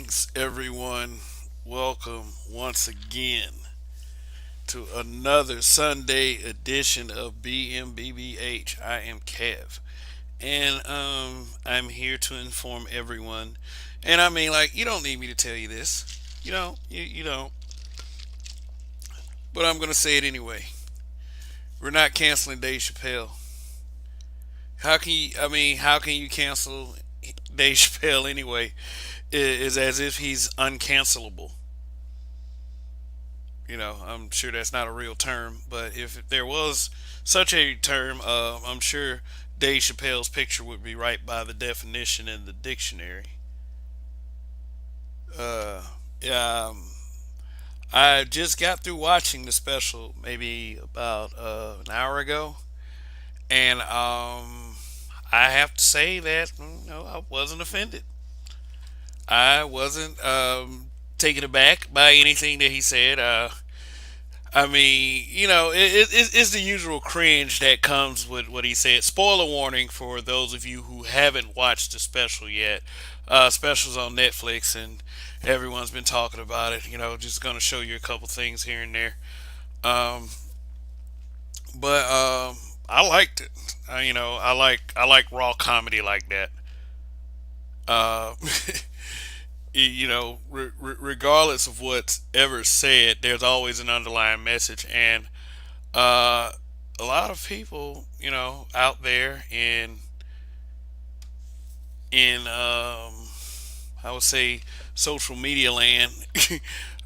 Greetings, everyone. Welcome once again to another Sunday edition of BMBBH. I am Kev, and I'm here to inform everyone. And I mean, like, you don't need me to tell you this. You don't. But I'm gonna say it anyway. We're not canceling Dave Chappelle. How can you? I mean, how can you cancel Dave Chappelle anyway? Is as if he's uncancelable. I'm sure that's not a real term, but if there was such a term, I'm sure Dave Chappelle's picture would be right by the definition in the dictionary. Uh, yeah, I just got through watching the special maybe about an hour ago, and I have to say that I wasn't offended. I wasn't taken aback by anything that he said. I mean, it's the usual cringe that comes with what he said. Spoiler warning for those of you who haven't watched the special yet. Special's on Netflix, and everyone's been talking about it. Just going to show you a couple things here and there. Um, but I liked it. I like raw comedy like that. Uh, regardless of what's ever said, there's always an underlying message, and uh, a lot of people, out there in I would say social media land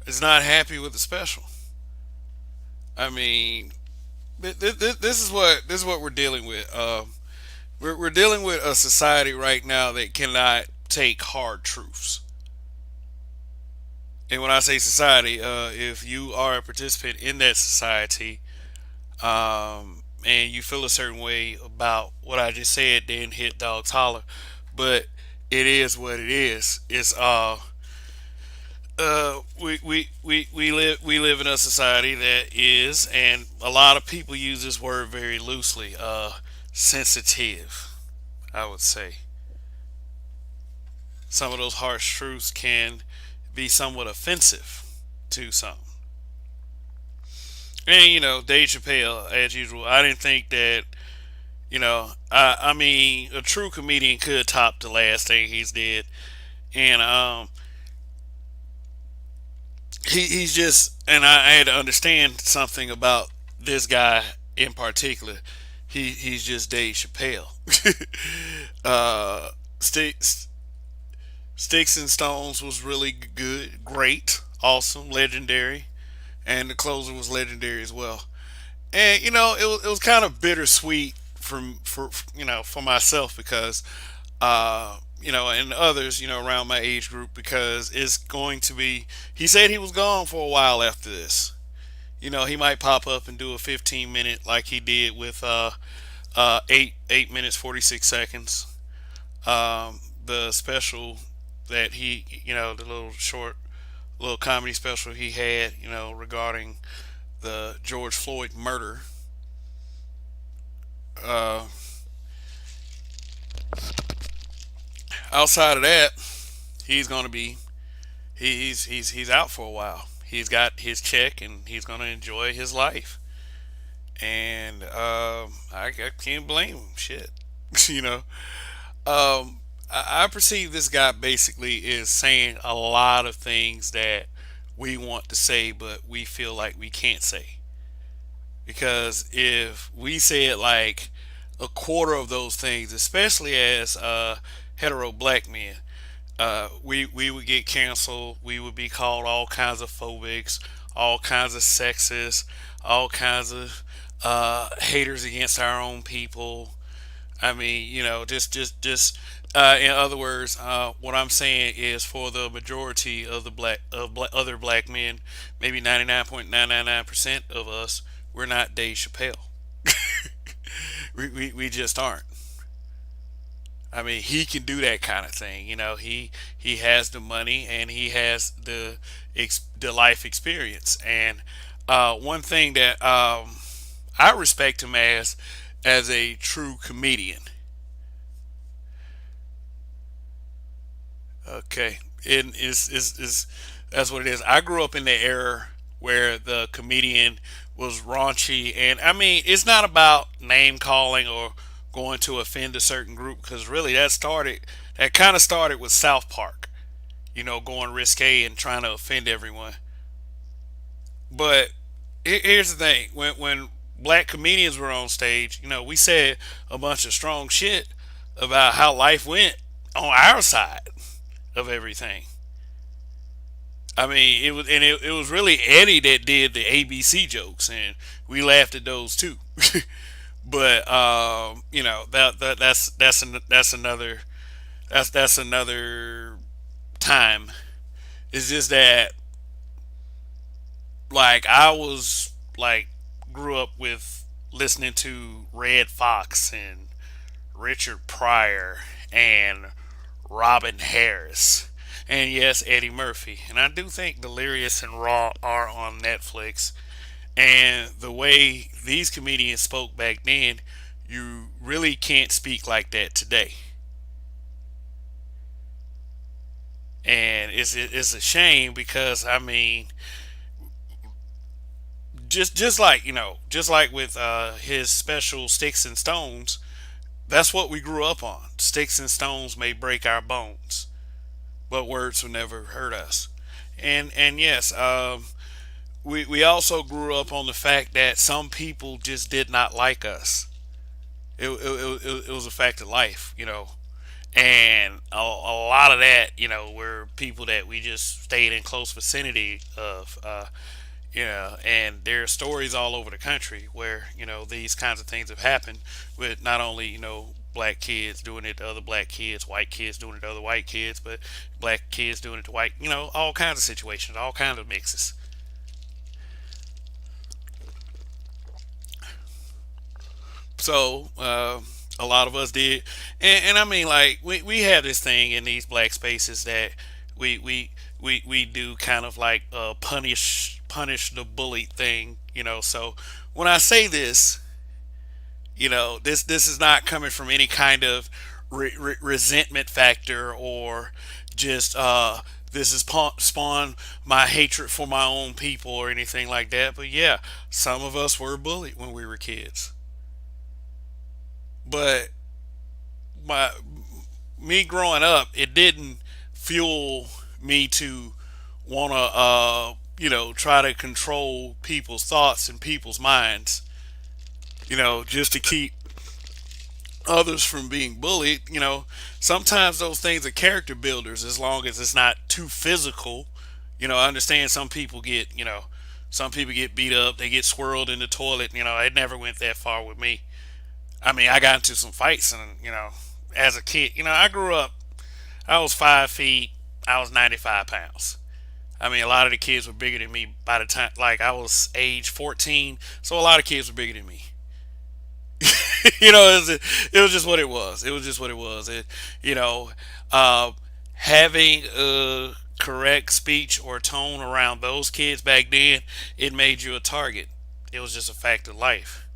is not happy with the special. I mean, this is what we're dealing with. We're dealing with a society right now that cannot take hard truths. And when I say society, if you are a participant in that society, and you feel a certain way about what I just said, then hit dogs holler. But it is what it is. We live in a society that is, and a lot of people use this word very loosely. Sensitive, I would say. Some of those harsh truths can be somewhat offensive to some. And Dave Chappelle, as usual, I didn't think that. I mean, a true comedian could top the last thing he's did, and he's just, and I had to understand something about this guy in particular. He's just Dave Chappelle. uh, Sticks Sticks and Stones was really good, great, awesome, legendary, and the closer was legendary as well. And it was kind of bittersweet for myself because and others around my age group because it's going to be. He said he was gone for a while after this. He might pop up and do a 15 minute like he did with 8 minutes 46 seconds. The special that the little short little comedy special he had regarding the George Floyd murder. Uh, Outside of that, he's gonna be he's out for a while. He's got his check and he's gonna enjoy his life. And I can't blame him. Shit, you know. I perceive this guy basically is saying a lot of things that we want to say, but we feel like we can't say. Because if we said like a quarter of those things, especially as hetero black men, we would get canceled. We would be called all kinds of phobics, all kinds of sexist, all kinds of haters against our own people. I mean, just. In other words, what I'm saying is for the majority of the other black men, maybe 99.999% of us, we're not Dave Chappelle. We just aren't. I mean, he can do that kind of thing. He has the money and he has the life experience. And one thing that I respect him as a true comedian. Okay, And is that's what it is. I grew up in the era where the comedian was raunchy, and I mean, it's not about name calling or going to offend a certain group, because really that kind of started with South Park, going risque and trying to offend everyone. But here's the thing: when black comedians were on stage, we said a bunch of strong shit about how life went on our side of everything. I mean, it was really Eddie that did the ABC jokes, and we laughed at those too. But that's another time. It's just that, like, I was like grew up with listening to Red Fox and Richard Pryor and Robin Harris, and yes, Eddie Murphy. And I do think Delirious and Raw are on Netflix. And the way these comedians spoke back then, you really can't speak like that today. And it's a shame, because I mean, just like with his special Sticks and Stones, that's what we grew up on. Sticks and stones may break our bones, but words will never hurt us. And yes, we also grew up on the fact that some people just did not like us. It was a fact of life, and a lot of that, were people that we just stayed in close vicinity of. And there are stories all over the country where these kinds of things have happened, with not only black kids doing it to other black kids, white kids doing it to other white kids, but black kids doing it to white, all kinds of situations, all kinds of mixes. So a lot of us did, and I mean, like, we have this thing in these black spaces that we do kind of like punish the bully thing. So when I say this, this is not coming from any kind of resentment factor, or just this is spawn my hatred for my own people or anything like that. But yeah, some of us were bullied when we were kids. But my me growing up, it didn't fuel me to want to try to control people's thoughts and people's minds, just to keep others from being bullied. Sometimes those things are character builders, as long as it's not too physical. I understand some people get beat up, they get swirled in the toilet. It never went that far with me. I mean, I got into some fights, and as a kid, I grew up. I was 5 feet. I was 95 pounds. I mean, a lot of the kids were bigger than me by the time, like, I was age 14. So a lot of kids were bigger than me. It was just what it was. It was just what it was. You know, uh, Having a correct speech or tone around those kids back then, it made you a target. It was just a fact of life.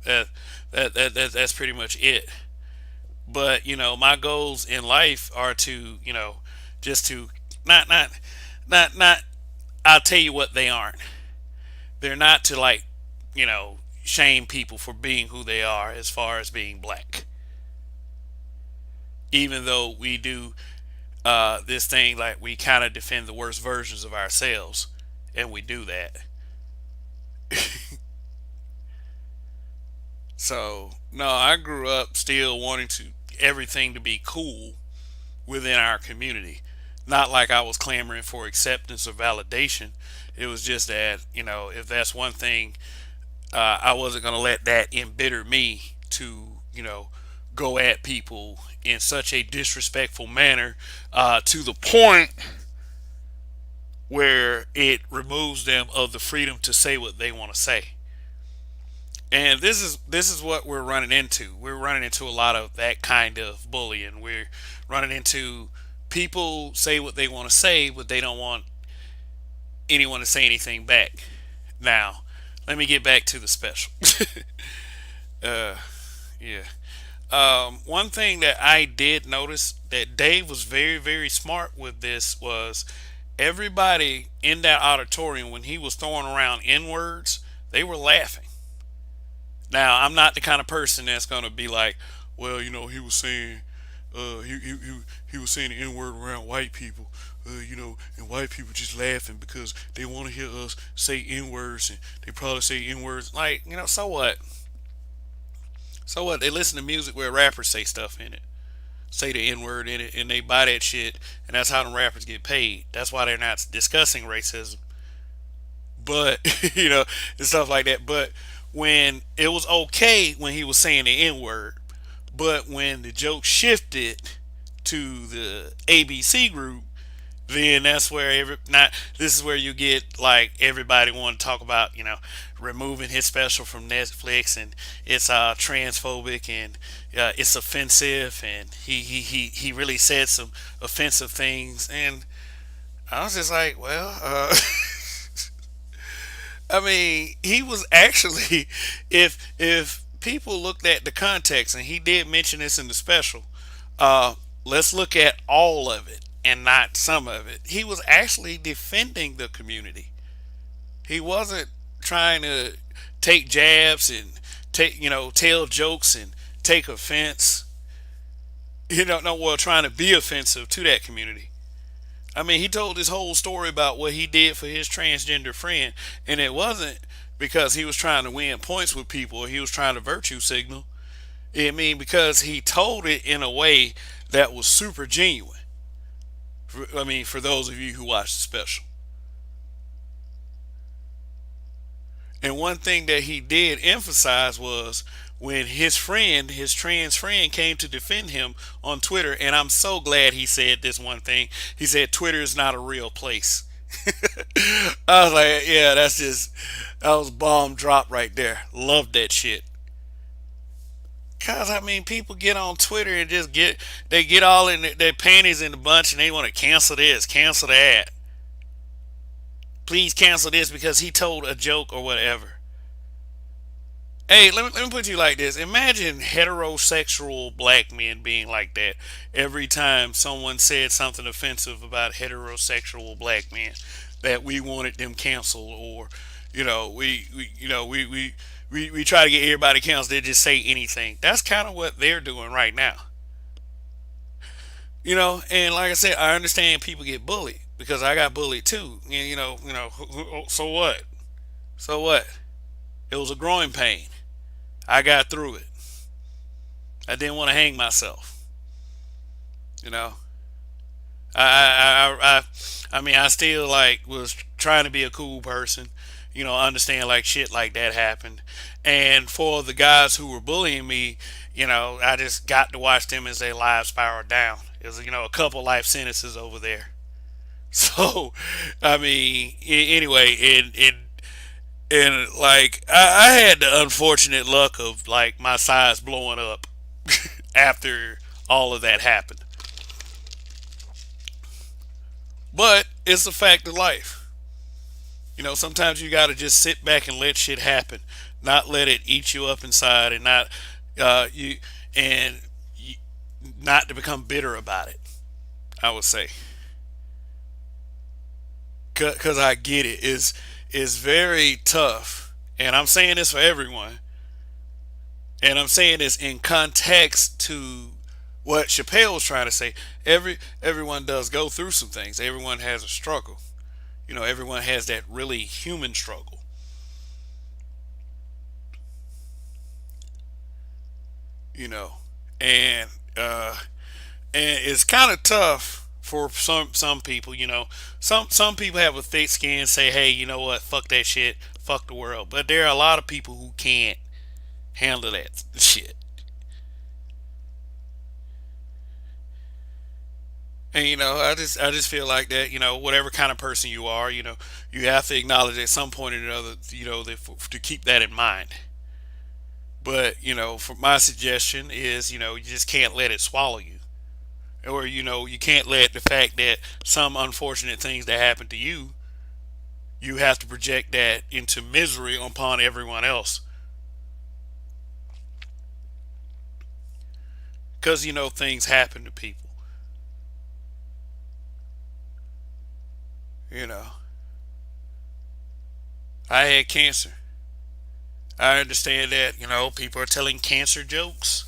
That, that's pretty much it. But my goals in life are to just to not not not. I'll tell you what they aren't. They're not to, like, shame people for being who they are as far as being black. Even though we do this thing, like, we kind of defend the worst versions of ourselves, and we do that. So no, I grew up still wanting to everything to be cool within our community. Not like I was clamoring for acceptance or validation. It was just that, if that's one thing, I wasn't going to let that embitter me to, go at people in such a disrespectful manner, to the point where it removes them of the freedom to say what they want to say. And this is what we're running into. We're running into a lot of that kind of bullying. We're running into people say what they want to say, but they don't want anyone to say anything back. Now, let me get back to the special. uh, yeah. One thing that I did notice that Dave was very, very smart with this was everybody in that auditorium when he was throwing around N words, they were laughing. Now, I'm not the kind of person that's going to be like, well, he was saying, he was saying the N word around white people, and white people just laughing because they want to hear us say N words, and they probably say N words. Like, so what? So what? They listen to music where rappers say stuff in it, say the N word in it, and they buy that shit, and that's how the rappers get paid. That's why they're not discussing racism, but and stuff like that. But when it was okay when he was saying the N word, but when the joke shifted to the ABC group, then that's where not this is where you get like everybody want to talk about removing his special from Netflix, and it's transphobic, and it's offensive, and he really said some offensive things, and I was just like, well, I mean, he was actually, if people looked at the context, and he did mention this in the special, uh, let's look at all of it and not some of it. He was actually defending the community. He wasn't trying to take jabs and tell jokes and take offense. No, well, trying to be offensive to that community. I mean, he told his whole story about what he did for his transgender friend, and it wasn't because he was trying to win points with people or he was trying to virtue signal. I mean, because he told it in a way that was super genuine. I mean, for those of you who watched the special. And one thing that he did emphasize was when his friend, his trans friend, came to defend him on Twitter, and I'm so glad he said this one thing. He said, Twitter is not a real place. I was like, yeah, that was bomb drop right there. Love that shit. Cause I mean, people get on Twitter and they get all in their panties in a bunch, and they want to cancel this, cancel that. Please cancel this because he told a joke or whatever. Hey, let me put you like this. Imagine heterosexual black men being like that every time someone said something offensive about heterosexual black men that we wanted them canceled, or we try to get everybody canceled. They just say anything. That's kind of what they're doing right now. And like I said, I understand people get bullied because I got bullied too. And so what? So what? It was a growing pain. I got through it. I didn't want to hang myself. You know, I mean, I still like was trying to be a cool person. Understand like shit like that happened, and for the guys who were bullying me, I just got to watch them as their lives spiraled down. It was a couple life sentences over there. So, I mean, anyway, and like I had the unfortunate luck of like my size blowing up after all of that happened. But it's a fact of life. Sometimes you got to just sit back and let shit happen, not let it eat you up inside, and not you and you, not to become bitter about it. I would say, because I get it. Is very tough, and I'm saying this for everyone, and I'm saying this in context to what Chappelle was trying to say. Everyone does go through some things. Everyone has a struggle. Everyone has that really human struggle. You know, and and it's kind of tough for some people. Some people have a thick skin, say, hey, you know what, fuck that shit, fuck the world. But there are a lot of people who can't handle that shit. And I just feel like that. Whatever kind of person you are, you have to acknowledge at some point or another, to keep that in mind. But for my suggestion is, you just can't let it swallow you, or you can't let the fact that some unfortunate things that happen to you, you have to project that into misery upon everyone else. because things happen to people. You know, I had cancer. I understand that people are telling cancer jokes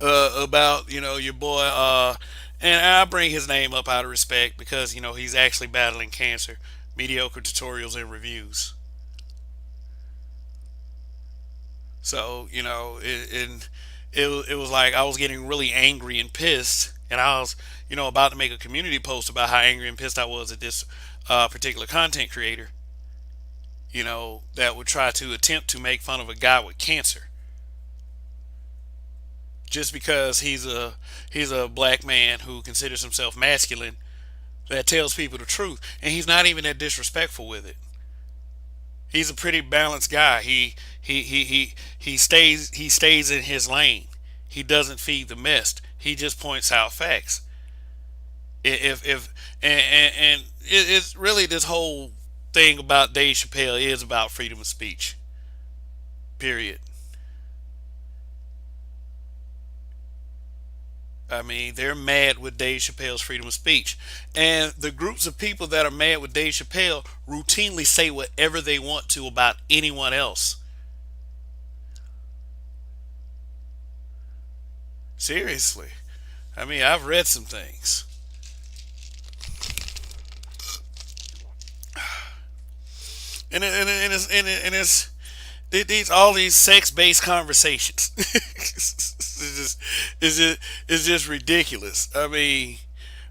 about your boy. And I bring his name up out of respect because he's actually battling cancer. Mediocre tutorials and reviews. So it was like I was getting really angry and pissed, and I was about to make a community post about how angry and pissed I was at this particular content creator. That would try to attempt to make fun of a guy with cancer just because he's a black man who considers himself masculine that tells people the truth, and he's not even that disrespectful with it. He's a pretty balanced guy. He stays in his lane. He doesn't feed the mess. He just points out facts. If and it's really this whole thing about Dave Chappelle is about freedom of speech. Period. I mean, they're mad with Dave Chappelle's freedom of speech. And the groups of people that are mad with Dave Chappelle routinely say whatever they want to about anyone else. Seriously. I mean, I've read some things. And it's all these sex-based conversations. It's just ridiculous. I mean,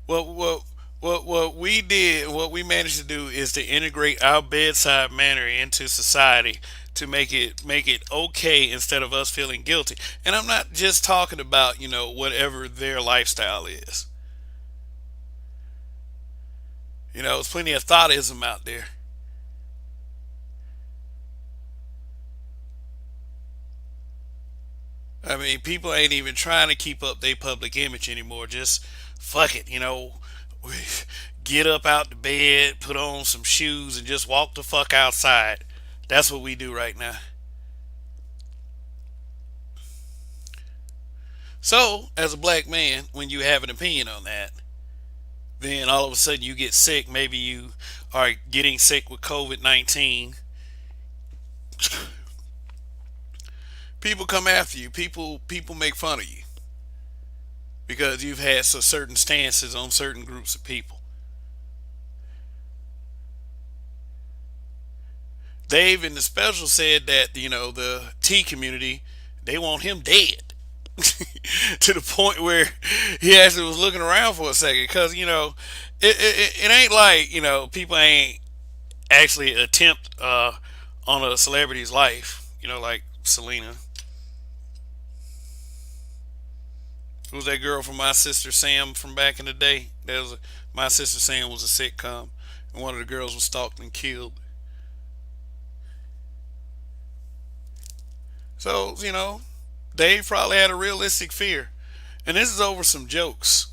what we did, what we managed to do, is to integrate our bedside manner into society to make it okay instead of us feeling guilty. And I'm not just talking about whatever their lifestyle is. There's plenty of thoughtism out there. I mean, people ain't even trying to keep up their public image anymore. Just fuck it, get up out the bed, put on some shoes, and just walk the fuck outside. That's what we do right now. So, as a black man, when you have an opinion on that, then all of a sudden you get sick. Maybe you are getting sick with COVID 19. People come after you. People make fun of you because you've had so certain stances on certain groups of people. Dave in the special said that the T community, they want him dead. To the point where he actually was looking around for a second because it ain't like people ain't actually attempt on a celebrity's life. Like Selena. Who was that girl from My Sister Sam from back in the day? My Sister Sam was a sitcom, and one of the girls was stalked and killed. So Dave probably had a realistic fear, and this is over some jokes.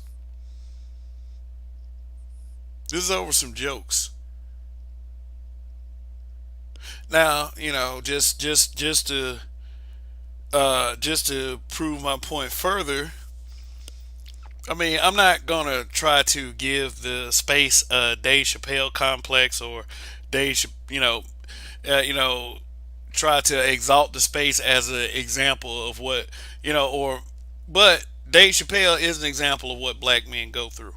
This is over some jokes. Now, just to prove my point further, I mean, I'm not gonna try to give the space a Dave Chappelle complex or Dave, you know, try to exalt the space as an example of what or but Dave Chappelle is an example of what black men go through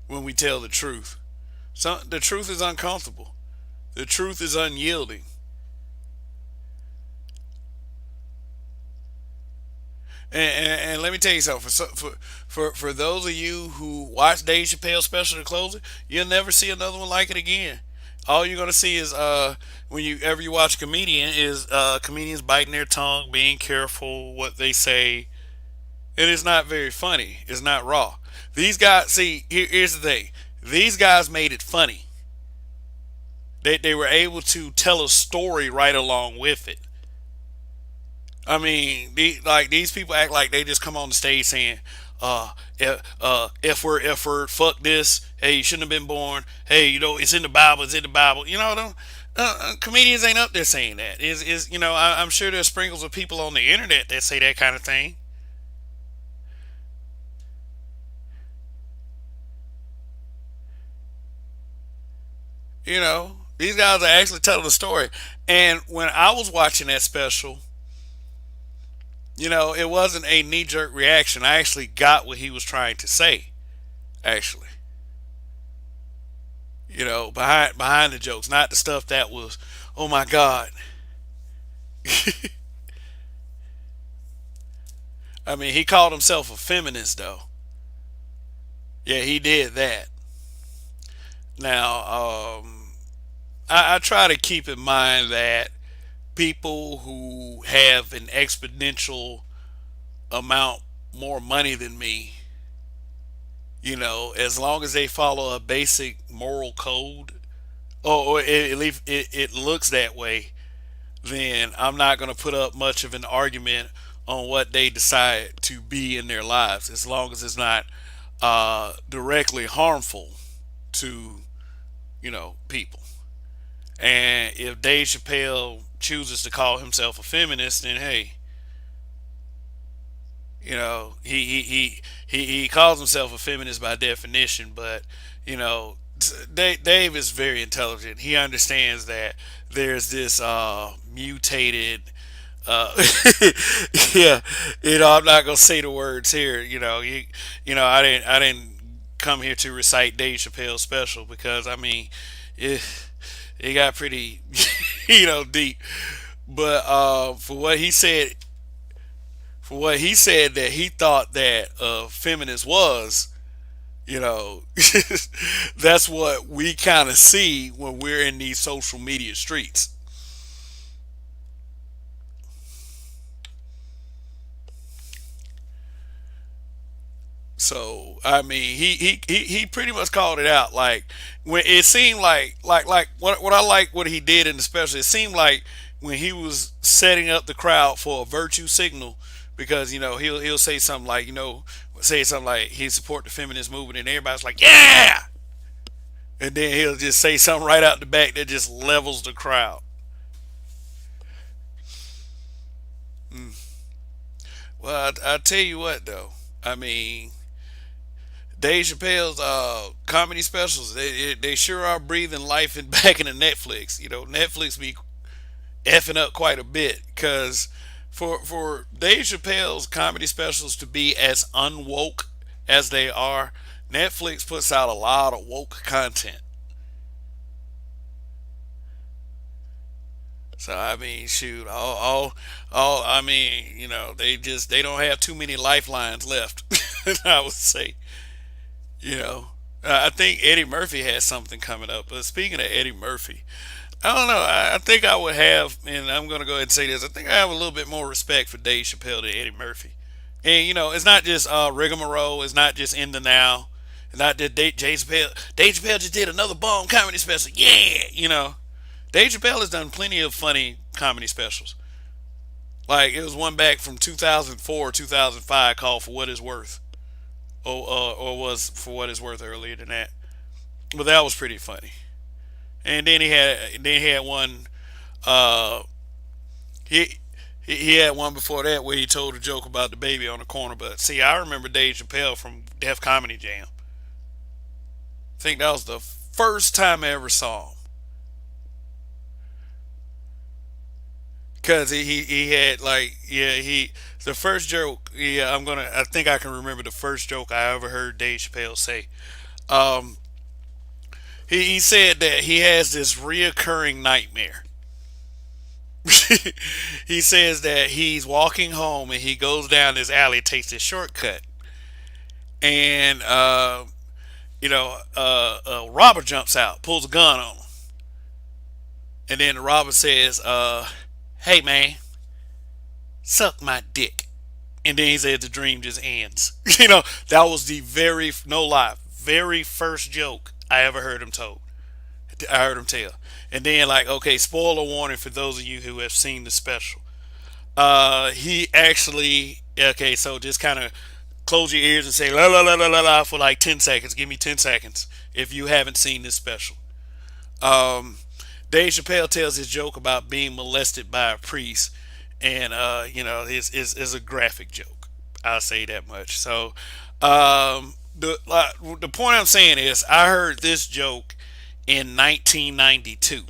when we tell the truth. So the truth is uncomfortable. The truth is unyielding. And let me tell you something. For those of you who watch Dave Chappelle special to close it, you'll never see another one like it again. All you're gonna see is when you ever you watch a comedian is comedians biting their tongue, being careful what they say, and it's not very funny. It's not raw. These guys, see, here's the thing. These guys made it funny. They were able to tell a story right along with it. I mean, these people act like they just come on the stage saying, F word, fuck this. Hey, you shouldn't have been born. Hey, it's in the Bible. It's in the Bible. Comedians ain't up there saying that. Is I'm sure there's sprinkles of people on the internet that say that kind of thing. These guys are actually telling the story. And when I was watching that special, it wasn't a knee jerk reaction. I actually got what he was trying to say. Actually, behind the jokes, not the stuff that was, oh my god. I mean, he called himself a feminist, though. Yeah, he did that. Now, I try to keep in mind that people who have an exponential amount more money than me, as long as they follow a basic moral code, or at least it looks that way, then I'm not going to put up much of an argument on what they decide to be in their lives, as long as it's not directly harmful to people. And if Dave Chappelle chooses to call himself a feminist, then hey, he calls himself a feminist by definition. But Dave is very intelligent. He understands that there's this mutated. Uh, yeah, I'm not gonna say the words here. I didn't come here to recite Dave Chappelle's special, because I mean, it, it got pretty, deep. But for what he said that he thought that feminist was, you know, that's what we kind of see when we're in these social media streets. So I mean, he pretty much called it out. Like, when it seemed like what I like what he did in the special. It seemed like when he was setting up the crowd for a virtue signal, because he'll say something like he support the feminist movement, and everybody's like, yeah, and then he'll just say something right out the back that just levels the crowd. Well, I tell you what though. I mean, Dave Chappelle's comedy specials, they sure are breathing life in back into Netflix. Netflix be effing up quite a bit, because for Dave Chappelle's comedy specials to be as unwoke as they are, Netflix puts out a lot of woke content. So I mean, shoot, all I mean, they don't have too many lifelines left. I would say. You know, I think Eddie Murphy has something coming up. But speaking of Eddie Murphy, I don't know. I think I would have, and I'm going to go ahead and say this. I think I have a little bit more respect for Dave Chappelle than Eddie Murphy. And it's not just rigmarole. It's not just in the now. It's not that Dave Chappelle. Dave Chappelle just did another bomb comedy special. Yeah, Dave Chappelle has done plenty of funny comedy specials. Like, it was one back from 2004, 2005 called "For What It's Worth," or was "For What It's Worth" earlier than that. But that was pretty funny. And then he had one. Uh, he he had one before that where he told a joke about the baby on the corner. But see, I remember Dave Chappelle from Def Comedy Jam. I think that was the first time I ever saw him, because he had, like, yeah, he the first joke, yeah, I think I can remember the first joke I ever heard Dave Chappelle say. Um, he said that he has this reoccurring nightmare. He says that he's walking home and he goes down this alley, takes this shortcut, and a robber jumps out, pulls a gun on him, and then the robber says, "Hey man, suck my dick." And then he said the dream just ends. That was the very, no lie, very first joke I ever heard him told. I heard him tell. And then, like, okay, spoiler warning for those of you who have seen the special. He actually, okay, so just kind of close your ears and say la la la la la la for like 10 seconds. Give me 10 seconds if you haven't seen this special. Um, Dave Chappelle tells his joke about being molested by a priest, and is a graphic joke. I'll say that much. So, the point I'm saying is, I heard this joke in 1992,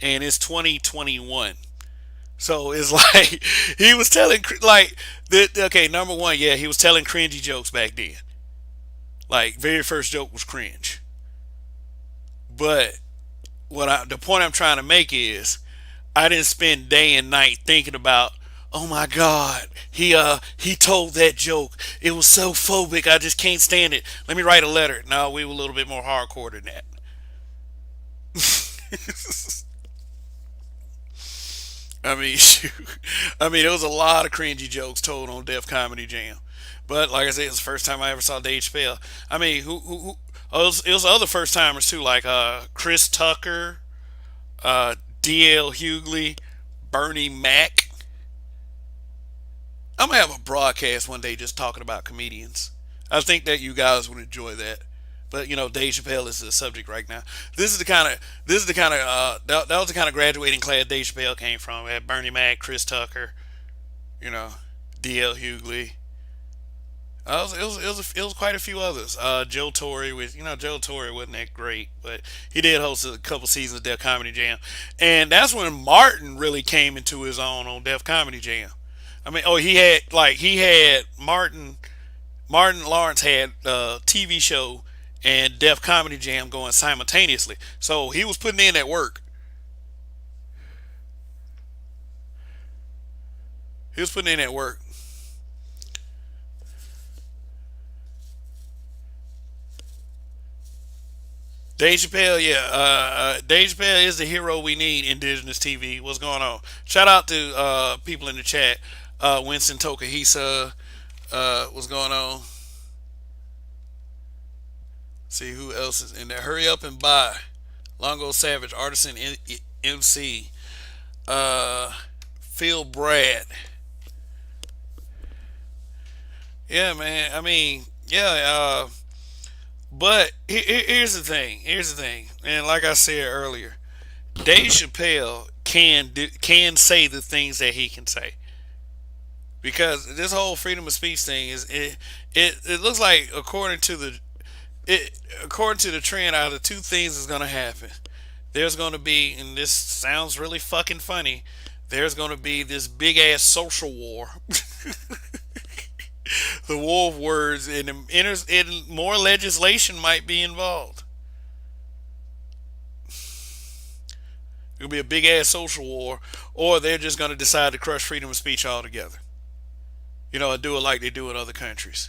and it's 2021. So it's like he was telling like okay, number one, yeah, he was telling cringy jokes back then. Like very first joke was cringe, but the point I'm trying to make is I didn't spend day and night thinking about, oh my god, he told that joke. It was so phobic. I just can't stand it. Let me write a letter. No, we were a little bit more hardcore than that. I mean, shoot. I mean, there was a lot of cringy jokes told on Def Comedy Jam, but like I said, it's the first time I ever saw Dave Chappelle. I mean, who oh, it was other first timers too, like Chris Tucker, D.L. Hughley, Bernie Mac. I'm gonna have a broadcast one day just talking about comedians. I think that you guys would enjoy that. But Dave Chappelle is the subject right now. That was the kind of graduating class Dave Chappelle came from. We had Bernie Mac, Chris Tucker, you know, D.L. Hughley. It was quite a few others. Joe Torre with Joe Torre wasn't that great, but he did host a couple seasons of Def Comedy Jam, and that's when Martin really came into his own on Def Comedy Jam. I mean, oh, he had Martin Lawrence had a TV show and Def Comedy Jam going simultaneously, so he was putting in that work. He was putting in that work. Dave Chappelle, yeah. Dave Chappelle is the hero we need. Indigenous TV. What's going on? Shout out to people in the chat. Winston Tokahisa. What's going on? See who else is in there. Hurry up and buy. Longo Savage, Artisan MC. Uh, Phil Brad. Yeah, man. I mean, yeah. But here's the thing. Here's the thing. And like I said earlier, Dave Chappelle can say the things that he can say, because this whole freedom of speech thing it looks like according to the trend, out of two things is going to happen. There's going to be, and this sounds really fucking funny, there's going to be this big ass social war. The war of words, and more legislation might be involved. It'll be a big ass social war, or they're just going to decide to crush freedom of speech altogether. And do it like they do in other countries.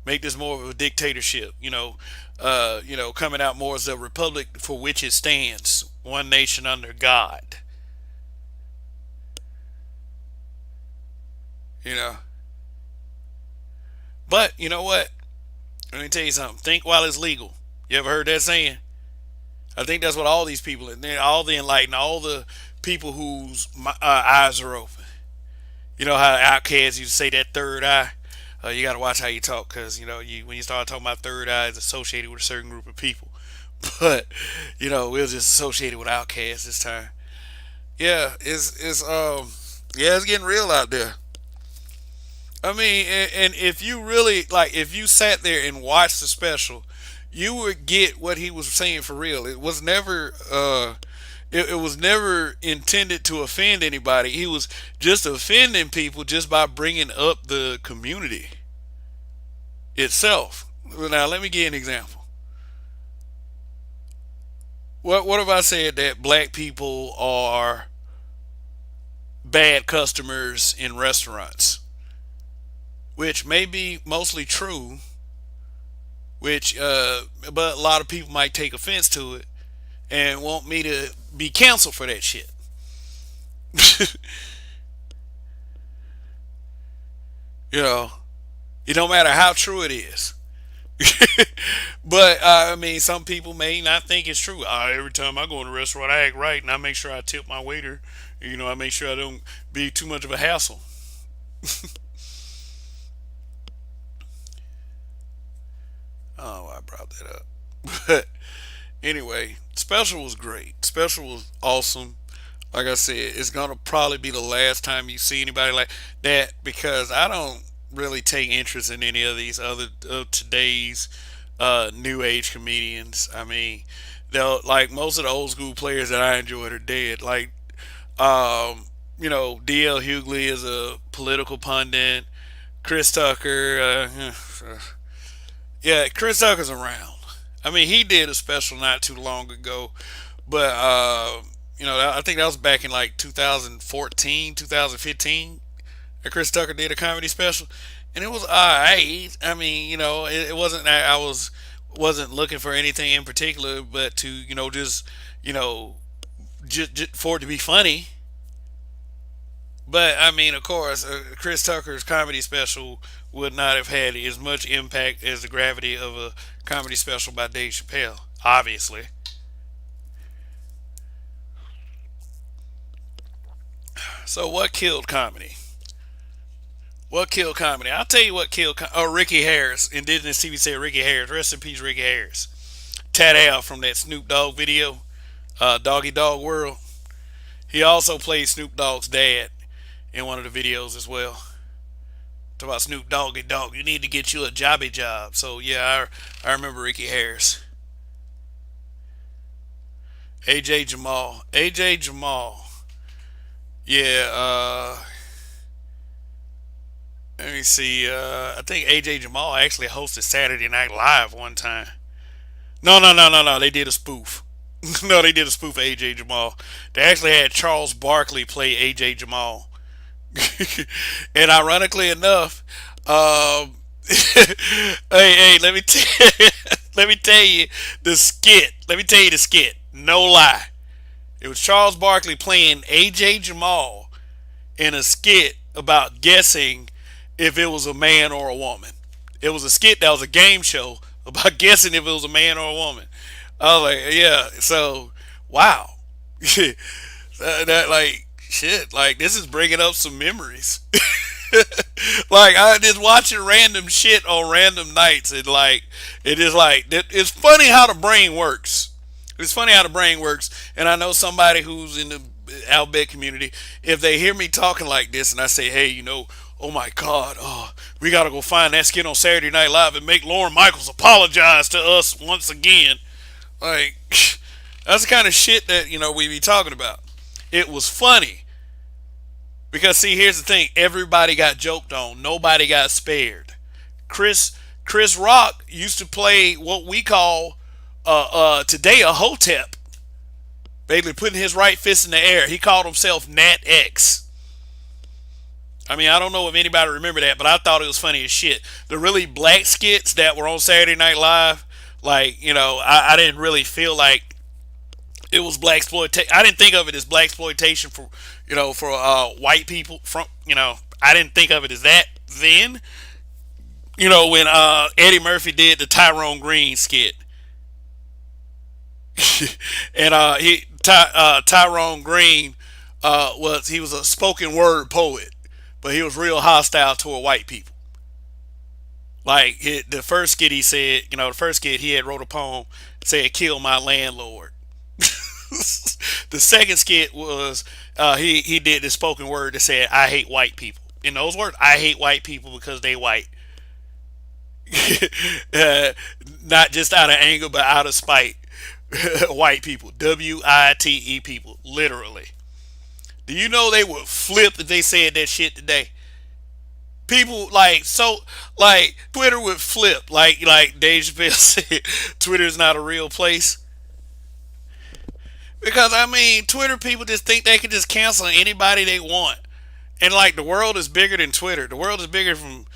Make this more of a dictatorship. Coming out more as a republic for which it stands, one nation under God. You know, but you know what? Let me tell you something. Think while it's legal. You ever heard that saying? I think that's what all these people, all the enlightened, all the people whose eyes are open. You know how outcasts used to say that third eye. You got to watch how you talk, because when you start talking about third eye, it's associated with a certain group of people. But we're just associated with outcasts this time. Yeah, it's getting real out there. I mean, and if you really if you sat there and watched the special, you would get what he was saying for real. It was never intended to offend anybody. He was just offending people just by bringing up the community itself. Now, let me give you an example. What if I said that black people are bad customers in restaurants? Which may be mostly true, but a lot of people might take offense to it and want me to be canceled for that shit. you know, it don't matter how true it is. But I mean, some people may not think it's true. Every time I go in a restaurant, I act right, and I make sure I tip my waiter. I make sure I don't be too much of a hassle. Oh, I brought that up. But Anyway, special was great. Special was awesome. Like I said, it's gonna probably be the last time you see anybody like that because I don't really take interest in any of these other today's new age comedians. I mean, they'll like most of the old school players that I enjoyed are dead. Like, DL Hughley is a political pundit. Chris Tucker, yeah, Chris Tucker's around. I mean, he did a special not too long ago, but I think that was back in like 2014, 2015. That Chris Tucker did a comedy special, and it was alright. I mean, it wasn't that I wasn't looking for anything in particular, but to just for it to be funny. But I mean, of course, Chris Tucker's comedy special would not have had as much impact as the gravity of a comedy special by Dave Chappelle. Obviously. So what killed comedy? What killed comedy? I'll tell you what killed. Ricky Harris, Indigenous TV said Ricky Harris. Rest in peace, Ricky Harris. Tat Al from that Snoop Dogg video, Doggy Dog World. He also played Snoop Dogg's dad in one of the videos as well. Talk about Snoop Doggy Dog. You need to get you a jobby job. So yeah, I remember Ricky Harris. AJ Jamal. AJ Jamal. Yeah. Let me see. I think AJ Jamal actually hosted Saturday Night Live one time. No, no, no, no, no. They did a spoof. No, they did a spoof of AJ Jamal. They actually had Charles Barkley play AJ Jamal. And ironically enough, hey, let me tell you the skit. Let me tell you the skit. No lie, it was Charles Barkley playing AJ Jamal in a skit about guessing if it was a man or a woman. It was a skit that was a game show about guessing if it was a man or a woman. I was like, yeah. So, wow. That like shit. Like this is bringing up some memories. Like I just watching random shit on random nights, and like it is like it's funny how the brain works. It's funny how the brain works, and I know somebody who's in the Outback community. If they hear me talking like this, and I say, "Hey, oh my God, we gotta go find that skit on Saturday Night Live and make Lauren Michaels apologize to us once again," like that's the kind of shit that we be talking about. It was funny because see, here's the thing: everybody got joked on, nobody got spared. Chris Rock used to play what we call today a hotep, basically putting his right fist in the air. He called himself Nat X. I mean, I don't know if anybody remember that, but I thought it was funny as shit. The really black skits that were on Saturday Night Live, like I didn't really feel like it was black exploitation. I didn't think of it as black exploitation for white people. I didn't think of it as that then. When Eddie Murphy did the Tyrone Green skit, and Tyrone Green he was a spoken word poet, but he was real hostile toward white people. Like the first skit he said, the first skit he had wrote a poem said "Kill my landlord." The second skit was he did the spoken word that said "I hate white people." In those words, I hate white people because they white. Not just out of anger, but out of spite. White people, WITE people, literally. Do you know they would flip if they said that shit today? People like Twitter would flip like Dave Chappelle said. Twitter is not a real place because I mean Twitter people just think they can just cancel anybody they want, and like the world is bigger than Twitter. The world is bigger from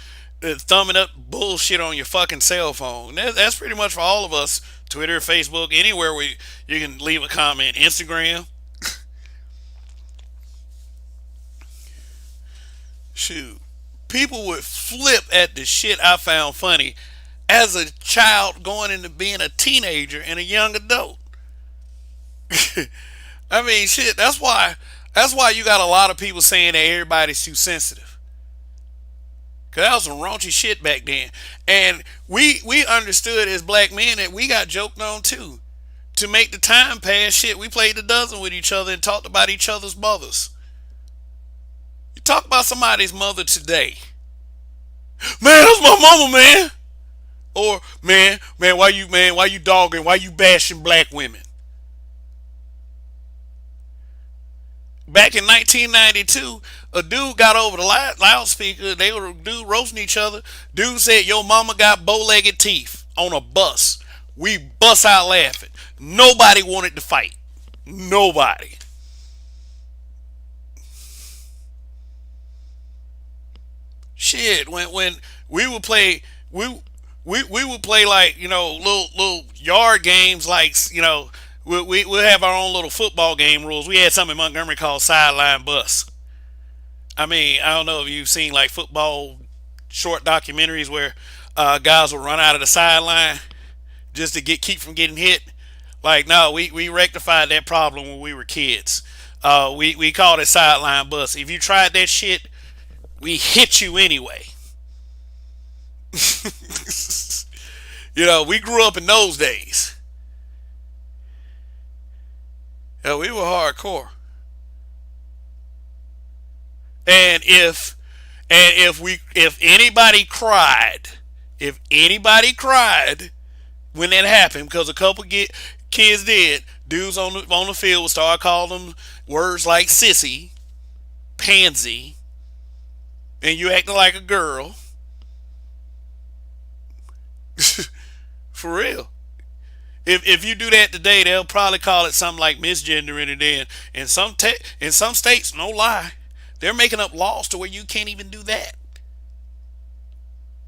thumbing up bullshit on your fucking cell phone. That's pretty much for all of us. Twitter, Facebook, anywhere where you can leave a comment. Instagram. Shoot. People would flip at the shit I found funny as a child going into being a teenager and a young adult. I mean, shit, that's why you got a lot of people saying that everybody's too sensitive. Cause that was some raunchy shit back then. And we understood as black men that we got joked on too. to make the time pass, shit, we played a dozen with each other and talked about each other's mothers. You talk about somebody's mother today, man, that's my mama, man. Or why you dogging, why you bashing black women? Back in 1992, a dude got over the loudspeaker. They were dude roasting each other. Dude said, "Your mama got bow-legged teeth" on a bus. We bust out laughing. Nobody wanted to fight. Nobody. Shit, when we would play, we would play like little yard games like we have our own little football game rules. We had something in Montgomery called sideline bus. I mean, I don't know if you've seen like football short documentaries where guys will run out of the sideline just to keep from getting hit. Like, no, we rectified that problem when we were kids. We called it sideline bus. If you tried that shit, we hit you anyway. We grew up in those days. We were hardcore. And if anybody cried, when that happened, because a couple kids did, dudes on the field would start calling them words like sissy, pansy, and you acting like a girl. For real. If you do that today, they'll probably call it something like misgendering, and then in some states, no lie, they're making up laws to where you can't even do that.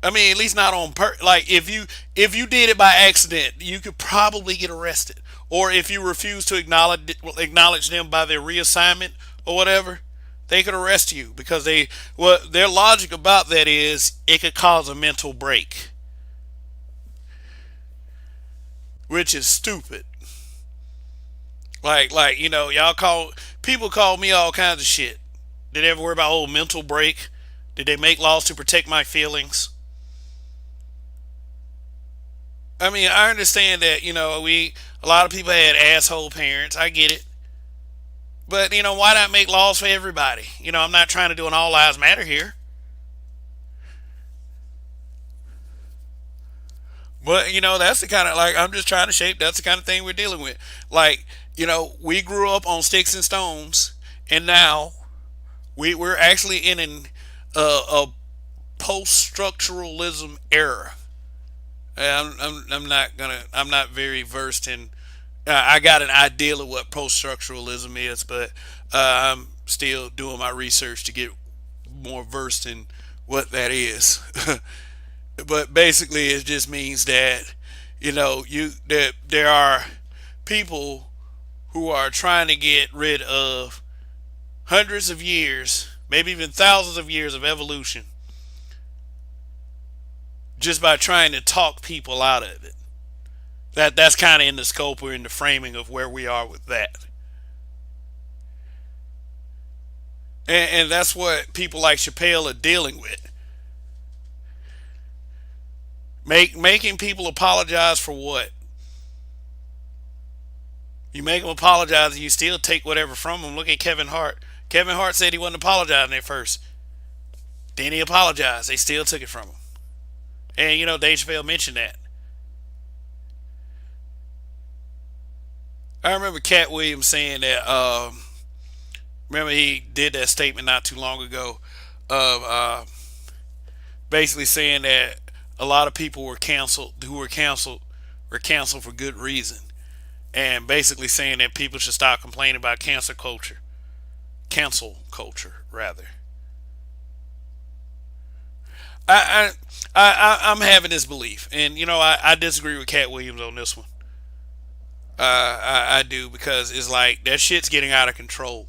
I mean, at least not on like if you did it by accident, you could probably get arrested. Or if you refuse to acknowledge them by their reassignment or whatever, they could arrest you because their logic about that is it could cause a mental break, which is stupid. Y'all people call me all kinds of shit. Did they ever worry about mental break? Did they make laws to protect my feelings? I mean, I understand that a lot of people had asshole parents. I get it, but why not make laws for everybody? I'm not trying to do an all lives matter here, but that's the kind of like I'm just trying to shape. That's the kind of thing we're dealing with. Like we grew up on sticks and stones, and now we're actually in a post structuralism era. I'm not very versed in. I got an idea of what post structuralism is, but I'm still doing my research to get more versed in what that is. But basically, it just means that there are people who are trying to get rid of hundreds of years, maybe even thousands of years of evolution just by trying to talk people out of it. That's kind of in the scope or in the framing of where we are with that. And that's what people like Chappelle are dealing with. Making people apologize for what? You make them apologize and you still take whatever from them. Look at Kevin Hart. Kevin Hart said he wasn't apologizing at first. Then he apologized. They still took it from him. And Dave Chappelle mentioned that. I remember Cat Williams saying that. Remember he did that statement not too long ago of basically saying that a lot of people were canceled for good reason, and basically saying that people should stop complaining about cancel culture rather. I'm having this belief, and I disagree with Cat Williams on this one. I do because it's like that shit's getting out of control.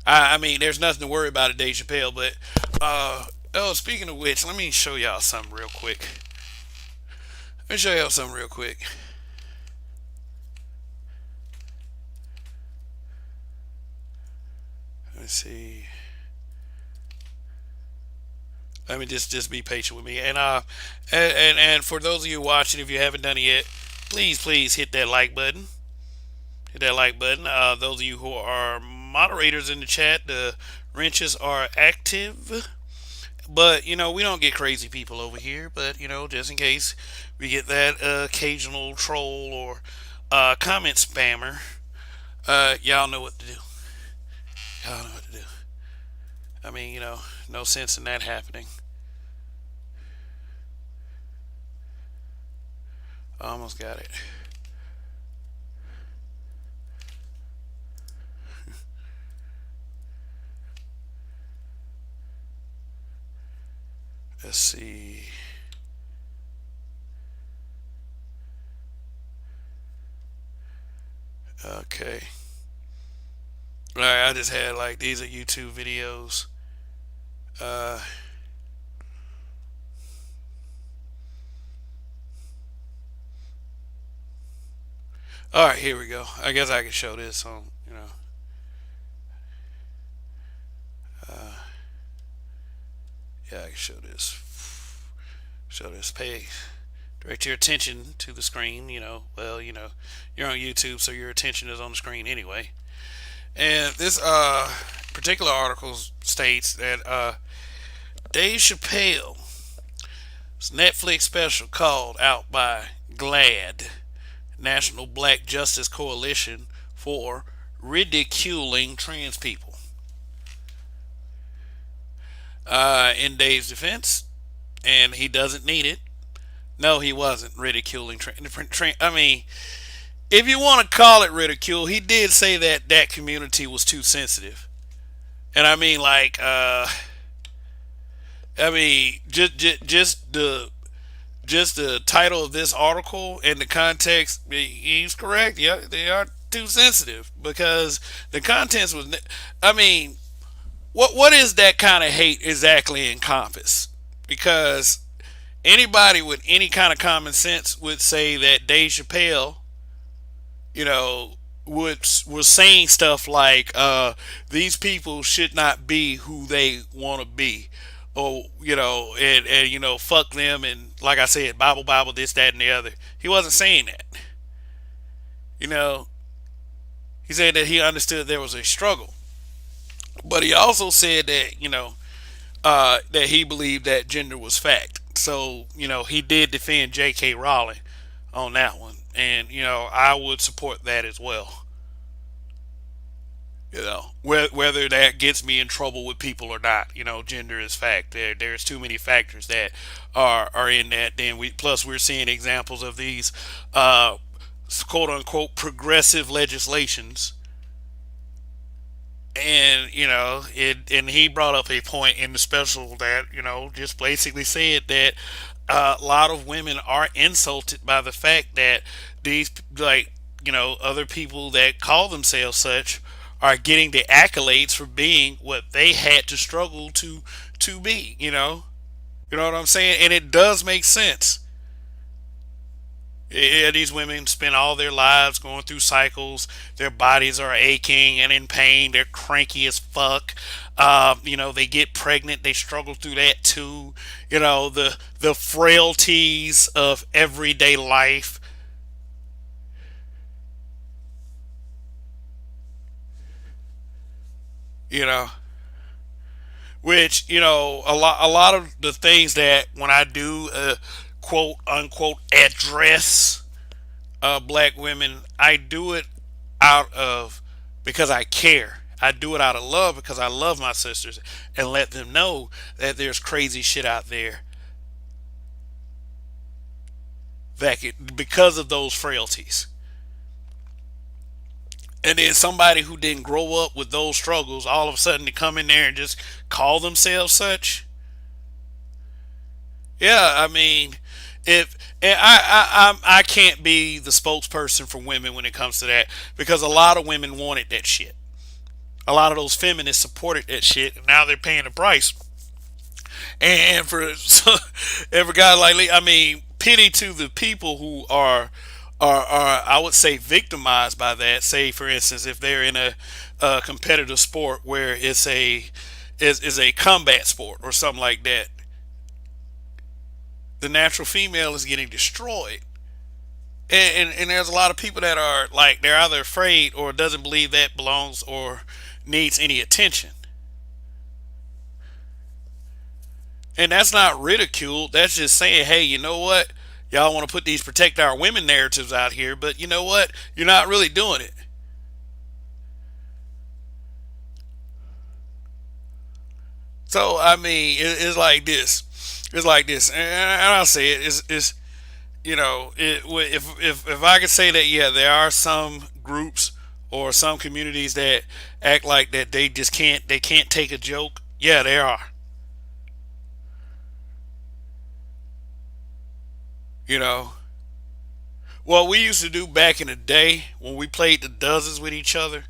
I mean, there's nothing to worry about at Dave Chappelle, but speaking of which, let me show y'all something real quick. Let me show y'all something real quick. Let's see. Let me just be patient with me, and for those of you watching, if you haven't done it yet, please hit that like button. Hit that like button. Those of you who are moderators in the chat, the wrenches are active. But we don't get crazy people over here. But just in case we get that occasional troll or comment spammer, y'all know what to do. Y'all know what to do. I mean, no sense in that happening. Almost got it. Let's see. Okay. Alright, I just had like these are YouTube videos. Uh, alright, here we go. I guess I can show this on. Uh, yeah, I can show this. Show this. Direct your attention to the screen. Well, you're on YouTube, so your attention is on the screen anyway. And this particular article states that Dave Chappelle's Netflix special called out by GLAD, National Black Justice Coalition, for ridiculing trans people. In Dave's defense, and he doesn't need it. No, he wasn't ridiculing. I mean, if you want to call it ridicule, he did say that that community was too sensitive. And I mean, like, just the title of this article and the context, he's correct. Yeah, they are too sensitive because the contents was. I mean, what is that kind of hate exactly encompass? Because anybody with any kind of common sense would say that Dave Chappelle, you know, was saying stuff like, these people should not be who they want to be, or and fuck them, and like I said, Bible, this, that, and the other. He wasn't saying that. You know, he said that he understood there was a struggle, but he also said that that he believed that gender was fact. So he did defend J.K. Rowling on that one, and I would support that as well. Whether that gets me in trouble with people or not, gender is fact. There's too many factors that are in that. Then we're seeing examples of these quote unquote progressive legislations, and and he brought up a point in the special that just basically said that a lot of women are insulted by the fact that these, like, other people that call themselves such are getting the accolades for being what they had to struggle to be. You know what I'm saying? And it does make sense. Yeah, these women spend all their lives going through cycles. Their bodies are aching and in pain. They're cranky as fuck. They get pregnant. They struggle through that too. The frailties of everyday life. You know, which a lot of the things that when I do quote unquote address black women, I do it out of because I care. I do it out of love because I love my sisters and let them know that there's crazy shit out there because of those frailties. And then somebody who didn't grow up with those struggles, all of a sudden to come in there and just call themselves such. Yeah, I mean, if and I can't be the spokesperson for women when it comes to that because a lot of women wanted that shit. A lot of those feminists supported that shit, and now they're paying the price. And for and for guys like Lee, I mean, pity to the people who are I would say victimized by that. Say, for instance, if they're in a competitive sport where is a combat sport or something like that, the natural female is getting destroyed. And there's a lot of people that are like they're either afraid or doesn't believe that belongs or needs any attention. And that's not ridicule. That's just saying, hey, you know what? Y'all want to put these protect our women narratives out here, but you know what? You're not really doing it. So I mean, it's like this. It's like this, and I'll say it. It's if I could say that, yeah, there are some groups or some communities that act like that they can't take a joke. Yeah, there are. You know, what we used to do back in the day when we played the dozens with each other.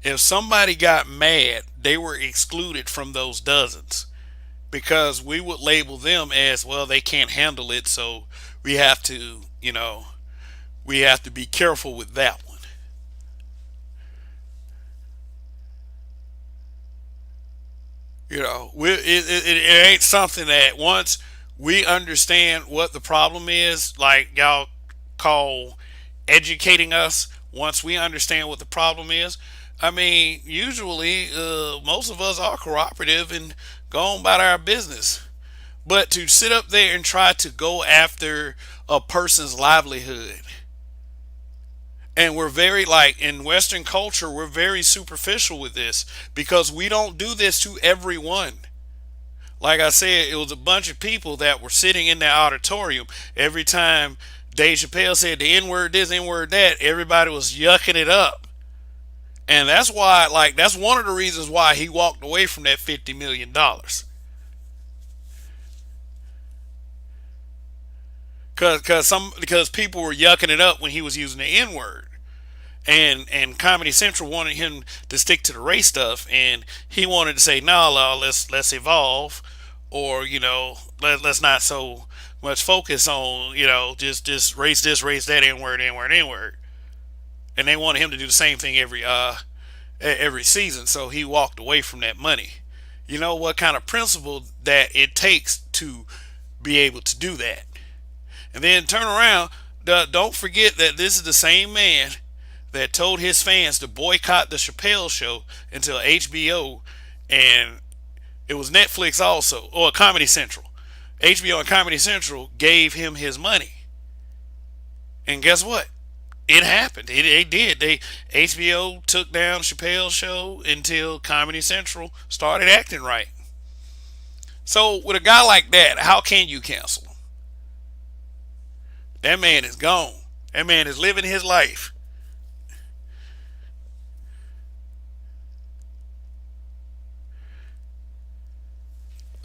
If somebody got mad, they were excluded from those dozens because we would label them as well. They can't handle it, so we have to, we have to be careful with that one. It ain't something that once we understand what the problem is, like y'all call educating us. Once we understand what the problem is, I mean, usually most of us are cooperative and go on about our business. But to sit up there and try to go after a person's livelihood, and we're very like in Western culture, we're very superficial with this because we don't do this to everyone. Like I said, it was a bunch of people that were sitting in the auditorium. Every time Dave Chappelle said the N word this, N word that, everybody was yucking it up. And that's why, like, that's one of the reasons why he walked away from that $50 million. Because people were yucking it up when he was using the N word. And Comedy Central wanted him to stick to the race stuff, and he wanted to say, "No, no, let's evolve, or let's not so much focus on just race this, race that, N word, N word, N word." And they wanted him to do the same thing every season, so he walked away from that money. You know what kind of principle that it takes to be able to do that, and then turn around. Don't forget that this is the same man that told his fans to boycott the Chappelle show until HBO and it was Netflix also, or Comedy Central. HBO and Comedy Central gave him his money. And guess what? It happened. It did. HBO took down Chappelle's show until Comedy Central started acting right. So with a guy like that, how can you cancel him? That man is gone. That man is living his life.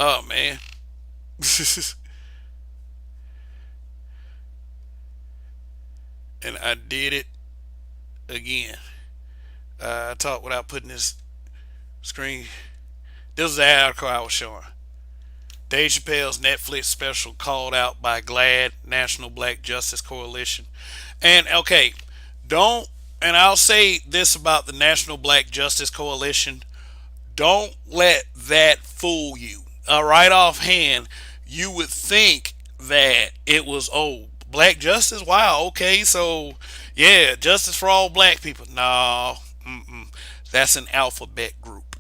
Oh man. And I did it again. I talked without putting this screen. This is the article I was showing. Dave Chappelle's Netflix special called out by GLAD, National Black Justice Coalition. And okay, don't, and I'll say this about the National Black Justice Coalition, don't let that fool you. Right offhand, you would think that it was, oh, black justice? Wow, okay, so yeah, justice for all black people. No, that's an alphabet group.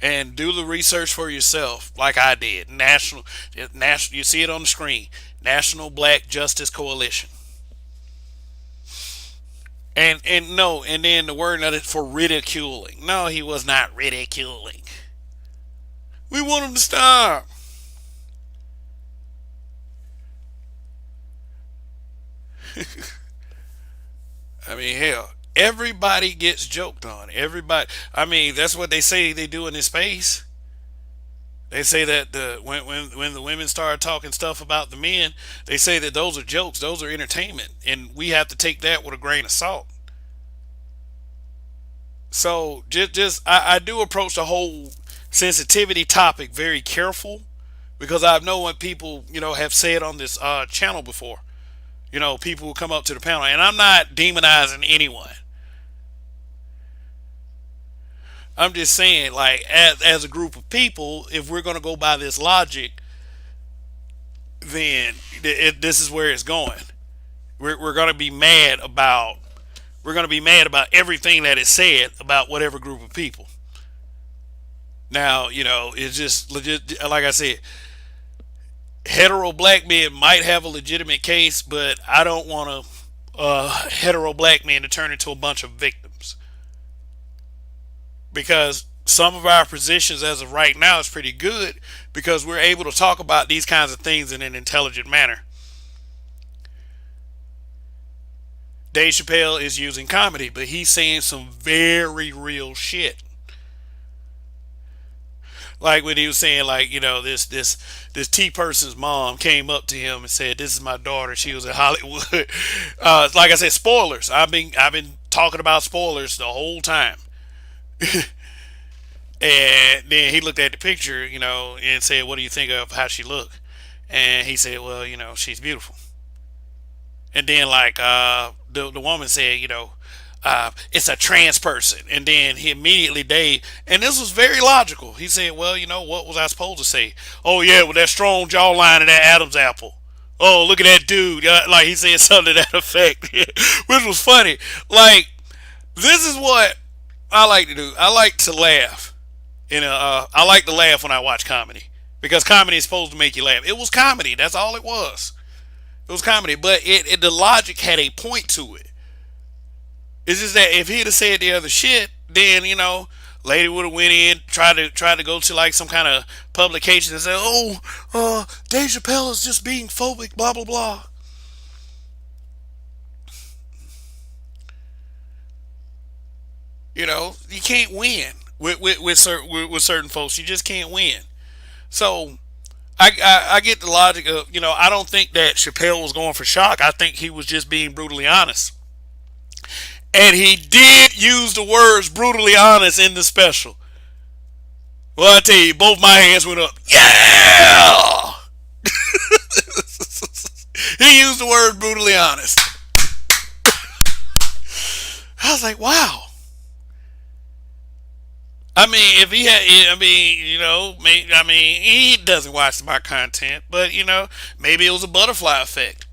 And do the research for yourself, like I did. National. You see it on the screen. National Black Justice Coalition. And no, and then the word of it for ridiculing. No, he was not ridiculing. We want him to stop. I mean, hell, everybody gets joked on. Everybody. I mean, that's what they say they do in this space. They say that when the women start talking stuff about the men, they say that those are jokes, those are entertainment, and we have to take that with a grain of salt. So I do approach the whole sensitivity topic very careful because I know what people have said on this channel before. People will come up to the panel, and I'm not demonizing anyone. I'm just saying, like, as a group of people, if we're going to go by this logic, then this is where it's going. We're going to be mad about everything that is said about whatever group of people. Now, it's just legit. Like I said, hetero black men might have a legitimate case, but I don't want hetero black men to turn into a bunch of victims, because some of our positions as of right now is pretty good because we're able to talk about these kinds of things in an intelligent manner. Dave Chappelle is using comedy, but he's saying some very real shit. Like when he was saying, like, this T person's mom came up to him and said, "This is my daughter. She was in Hollywood." Like I said, spoilers. I've been talking about spoilers the whole time. And then he looked at the picture, and said, "What do you think of how she looked?" And he said, "Well, she's beautiful." And then, like, the woman said, it's a trans person. And then he immediately, Dave, and this was very logical. He said, "Well, what was I supposed to say? Oh, yeah, with that strong jawline and that Adam's apple. Oh, look at that dude." Like, he said something to that effect, which was funny. Like, this is what I like to do. I like to laugh. I like to laugh when I watch comedy because comedy is supposed to make you laugh. It was comedy. That's all it was. It was comedy, but the logic had a point to it. It's just that if he'd have said the other shit, then lady would have went in, tried to go to like some kind of publication and say, "Oh, Dave Chappelle is just being phobic, blah blah blah." You can't win with certain folks. You just can't win. So I get the logic of, I don't think that Chappelle was going for shock. I think he was just being brutally honest. And he did use the words brutally honest in the special. Well, I tell you, both my hands went up. Yeah! He used the word brutally honest. I was like, wow. I mean, if he had, he doesn't watch my content, but, maybe it was a butterfly effect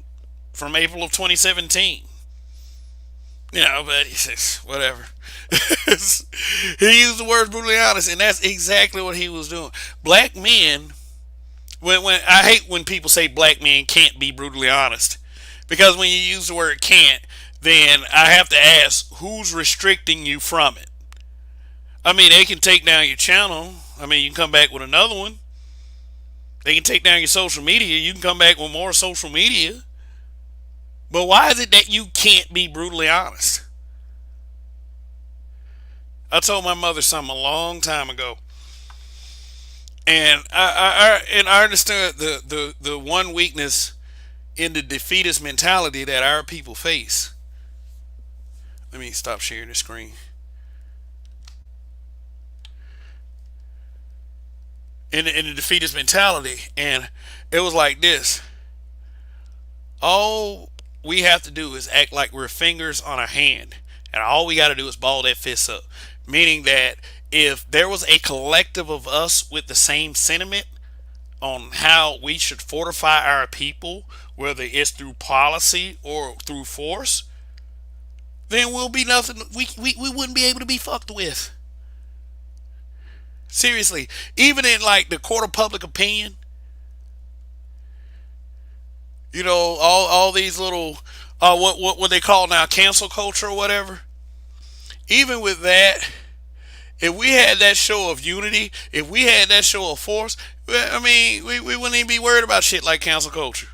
from April of 2017. But he says, whatever. He used the word brutally honest, and that's exactly what he was doing. Black men, when I hate when people say black men can't be brutally honest, because when you use the word can't, then I have to ask, who's restricting you from it? I mean, they can take down your channel. I mean, you can come back with another one. They can take down your social media. You can come back with more social media. But why is it that you can't be brutally honest? I told my mother something a long time ago, and I understood the one weakness in the defeatist mentality that our people face. Let me stop sharing the screen. In the defeatist mentality, and it was like this: all we have to do is act like we're fingers on a hand, and all we got to do is ball that fist up. Meaning that if there was a collective of us with the same sentiment on how we should fortify our people, whether it's through policy or through force, then we'll be nothing. We wouldn't be able to be fucked with. Seriously, even in like the court of public opinion, all these little what they call now cancel culture or whatever. Even with that, if we had that show of unity, if we had that show of force, I mean, we wouldn't even be worried about shit like cancel culture.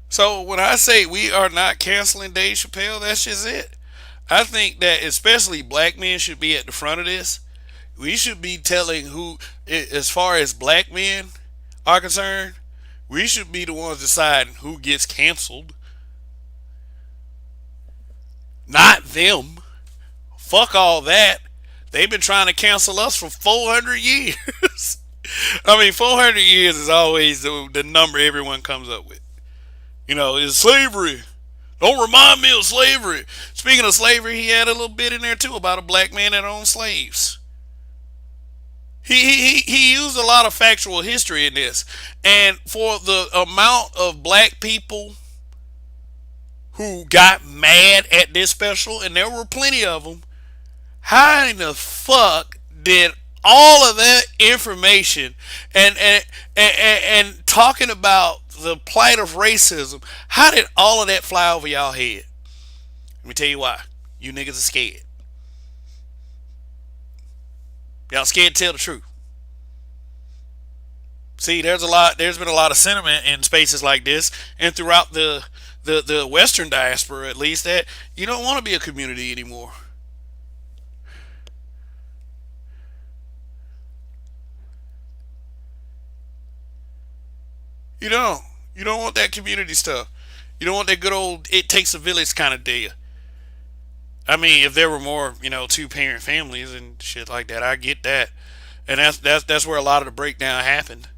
So when I say we are not canceling Dave Chappelle, that's just it. I think that especially black men should be at the front of this. We should be telling who, as far as black men are concerned, we should be the ones deciding who gets canceled. Not them. Fuck all that. They've been trying to cancel us for 400 years. I mean, 400 years is always the number everyone comes up with. Is slavery. Don't remind me of slavery. Speaking of slavery, he had a little bit in there too about a black man that owned slaves. He used a lot of factual history in this. And for the amount of black people who got mad at this special, and there were plenty of them. How in the fuck did all of that information and talking about the plight of racism, how did all of that fly over y'all head? Let me tell you why. You niggas are scared. Y'all scared to tell the truth. See, there's been a lot of sentiment in spaces like this and throughout the Western diaspora, at least, that you don't want to be a community anymore. You don't. You don't want that community stuff. You don't want that good old it takes a village kind of deal. I mean, if there were more, two parent families and shit like that, I get that. And that's where a lot of the breakdown happened.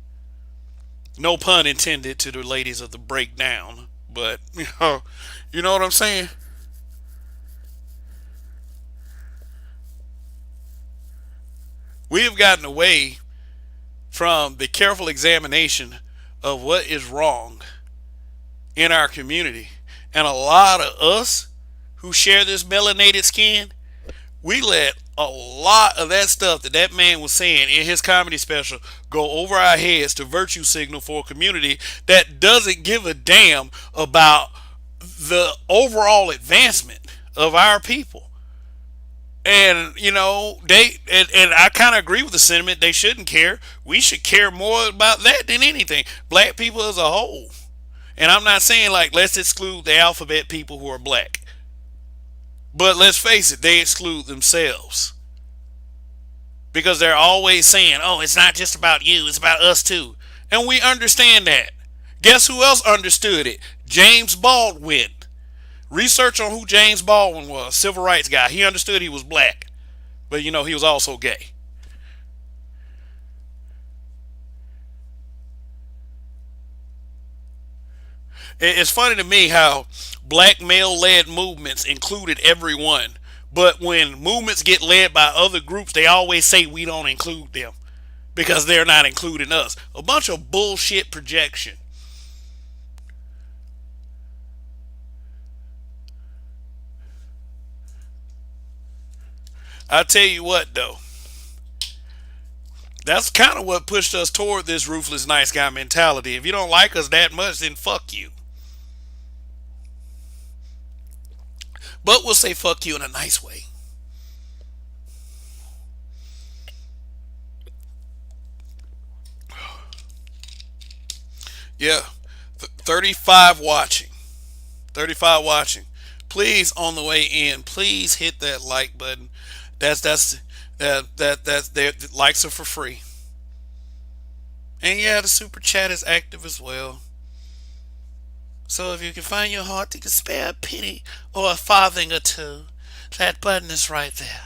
No pun intended to the ladies of the breakdown, but you know what I'm saying? We have gotten away from the careful examination of what is wrong in our community. And a lot of us who share this melanated skin, we let a lot of that stuff that man was saying in his comedy special go over our heads to virtue signal for a community that doesn't give a damn about the overall advancement of our people. And and I kind of agree with the sentiment. They shouldn't care. We should care more about that than anything. Black people as a whole. And I'm not saying like let's exclude the alphabet people who are black. But let's face it, they exclude themselves. Because they're always saying, oh, it's not just about you, it's about us too. And we understand that. Guess who else understood it? James Baldwin. Research on who James Baldwin was, civil rights guy. He understood he was black. But he was also gay. It's funny to me how black male led movements included everyone. But when movements get led by other groups, they always say we don't include them because they're not including us. A bunch of bullshit projection. I tell you what, though, that's kind of what pushed us toward this ruthless nice guy mentality. If you don't like us that much, then fuck you. But we'll say fuck you in a nice way. Yeah, 35 watching. 35 watching. Please, on the way in, please hit that like button. That's their likes are for free. And yeah, the super chat is active as well. So if you can find your heart to spare a penny or a farthing or two, that button is right there.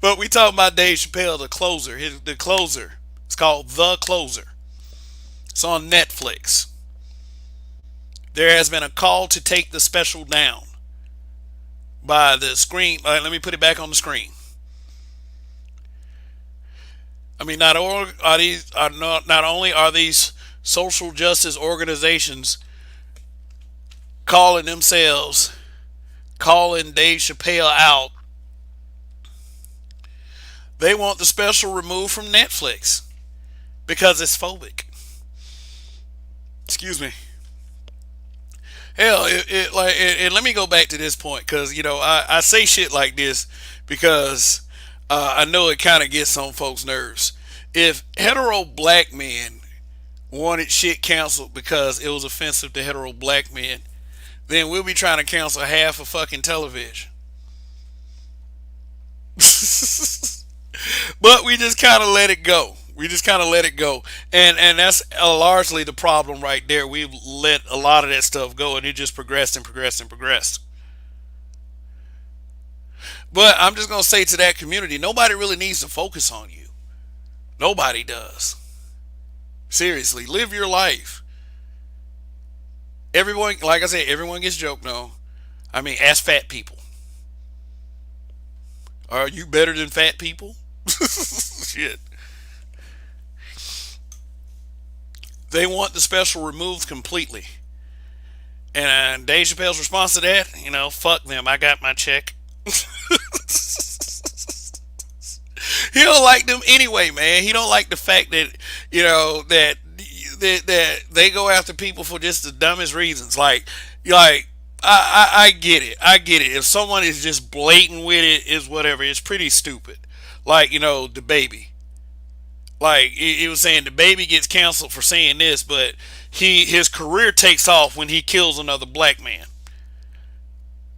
But we talking about Dave Chappelle, the closer. The closer. It's called The Closer. It's on Netflix. There has been a call to take the special down by the screen. Let me put it back on the screen. I mean, not only are these social justice organizations calling Dave Chappelle out, they want the special removed from Netflix because it's phobic. Excuse me. Hell, and let me go back to this point because I say shit like this because I know it kind of gets on folks' nerves. If hetero black men wanted shit canceled because it was offensive to hetero black men, then we'll be trying to cancel half of fucking television. But we just kind of let it go. We just kind of let it go, and that's largely the problem right there. We've let a lot of that stuff go, and it just progressed and progressed and progressed. But I'm just gonna say to that community, nobody really needs to focus on you. Nobody does. Seriously, live your life. Everyone, like I said, everyone gets joked on. I mean, ask fat people. Are you better than fat people? Shit. They want the special removed completely. And Dave Chappelle's response to that, fuck them. I got my check. He don't like them anyway, man. He don't like the fact that that they go after people for just the dumbest reasons. Like I get it. I get it. If someone is just blatant with it, is whatever. It's pretty stupid. Like the baby. Like it was saying the baby gets canceled for saying this, but his career takes off when he kills another black man.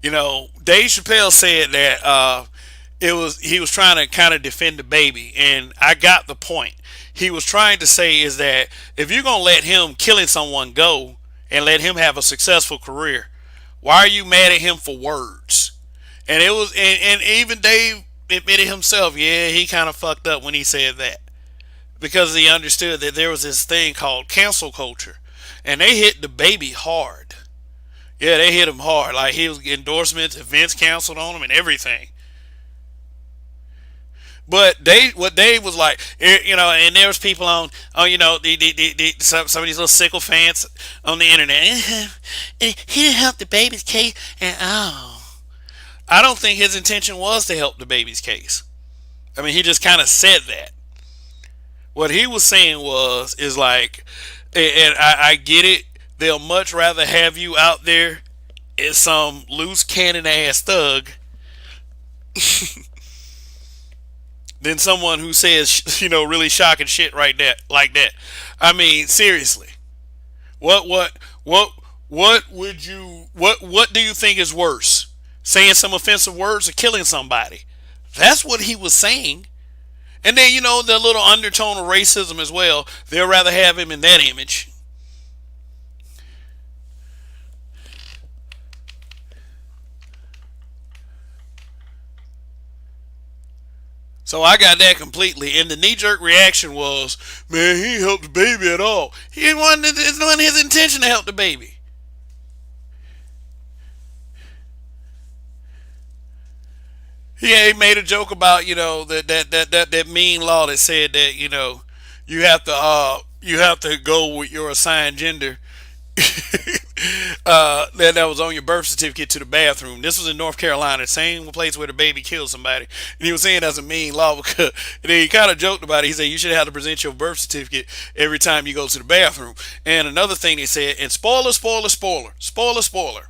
Dave Chappelle said that he was trying to kind of defend the baby, and I got the point. He was trying to say is that if you're gonna let him killing someone go and let him have a successful career, why are you mad at him for words? And it was, and even Dave admitted himself, yeah, he kind of fucked up when he said that because he understood that there was this thing called cancel culture, and they hit the baby hard. Yeah, they hit him hard. Like he was endorsements, events canceled on him, and everything. But what Dave was like, and there was people on some of these little sickle fans on the internet. He didn't help the baby's case, and I don't think his intention was to help the baby's case. I mean, he just kind of said that. What he was saying is like, and I get it. They'll much rather have you out there as some loose cannon ass thug than someone who says really shocking shit like that. I mean, seriously, what would you what do you think is worse? Saying some offensive words or killing somebody? That's what he was saying. And then the little undertone of racism as well. They'll rather have him in that image. So I got that completely, and the knee-jerk reaction was, "Man, he ain't helped the baby at all. He didn't want it's not his intention to help the baby." He made a joke about that mean law that said that you have to go with your assigned gender that was on your birth certificate to the bathroom. This was in North Carolina, same place where the baby killed somebody. And he was saying that's a mean law because and then he kind of joked about it. He said you should have to present your birth certificate every time you go to the bathroom. And another thing he said, and spoiler, spoiler, spoiler, spoiler, spoiler.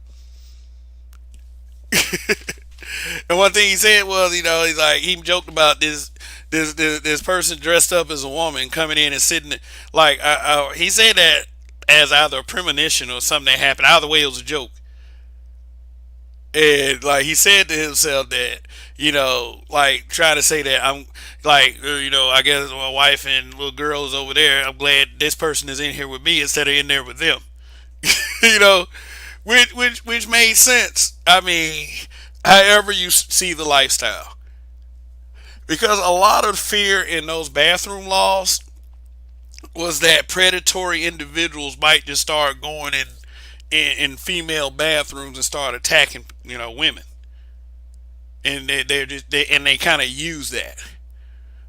And one thing he said was, he's like he joked about this person dressed up as a woman coming in and sitting like he said that as either a premonition or something that happened. Either way, it was a joke. And like he said to himself that like trying to say that I'm like I guess my wife and little girl is over there. I'm glad this person is in here with me instead of in there with them. you know, which made sense. I mean, however you see the lifestyle, because a lot of fear in those bathroom laws was that predatory individuals might just start going in female bathrooms and start attacking women, and they kind of use that.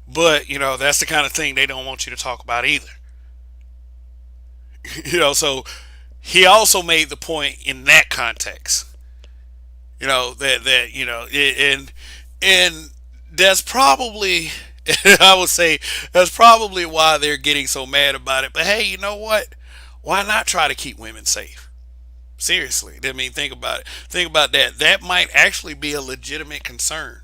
But that's the kind of thing they don't want you to talk about either. So he also made the point in that context. And that's probably I would say that's probably why they're getting so mad about it. But hey, you know what? Why not try to keep women safe? Seriously, I mean, think about it. Think about that. That might actually be a legitimate concern.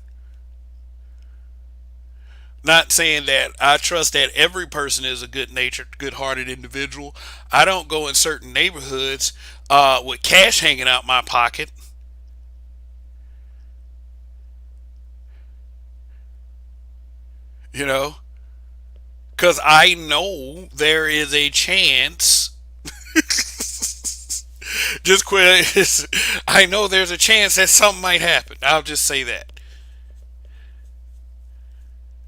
Not saying that I trust that every person is a good-natured, good-hearted individual. I don't go in certain neighborhoods with cash hanging out my pocket. You know, because I know there is a chance. Just quit. I know there's a chance that something might happen. I'll just say that.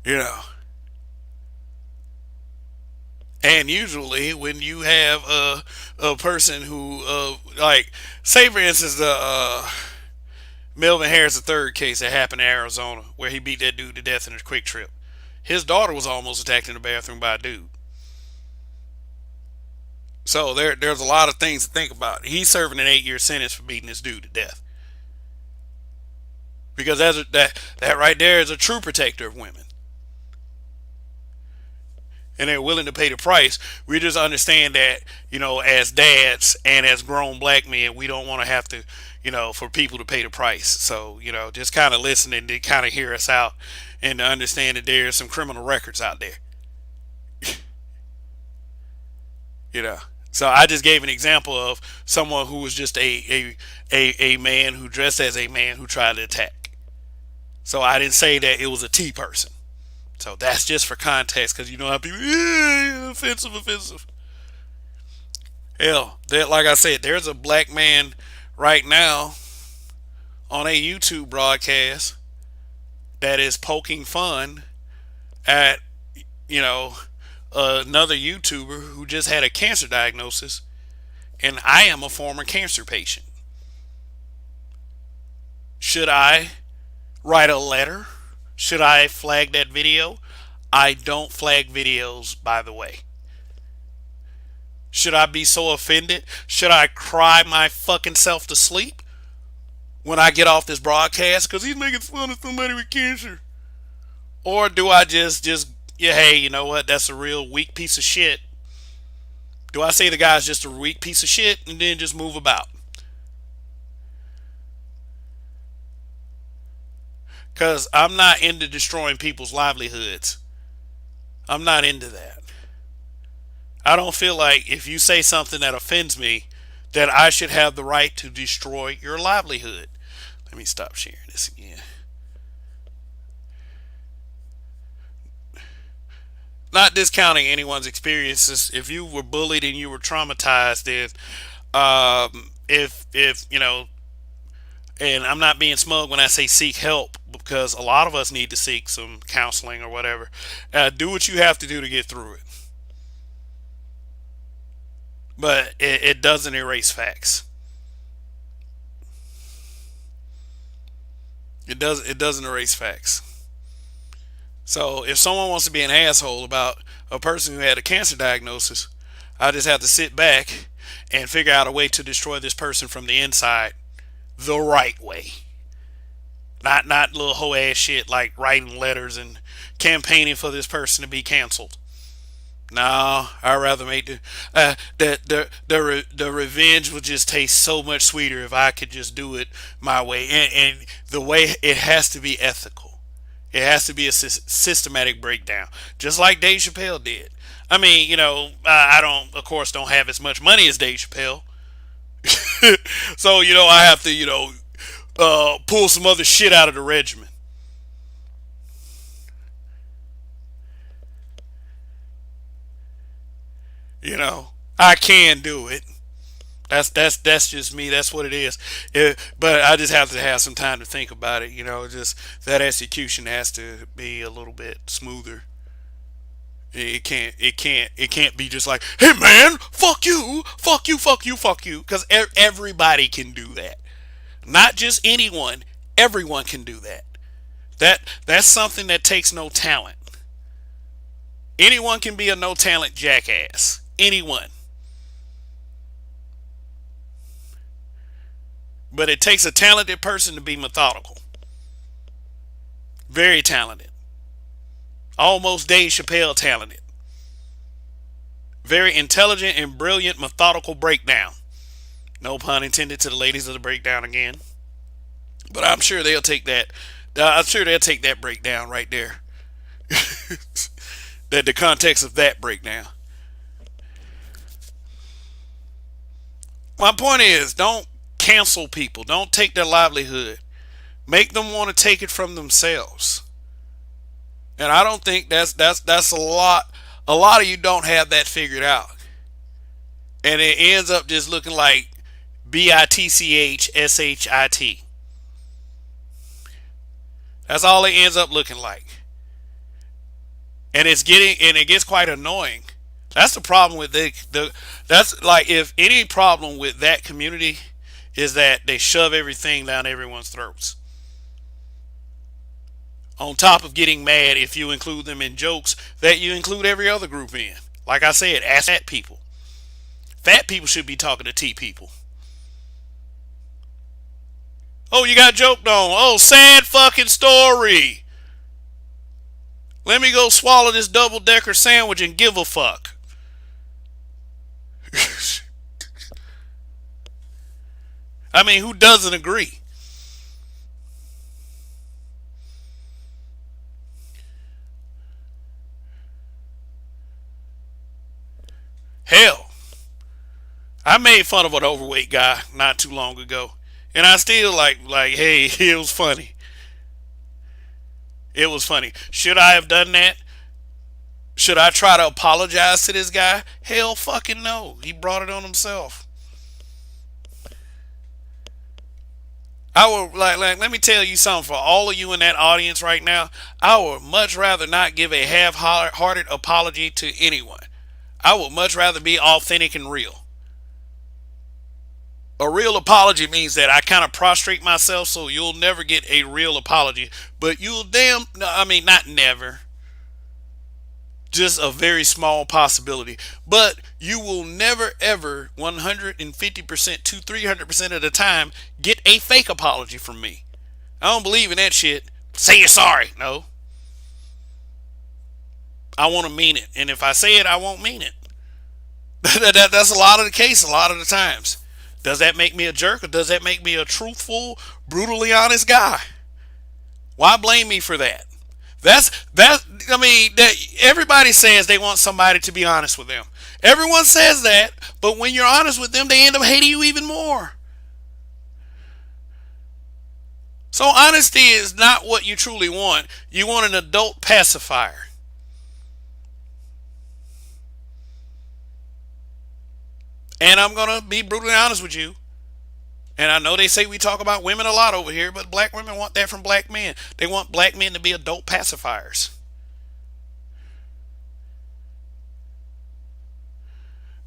You know. And usually, when you have a person who, like, say for instance, the Melvin Harris III case that happened in Arizona, where he beat that dude to death in a quick trip. His daughter was almost attacked in the bathroom by a dude. So there's a lot of things to think about. He's serving an 8-year sentence for beating this dude to death because that right there is a true protector of women, and they're willing to pay the price. We just understand that, as dads and as grown black men, we don't want to have to, for people to pay the price. So, just kind of listening to kind of hear us out and to understand that there's some criminal records out there. you know. So I just gave an example of someone who was just a man who dressed as a man who tried to attack. So I didn't say that it was a T person. So that's just for context, because you know how people, offensive, offensive. Hell, like I said, there's a black man right now on a YouTube broadcast that is poking fun at, you know, another YouTuber who just had a cancer diagnosis, and I am a former cancer patient. Should I write a letter? Should I flag that video? I don't flag videos, by the way. Should I be so offended? Should I cry my fucking self to sleep when I get off this broadcast because he's making fun of somebody with cancer? Or do I just yeah, hey, you know what? That's a real weak piece of shit. Do I say the guy's just a weak piece of shit and then just move about? Because I'm not into destroying people's livelihoods. I'm not into that. I don't feel like if you say something that offends me, that I should have the right to destroy your livelihood. Let me stop sharing this again. Not discounting anyone's experiences. If you were bullied and you were traumatized, if and I'm not being smug when I say seek help, because a lot of us need to seek some counseling or whatever. Do what you have to do to get through it, but it doesn't erase facts. It doesn't erase facts. So if someone wants to be an asshole about a person who had a cancer diagnosis, I just have to sit back and figure out a way to destroy this person from the inside the right way. Not little hoe ass shit like writing letters and campaigning for this person to be canceled. No, I'd rather make the revenge would just taste so much sweeter if I could just do it my way, and the way it has to be ethical. It has to be a systematic breakdown, just like Dave Chappelle did. I mean, I don't, of course, don't have as much money as Dave Chappelle, so I have to, pull some other shit out of the regimen. I can do it. That's just me. That's what it is. But I just have to have some time to think about it. Just that execution has to be a little bit smoother. It can't be just like, hey man, fuck you, fuck you, fuck you, fuck you, because everybody can do that. Not just anyone. Everyone can do that. That's something that takes no talent. Anyone can be a no talent jackass. Anyone. But it takes a talented person to be methodical. Very talented. Almost Dave Chappelle talented. Very intelligent and brilliant methodical breakdown. No pun intended to the ladies of the breakdown again. But I'm sure they'll take that. I'm sure they'll take that breakdown right there. That the context of that breakdown. My point is, don't cancel people. Don't take their livelihood. Make them want to take it from themselves. And I don't think that's a lot. A lot of you don't have that figured out, and it ends up just looking like bitchshit. That's all it ends up looking like, and it gets quite annoying. That's the problem with that's like, if any problem with that community is that they shove everything down everyone's throats. On top of getting mad if you include them in jokes that you include every other group in. Like I said, ask that people. Fat people should be talking to T people. Oh, you got joked on. Oh, sad fucking story. Let me go swallow this double decker sandwich and give a fuck. I mean, who doesn't agree? Hell, I made fun of an overweight guy not too long ago, and I still hey, it was funny. It was funny. Should I have done that? Should I try to apologize to this guy? Hell fucking no. He brought it on himself. I would let me tell you something for all of you in that audience right now. I would much rather not give a half-hearted apology to anyone. I would much rather be authentic and real. A real apology means that I kind of prostrate myself so you'll never get a real apology. But you'll I mean, not never. Just a very small possibility. But you will never ever 150% to 300% of the time get a fake apology from me. I don't believe in that shit. Say you're sorry. No. I want to mean it. And if I say it, I won't mean it. That's a lot of the case, a lot of the times. Does that make me a jerk or does that make me a truthful, brutally honest guy? Why blame me for that? I mean, everybody says they want somebody to be honest with them. Everyone says that, but when you're honest with them, they end up hating you even more. So honesty is not what you truly want. You want an adult pacifier. And I'm going to be brutally honest with you. And I know they say we talk about women a lot over here, but black women want that from black men. They want black men to be adult pacifiers.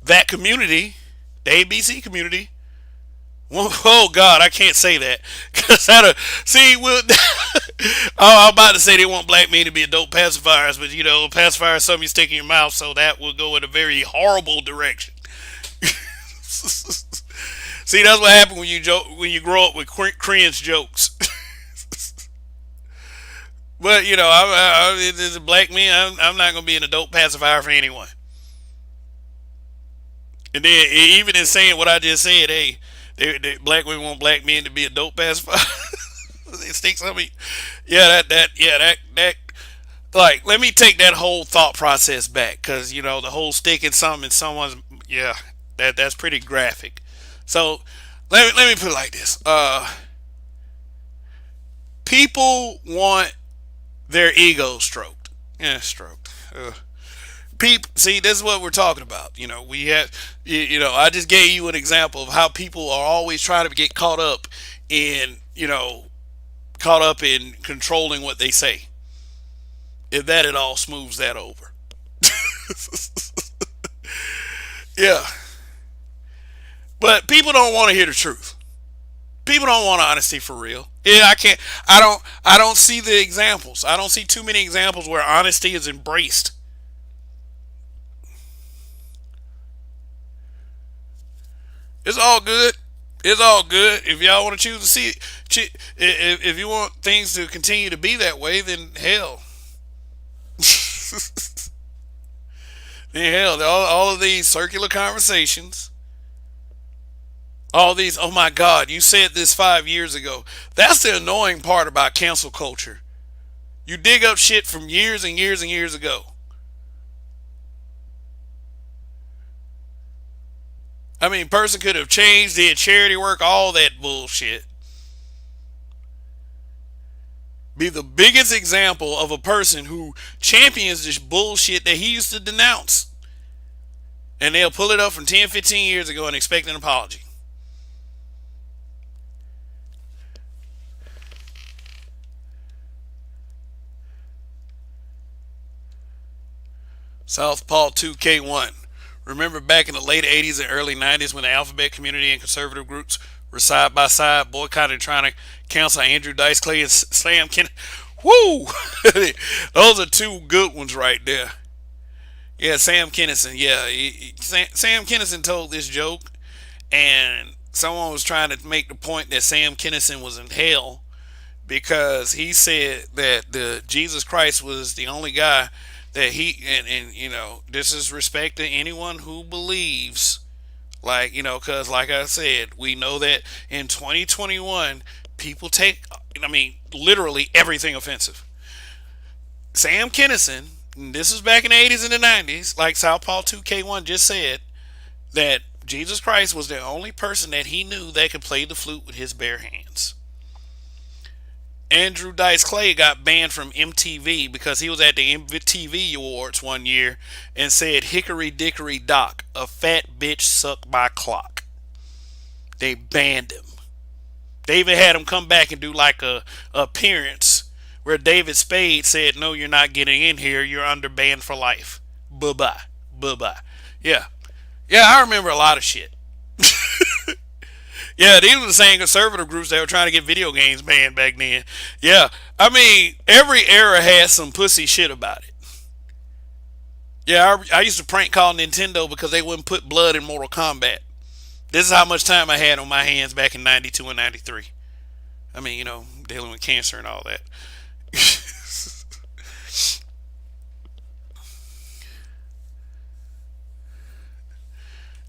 That community, the ABC community, oh God, I can't say that. Cause see, I'm about to say they want black men to be adult pacifiers, but pacifier is something you stick in your mouth, so that will go in a very horrible direction. See, that's what happens when you grow up with cringe jokes. But as a black man, I'm not gonna be an adult pacifier for anyone. And then even in saying what I just said, hey, black women want black men to be adult pacifiers. They stick something. Yeah, that. Like, let me take that whole thought process back, because the whole sticking something in someone's that's pretty graphic. So let me put it like this: people want their ego stroked. Yeah, stroked. People, see, this is what we're talking about. We have, I just gave you an example of how people are always trying to get in, caught up in controlling what they say. If that at all smooths that over. Yeah. But people don't want to hear the truth. People don't want honesty for real. Yeah, I can't. I don't see the examples. I don't see too many examples where honesty is embraced. It's all good. It's all good. If y'all want to choose to see it, if you want things to continue to be that way, then hell. Then hell, all of these circular conversations. All these, oh my God, you said this 5 years ago. That's the annoying part about cancel culture. You dig up shit from years and years and years ago. I mean, person could have changed, did charity work, all that bullshit. Be the biggest example of a person who champions this bullshit that he used to denounce. And they'll pull it up from 10, 15 years ago and expect an apology. Southpaw 2K1. Remember back in the late 80s and early 90s when the alphabet community and conservative groups were side by side boycotting trying to cancel Andrew Dice Clay and Sam Kennedy? Woo! Those are two good ones right there. Yeah, Sam Kinison. Yeah, Sam Kinison told this joke, and someone was trying to make the point that Sam Kinison was in hell because he said that the Jesus Christ was the only guy that he and this is respect to anyone who believes, like, because like I said, we know that in 2021 people take, I mean, literally everything offensive. Sam Kinison, this is back in the 80s and the 90s, like Southpaw 2K1 just said, that Jesus Christ was the only person that he knew that could play the flute with his bare hands. Andrew Dice Clay got banned from MTV because he was at the MTV Awards one year and said, "Hickory dickory dock, a fat bitch sucked my clock." They banned him. David had him come back and do like a appearance where David Spade said, "No, you're not getting in here. You're under ban for life. Bye bye. Bye bye." Yeah. Yeah, I remember a lot of shit. Yeah, these were the same conservative groups that were trying to get video games banned back then. Yeah, I mean, every era has some pussy shit about it. Yeah, I used to prank call Nintendo because they wouldn't put blood in Mortal Kombat. This is how much time I had on my hands back in 92 and 93. I mean, dealing with cancer and all that.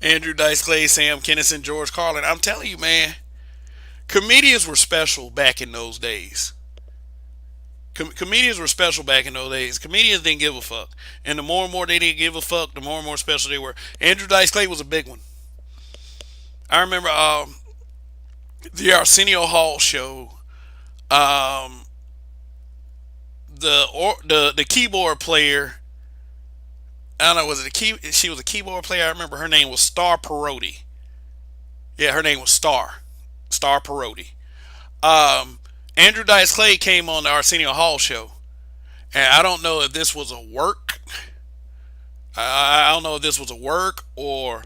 Andrew Dice Clay, Sam Kinison, George Carlin. I'm telling you, man, comedians were special back in those days. Comedians were special back in those days. Comedians didn't give a fuck. And the more and more they didn't give a fuck, the more and more special they were. Andrew Dice Clay was a big one. I remember the Arsenio Hall show. Um, the keyboard player. I don't know. Was it a key? She was a keyboard player. I remember her name was Star Parodi. Yeah, her name was Star Parodi. Um, Andrew Dice Clay came on the Arsenio Hall show, and I don't know if this was a work. I don't know if this was a work or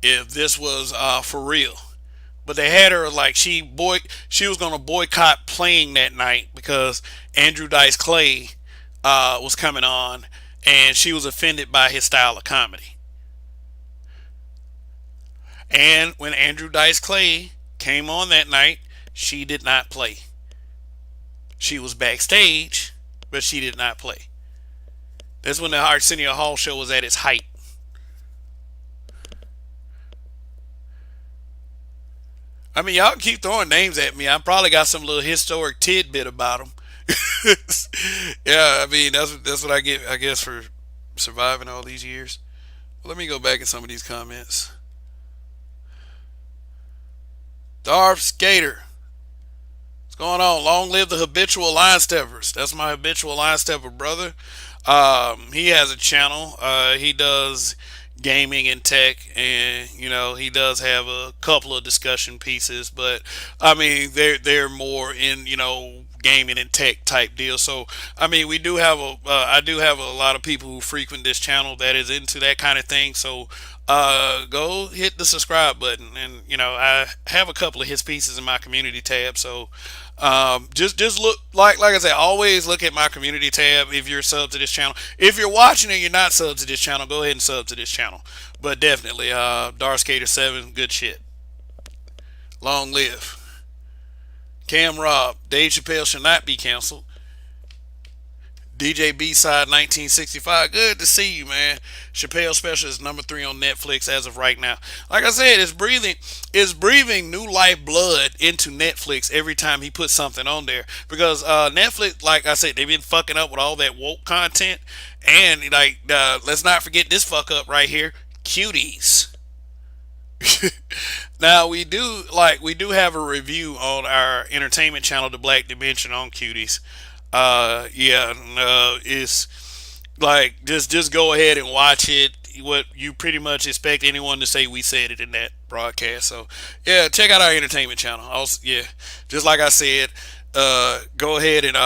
if this was for real. But they had her like she was gonna boycott playing that night because Andrew Dice Clay was coming on, and she was offended by his style of comedy. And when Andrew Dice Clay came on that night, she did not play. She was backstage, but she did not play. That's when the Arsenio Hall show was at its height. I mean, y'all keep throwing names at me. I probably got some little historic tidbit about them. Yeah, I mean that's what I get, I guess, for surviving all these years. Well, let me go back in some of these comments. Darth Skater, what's going on? Long live the habitual line steppers. That's my habitual line stepper brother. He has a channel. He does gaming and tech, and he does have a couple of discussion pieces. But I mean, they're more in gaming and tech type deal. So I mean, we do have I do have a lot of people who frequent this channel that is into that kind of thing. So go hit the subscribe button, and I have a couple of his pieces in my community tab. So just look, like I said, always look at my community tab if you're sub to this channel. If you're watching and you're not sub to this channel, go ahead and sub to this channel. But definitely, Dark Skater 7, good shit. Long live. Cam Rob, Dave Chappelle should not be canceled. DJ B-Side 1965, good to see you, man. Chappelle Special is number 3 on Netflix as of right now. Like I said, it's breathing new life blood into Netflix every time he puts something on there. Because Netflix, like I said, they've been fucking up with all that woke content. And like, let's not forget this fuck up right here, cuties. Now we do have a review on our entertainment channel, The Black Dimension, on cuties. Yeah, it's like just go ahead and watch it. What you pretty much expect anyone to say, we said it in that broadcast. So yeah, check out our entertainment channel. Also, yeah, just like I said, go ahead and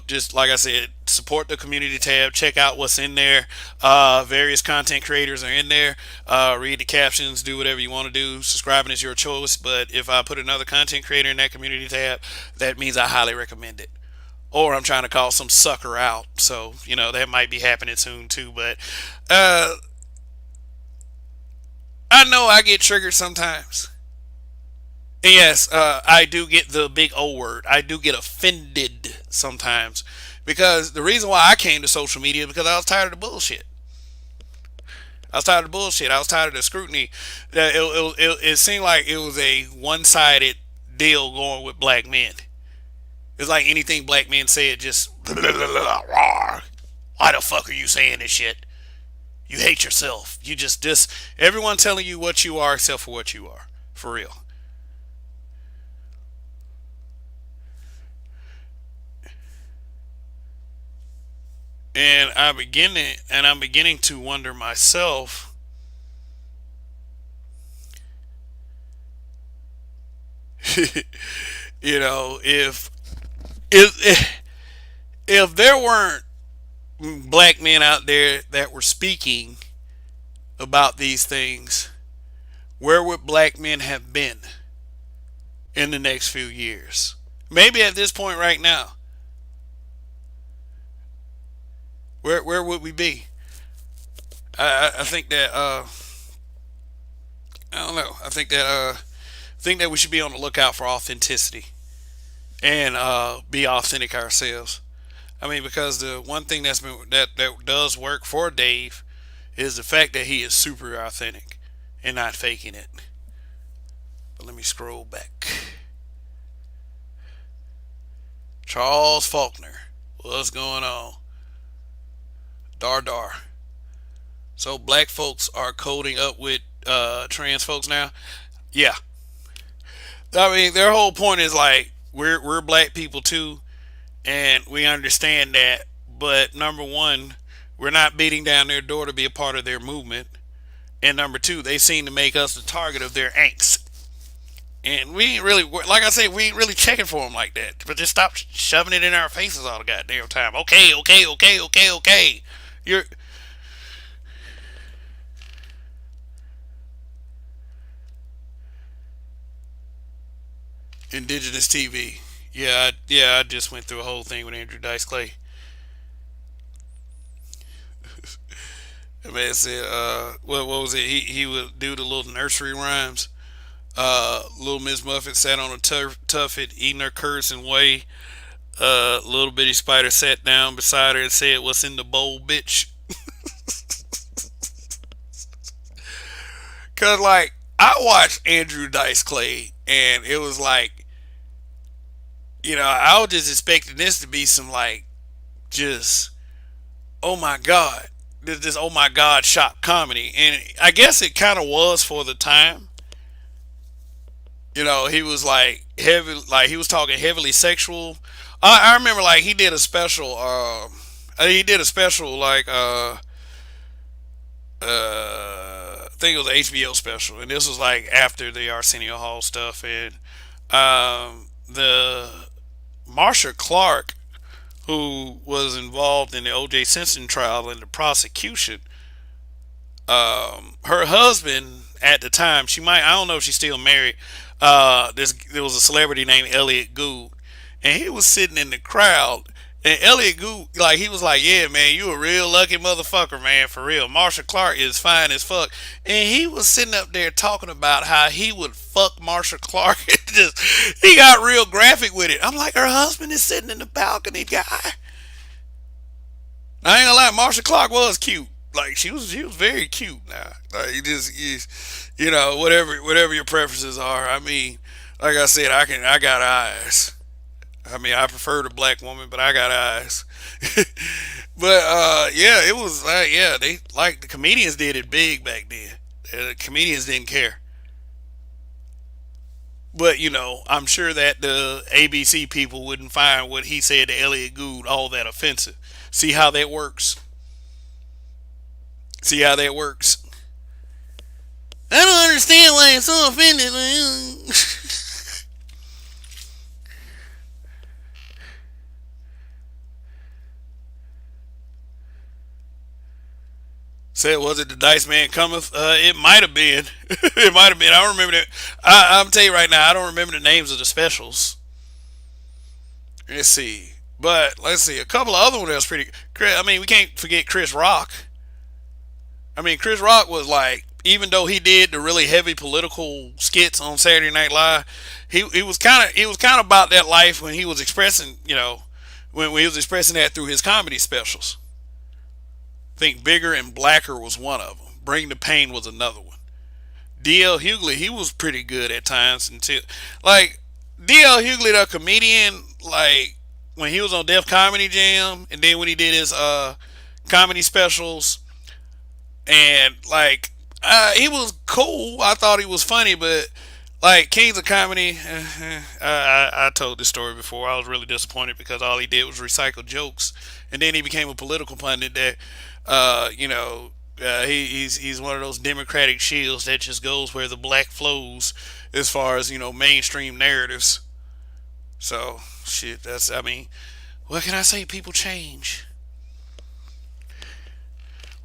just like I said, support the community tab. Check out what's in there. Various content creators are in there. Read the captions. Do whatever you want to do. Subscribing is your choice. But if I put another content creator in that community tab, that means I highly recommend it. or I'm trying to call some sucker out. So that might be happening soon too. But uh, I know I get triggered sometimes. And yes, I do get the big O word. I do get offended sometimes because the reason why I came to social media is because I was tired of the bullshit. I was tired of the bullshit. I was tired of the scrutiny. It seemed like it was a one-sided deal going with black men. It's like anything black men said, just why the fuck are you saying this shit? You hate yourself. You just everyone telling you what you are except for what you are. For real. And I'm beginning to wonder myself, if if there weren't black men out there that were speaking about these things, where would black men have been in the next few years? Maybe at this point right now, where would we be? I think that I don't know. I think that we should be on the lookout for authenticity and be authentic ourselves. I mean, because the one thing that does work for Dave is the fact that he is super authentic and not faking it. But let me scroll back. Charles Faulkner, what's going on? Dar dar. So black folks are coding up with trans folks now. Yeah, I mean their whole point is like we're black people too, and we understand that. But number one, we're not beating down their door to be a part of their movement, and number two, they seem to make us the target of their angst. And we ain't really, like I said, we ain't really checking for them like that. But just stop shoving it in our faces all the goddamn time. Okay, okay, okay, okay, okay. You're indigenous TV. Yeah, I just went through a whole thing with Andrew Dice Clay. The man said, what was it? He would do the little nursery rhymes. Little Miss Muffet sat on a tuffet, eating her curds and whey. Little bitty spider sat down beside her and said, "What's in the bowl, bitch?" Cause like I watched Andrew Dice Clay, and it was like, I was just expecting this to be some like just oh my god, this oh my god shock comedy, and I guess it kind of was for the time. He was like heavy, like he was talking heavily sexual. I remember like he did a special. He did a special like I think it was an HBO special, and this was like after the Arsenio Hall stuff, and the Marsha Clark, who was involved in the O.J. Simpson trial and the prosecution, her husband at the time, I don't know if she's still married. There was a celebrity named Elliot Gould, and he was sitting in the crowd. And Elliot Gould, like he was like, "Yeah, man, you a real lucky motherfucker, man, for real. Marsha Clark is fine as fuck." And he was sitting up there talking about how he would fuck Marsha Clark. He got real graphic with it. I'm like, her husband is sitting in the balcony, guy. I ain't gonna lie, Marsha Clark was cute. Like she was very cute. Now, like whatever your preferences are. I mean, like I said, I got eyes. I mean, I prefer the black woman, but I got eyes. But yeah, it was like they like the comedians did it big back then. The comedians didn't care. But I'm sure that the ABC people wouldn't find what he said to Elliot Gould all that offensive. See how that works? See how that works? I don't understand why it's so offended, man. Said, was it the Dice Man Cometh? It might have been. It might have been. I don't remember that. I'm tell you right now, I don't remember the names of the specials. Let's see. But let's see, a couple of other ones that was pretty. I mean, we can't forget Chris Rock. I mean, Chris Rock was like, even though he did the really heavy political skits on Saturday Night Live, he was kind of about that life when he was expressing, when he was expressing that through his comedy specials. I think Bigger and Blacker was one of them. Bring the Pain was another one. D.L. Hughley, he was pretty good at times until, like, D.L. Hughley, the comedian, like, when he was on Def Comedy Jam, and then when he did his comedy specials, and like he was cool. I thought he was funny, but like Kings of Comedy, I told this story before. I was really disappointed because all he did was recycle jokes, and then he became a political pundit that, he's one of those Democratic shields that just goes where the black flows, as far as mainstream narratives. So shit, that's I mean, what can I say? People change.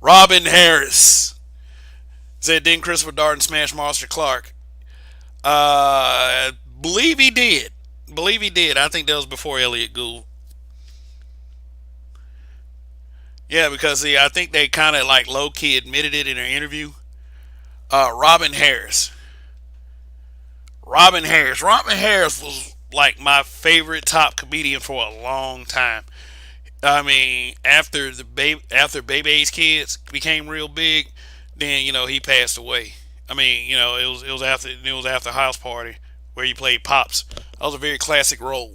Robin Harris said, didn't Christopher Darden smash Monster Clark? Believe he did. Believe he did. I think that was before Elliot Gould. Yeah, because see, I think they kind of like low key admitted it in an interview. Robin Harris. Robin Harris. Robin Harris was like my favorite top comedian for a long time. I mean, after Baby's Kids became real big, then he passed away. I mean, it was after House Party where he played Pops. That was a very classic role.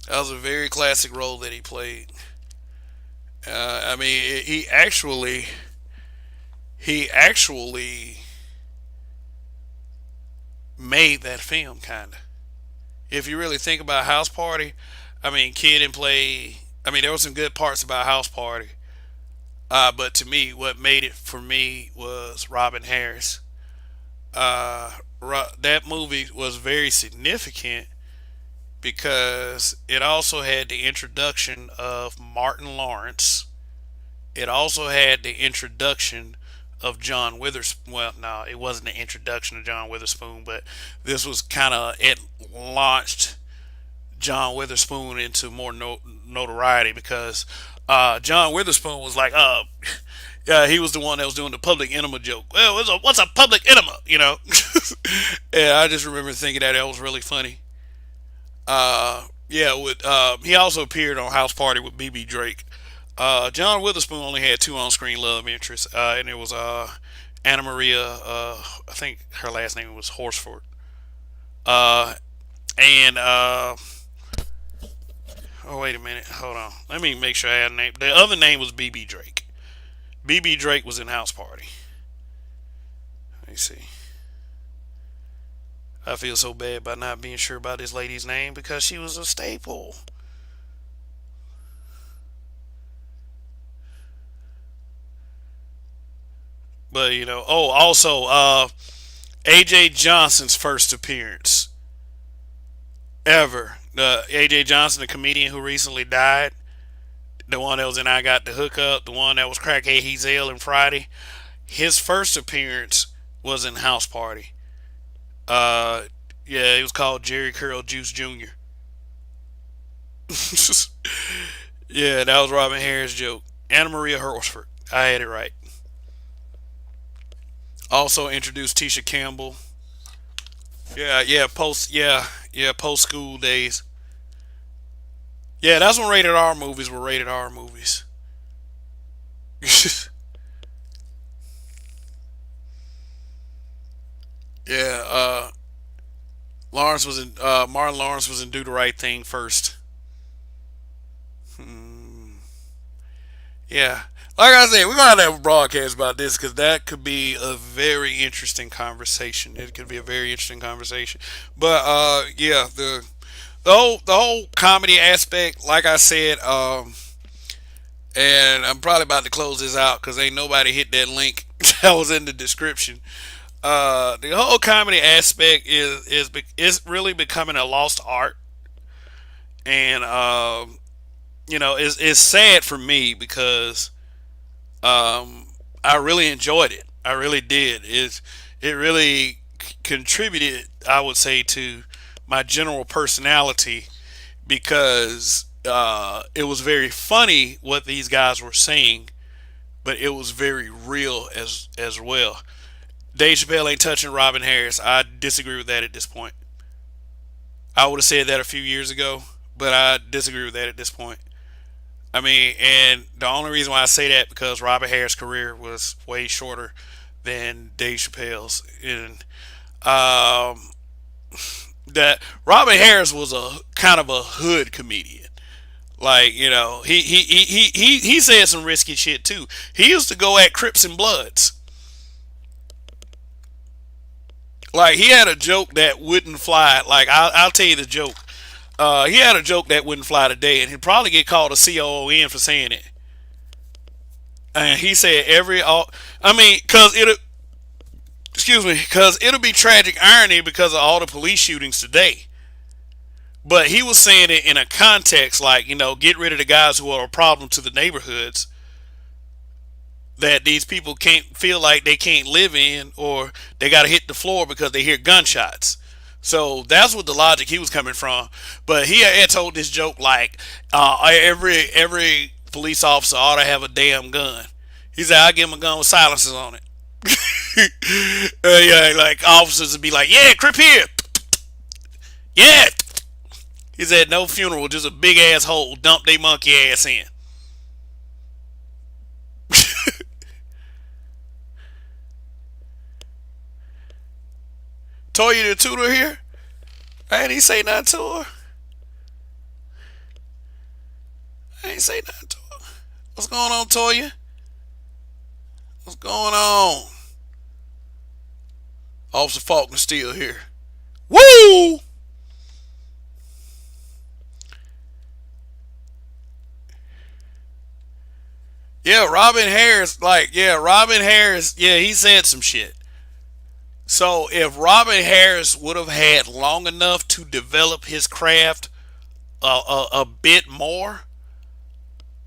That was a very classic role that he played. I mean, he actually made that film kind of. If you really think about House Party, I mean, Kid and Play. I mean, there were some good parts about House Party, but to me, what made it for me was Robin Harris. That movie was very significant because it also had the introduction of Martin Lawrence. It also had the introduction of John Witherspoon. Well, no, it wasn't the introduction of John Witherspoon, but this was kind of it launched John Witherspoon into more notoriety because John Witherspoon was like, yeah, he was the one that was doing the public enema joke. Well, what's a public enema? And I just remember thinking that was really funny. Yeah, with he also appeared on House Party with BB Drake. John Witherspoon only had two on-screen love interests, and it was Anna Maria. I think her last name was Horsford. And oh wait a minute, hold on. Let me make sure I had a name. The other name was BB Drake. BB Drake was in House Party. Let me see. I feel so bad by not being sure about this lady's name because she was a staple. But also AJ Johnson's first appearance ever. AJ Johnson, the comedian who recently died, the one that was in I Got the Hookup, the one that was Crackhead Hazel and Friday. His first appearance was in House Party. Uh, yeah, it was called Jerry Curl Juice Jr. Yeah, that was Robin Harris' joke. Anna Maria Horsford. I had it right. Also introduced Tisha Campbell. Post school days. Yeah, that's when rated R movies were rated R movies. Yeah, Lawrence was in Martin Lawrence was in Do the Right Thing first. Hmm. Yeah, like I said, we're gonna have a broadcast about this because that could be a very interesting conversation. It could be a very interesting conversation. But yeah, the whole comedy aspect, like I said, and I'm probably about to close this out because ain't nobody hit that link that was in the description. The whole comedy aspect is really becoming a lost art, and it's sad for me because I really enjoyed it. I really did. It really contributed, I would say, to my general personality because it was very funny what these guys were saying, but it was very real as well. Dave Chappelle ain't touching Robin Harris. I disagree with that at this point. I would have said that a few years ago, but I disagree with that at this point. I mean, and the only reason why I say that because Robin Harris' career was way shorter than Dave Chappelle's, and um, that Robin Harris was a kind of a hood comedian. Like, he said some risky shit too. He used to go at Crips and Bloods. Like, he had a joke that wouldn't fly. Like, I'll tell you the joke. He had a joke that wouldn't fly today, and he'd probably get called a COON for saying it. And he said I mean, cause it'll be tragic irony because of all the police shootings today. But he was saying it in a context like, get rid of the guys who are a problem to the neighborhoods that these people can't feel like they can't live in, or they got to hit the floor because they hear gunshots. So that's what the logic he was coming from. But he had told this joke like, every police officer ought to have a damn gun. He said, I give him a gun with silencers on it. Yeah, like officers would be like, yeah, crip here. Yeah. He said, no funeral, just a big ass hole. Dump they monkey ass in. Toya the tutor here? I ain't say nothing to her. I ain't say nothing to her. What's going on, Toya? What's going on? Officer Faulkner still here. Woo! Yeah, Robin Harris, yeah, he said some shit. So if Robin Harris would have had long enough to develop his craft a bit more,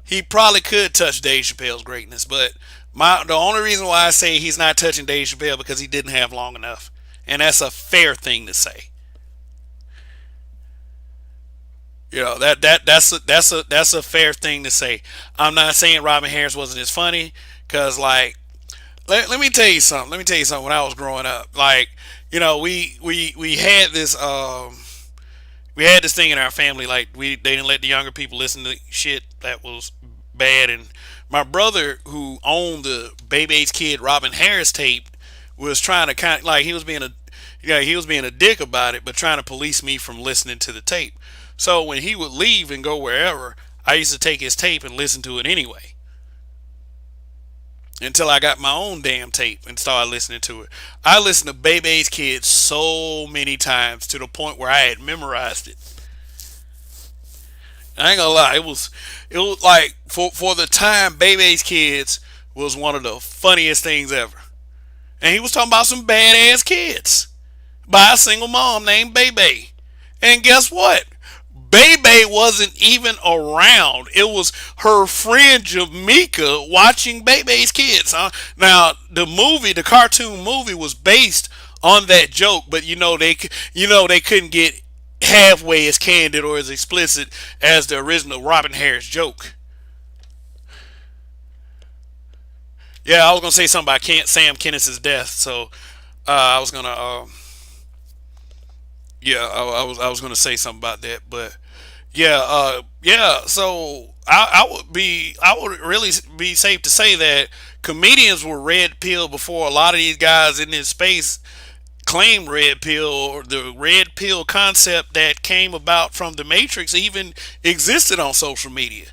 he probably could touch Dave Chappelle's greatness. But the only reason why I say he's not touching Dave Chappelle because he didn't have long enough, and that's a fair thing to say. That's a fair thing to say. I'm not saying Robin Harris wasn't as funny because like let me tell you something. Let me tell you something. When I was growing up, like we had this thing in our family. Like they didn't let the younger people listen to shit that was bad. And my brother, who owned the Baby's Kid Robin Harris tape, was trying to kind of, like he was being a dick about it, but trying to police me from listening to the tape. So when he would leave and go wherever, I used to take his tape and listen to it anyway until I got my own damn tape and started listening to it. I listened to Baby's Kids so many times to the point where I had memorized it. I ain't gonna lie, it was like for the time Baby's Kids was one of the funniest things ever. And he was talking about some badass kids by a single mom named Bebe. And guess what? Bebe wasn't even around. It was her friend Jamaica watching Bebe's Kids. Huh? Now the cartoon movie, was based on that joke, but they couldn't get halfway as candid or as explicit as the original Robin Harris joke. Yeah, I was gonna say something about Sam Kinnis's death, so I was gonna yeah, I was gonna say something about that, but yeah. So I would really be safe to say that comedians were red pill before a lot of these guys in this space claim red pill, or the red pill concept that came about from the Matrix even existed on social media.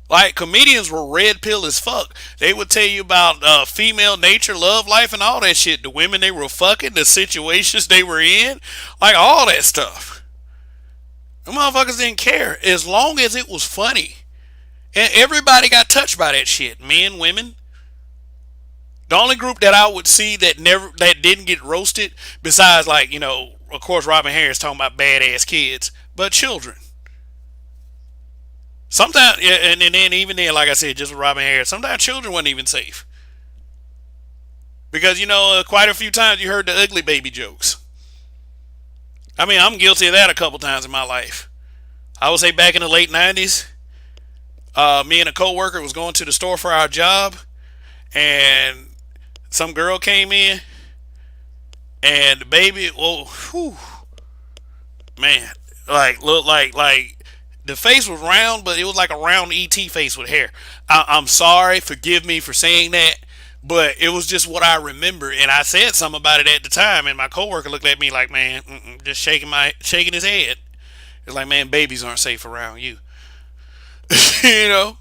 Like, comedians were red pill as fuck. They would tell you about female nature, love life, and all that shit. The women they were fucking, the situations they were in, like all that stuff. The motherfuckers didn't care as long as it was funny. And everybody got touched by that shit. Men, women. The only group that I would see that didn't get roasted, besides, like, of course Robin Harris talking about badass kids, but children. Sometimes, yeah, and then even then, like I said, just with Robin Harris, sometimes children wasn't even safe. Because, quite a few times you heard the ugly baby jokes. I mean, I'm guilty of that a couple times in my life. I would say back in the late 90s, me and a coworker was going to the store for our job, and some girl came in, and the baby, whoa, whew, man, like looked like the face was round, but it was like a round ET face with hair. I'm sorry, forgive me for saying that, but it was just what I remember, and I said something about it at the time, and my coworker looked at me like, man, just shaking his head. It's like, man, babies aren't safe around you, you know.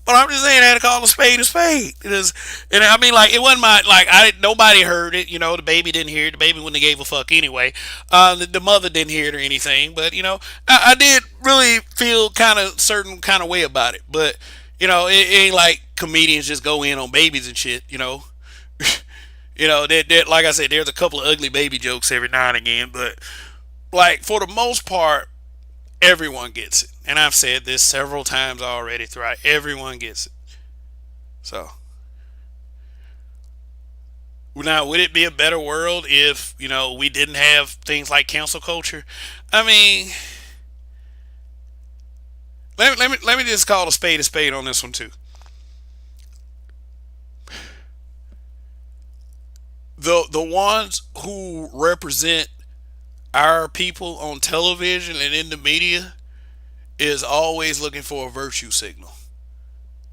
But I'm just saying, I had to call a spade a spade. It is, and I mean, like, it wasn't my, like, nobody heard it. You know, the baby didn't hear it. The baby wouldn't have gave a fuck anyway. The mother didn't hear it or anything. But you know, I did really feel kind of certain kind of way about it. But you know, it ain't like comedians just go in on babies and shit. You know, like I said, there's a couple of ugly baby jokes every now and again. But like for the most part, everyone gets it. And I've said this several times already throughout. Everyone gets it. So now, would it be a better world if we didn't have things like cancel culture? I mean, let me just call a spade on this one too. The ones who represent our people on television and in the media is always looking for a virtue signal.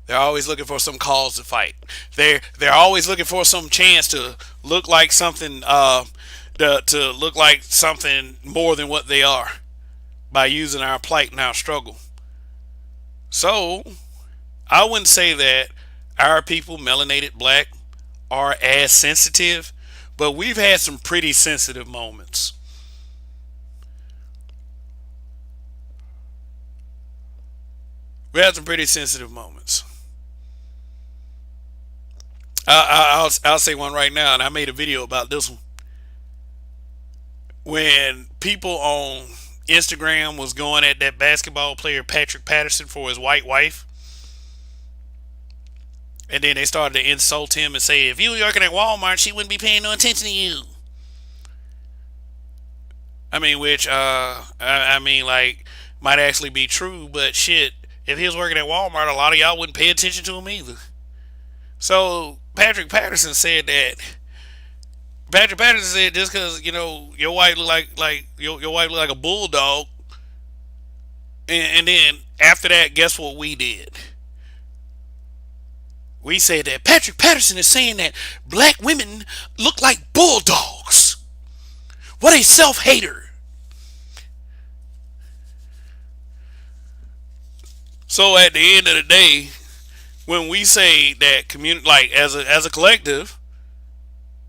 They're always looking for some cause to fight. They're always looking for some chance to look like something, to look like something more than what they are by using our plight and our struggle. So I wouldn't say that our people, melanated black, are as sensitive, but we've had some pretty sensitive moments. We had some pretty sensitive moments. I'll say one right now, and I made a video about this one. When people on Instagram was going at that basketball player Patrick Patterson for his white wife, and then they started to insult him and say, if you were working at Walmart, she wouldn't be paying no attention to you. I mean, which I mean, like, might actually be true, but shit, if he was working at Walmart, a lot of y'all wouldn't pay attention to him either. So Patrick Patterson said that. Patrick Patterson said just because your wife look like your wife look like a bulldog, and then after that, guess what we did? We said that Patrick Patterson is saying that black women look like bulldogs. What a self-hater. So at the end of the day, when we say that community, like as a collective,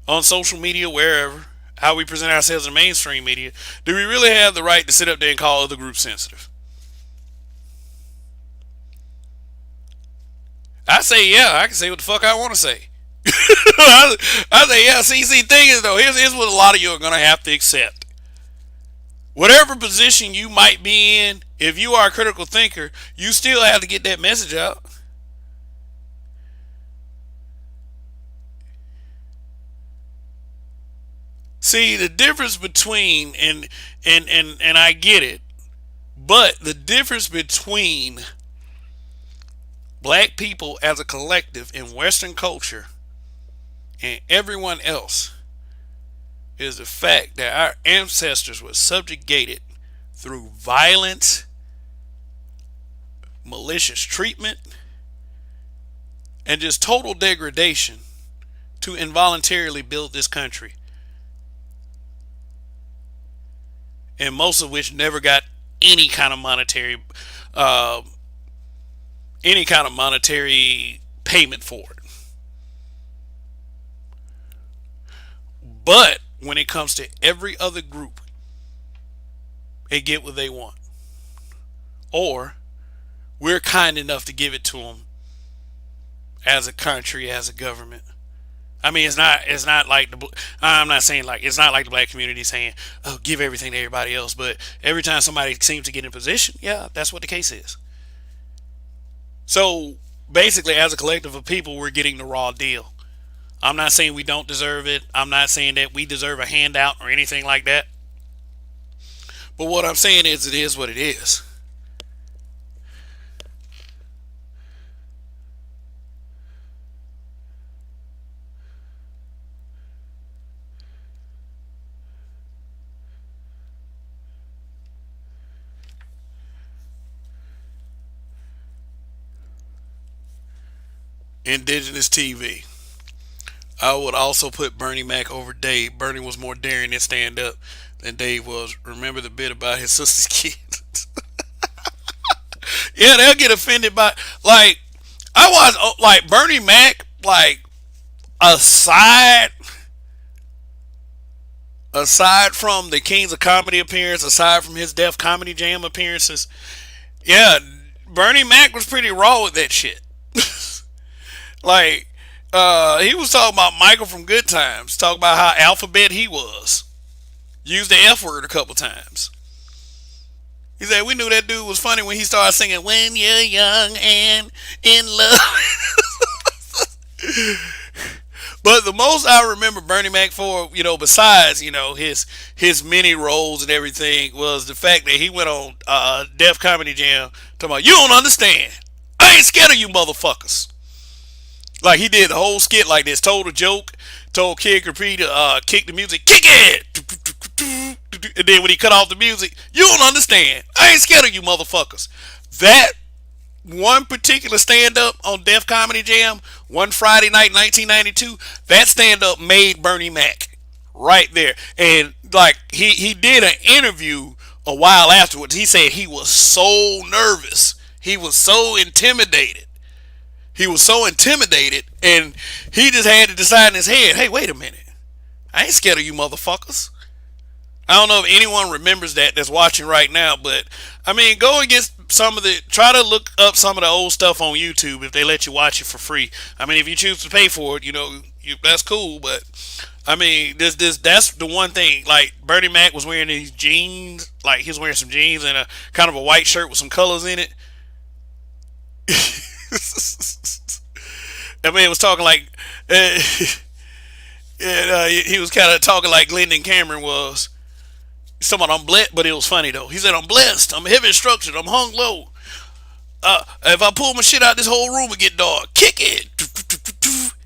on social media, wherever, how we present ourselves in mainstream media, do we really have the right to sit up there and call other groups sensitive? I say, yeah, I can say what the fuck I want to say. I say, yeah, see, thing is though, here's what a lot of you are going to have to accept. Whatever position you might be in, if you are a critical thinker, you still have to get that message out. See, the difference between, and I get it, but the difference between black people as a collective in Western culture and everyone else is the fact that our ancestors were subjugated through violence, malicious treatment, and just total degradation to involuntarily build this country. And most of which never got any kind of monetary payment for it. But when it comes to every other group, they get what they want, or we're kind enough to give it to them as a country, as a government. I mean, it's not like I'm not saying like it's not like the black community saying, "Oh, give everything to everybody else." But every time somebody seems to get in position, yeah, that's what the case is. So basically, as a collective of people, we're getting the raw deal. I'm not saying we don't deserve it. I'm not saying that we deserve a handout or anything like that. But what I'm saying is, it is what it is. indigenous TV. I would also put Bernie Mac over Dave. Bernie was more daring in stand up than Dave was. Remember the bit about his sister's kid? Yeah, they'll get offended by like I was like Bernie Mac. Like aside aside from the Kings of Comedy appearance, aside from his Def Comedy Jam appearances, yeah, Bernie Mac was pretty raw with that shit. Like, he was talking about Michael from Good Times, talking about how alphabet he was. Used the F word a couple times. He said, we knew that dude was funny when he started singing, When You're Young and in Love. But the most I remember Bernie Mac for, besides, his many roles and everything, was the fact that he went on Def Comedy Jam talking about, you don't understand. I ain't scared of you motherfuckers. Like he did the whole skit like this, told a joke, told Kid Capri to kick the music, kick it! And then when he cut off the music, you don't understand. I ain't scared of you motherfuckers. That one particular stand up on Def Comedy Jam, one Friday night, 1992, that stand up made Bernie Mac right there. And like he did an interview a while afterwards. He said he was so nervous. He was so intimidated. He was so intimidated, and he just had to decide in his head, hey, wait a minute. I ain't scared of you motherfuckers. I don't know if anyone remembers that's watching right now, but I mean, go against try to look up some of the old stuff on YouTube if they let you watch it for free. I mean, if you choose to pay for it, that's cool, but I mean, that's the one thing. Like, Bernie Mac was wearing these jeans, like he was wearing some jeans and a kind of a white shirt with some colors in it. That man was talking like, he was kind of talking like Glendon Cameron was. He's talking about I'm blessed, but it was funny though. He said I'm blessed, I'm heavy structured, I'm hung low. If I pull my shit out, this whole room would get dark. Kick it.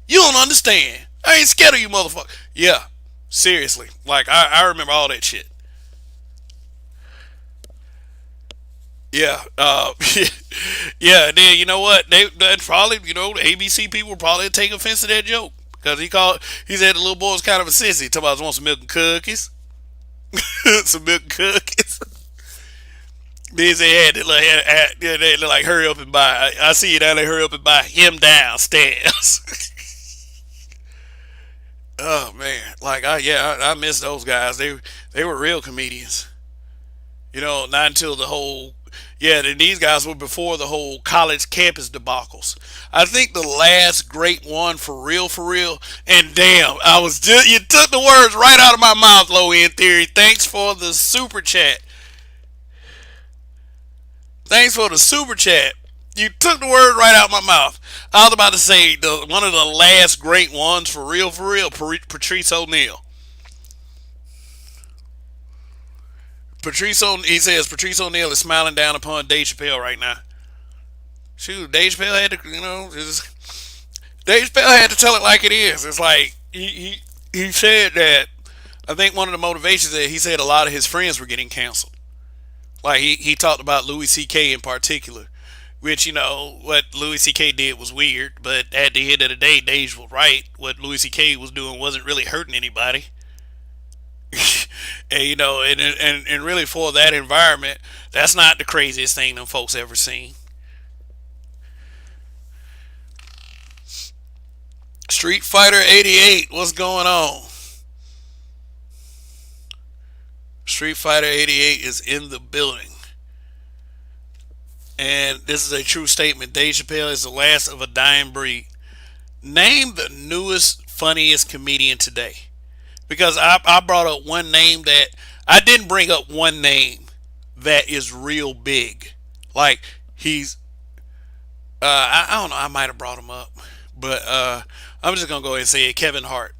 You don't understand. I ain't scared of you, motherfucker. Yeah, seriously. Like I remember all that shit. Yeah, yeah. Then you know what? That probably the ABC people probably take offense to that joke because he said the little boy was kind of a sissy. Talking about want some milk and cookies, some milk and cookies. Then they had to like hurry up and buy. I see you down there. Hurry up and buy him downstairs. Oh man, like I miss those guys. They were real comedians. Not until the whole and these guys were before the whole college campus debacles. I think the last great one for real, and damn, you took the words right out of my mouth, Low End Theory. Thanks for the super chat. Thanks for the super chat. You took the word right out of my mouth. I was about to say one of the last great ones for real, Patrice O'Neal. He says Patrice O'Neal is smiling down upon Dave Chappelle right now. Shoot, Dave Chappelle had to, Dave Chappelle had to tell it like it is. It's like he said that. I think one of the motivations that he said a lot of his friends were getting canceled. Like he talked about Louis C.K. in particular, which what Louis C.K. did was weird, but at the end of the day, Dave was right. What Louis C.K. was doing wasn't really hurting anybody. And really for that environment, that's not the craziest thing them folks ever seen. Street Fighter 88, what's going on? Street Fighter 88 is in the building. And this is a true statement. Dave Chappelle is the last of a dying breed. Name the newest, funniest comedian today. Because I brought up one name that I didn't bring up one name that is real big. Like he's I don't know, I might have brought him up. But I'm just gonna go ahead and say it, Kevin Hart.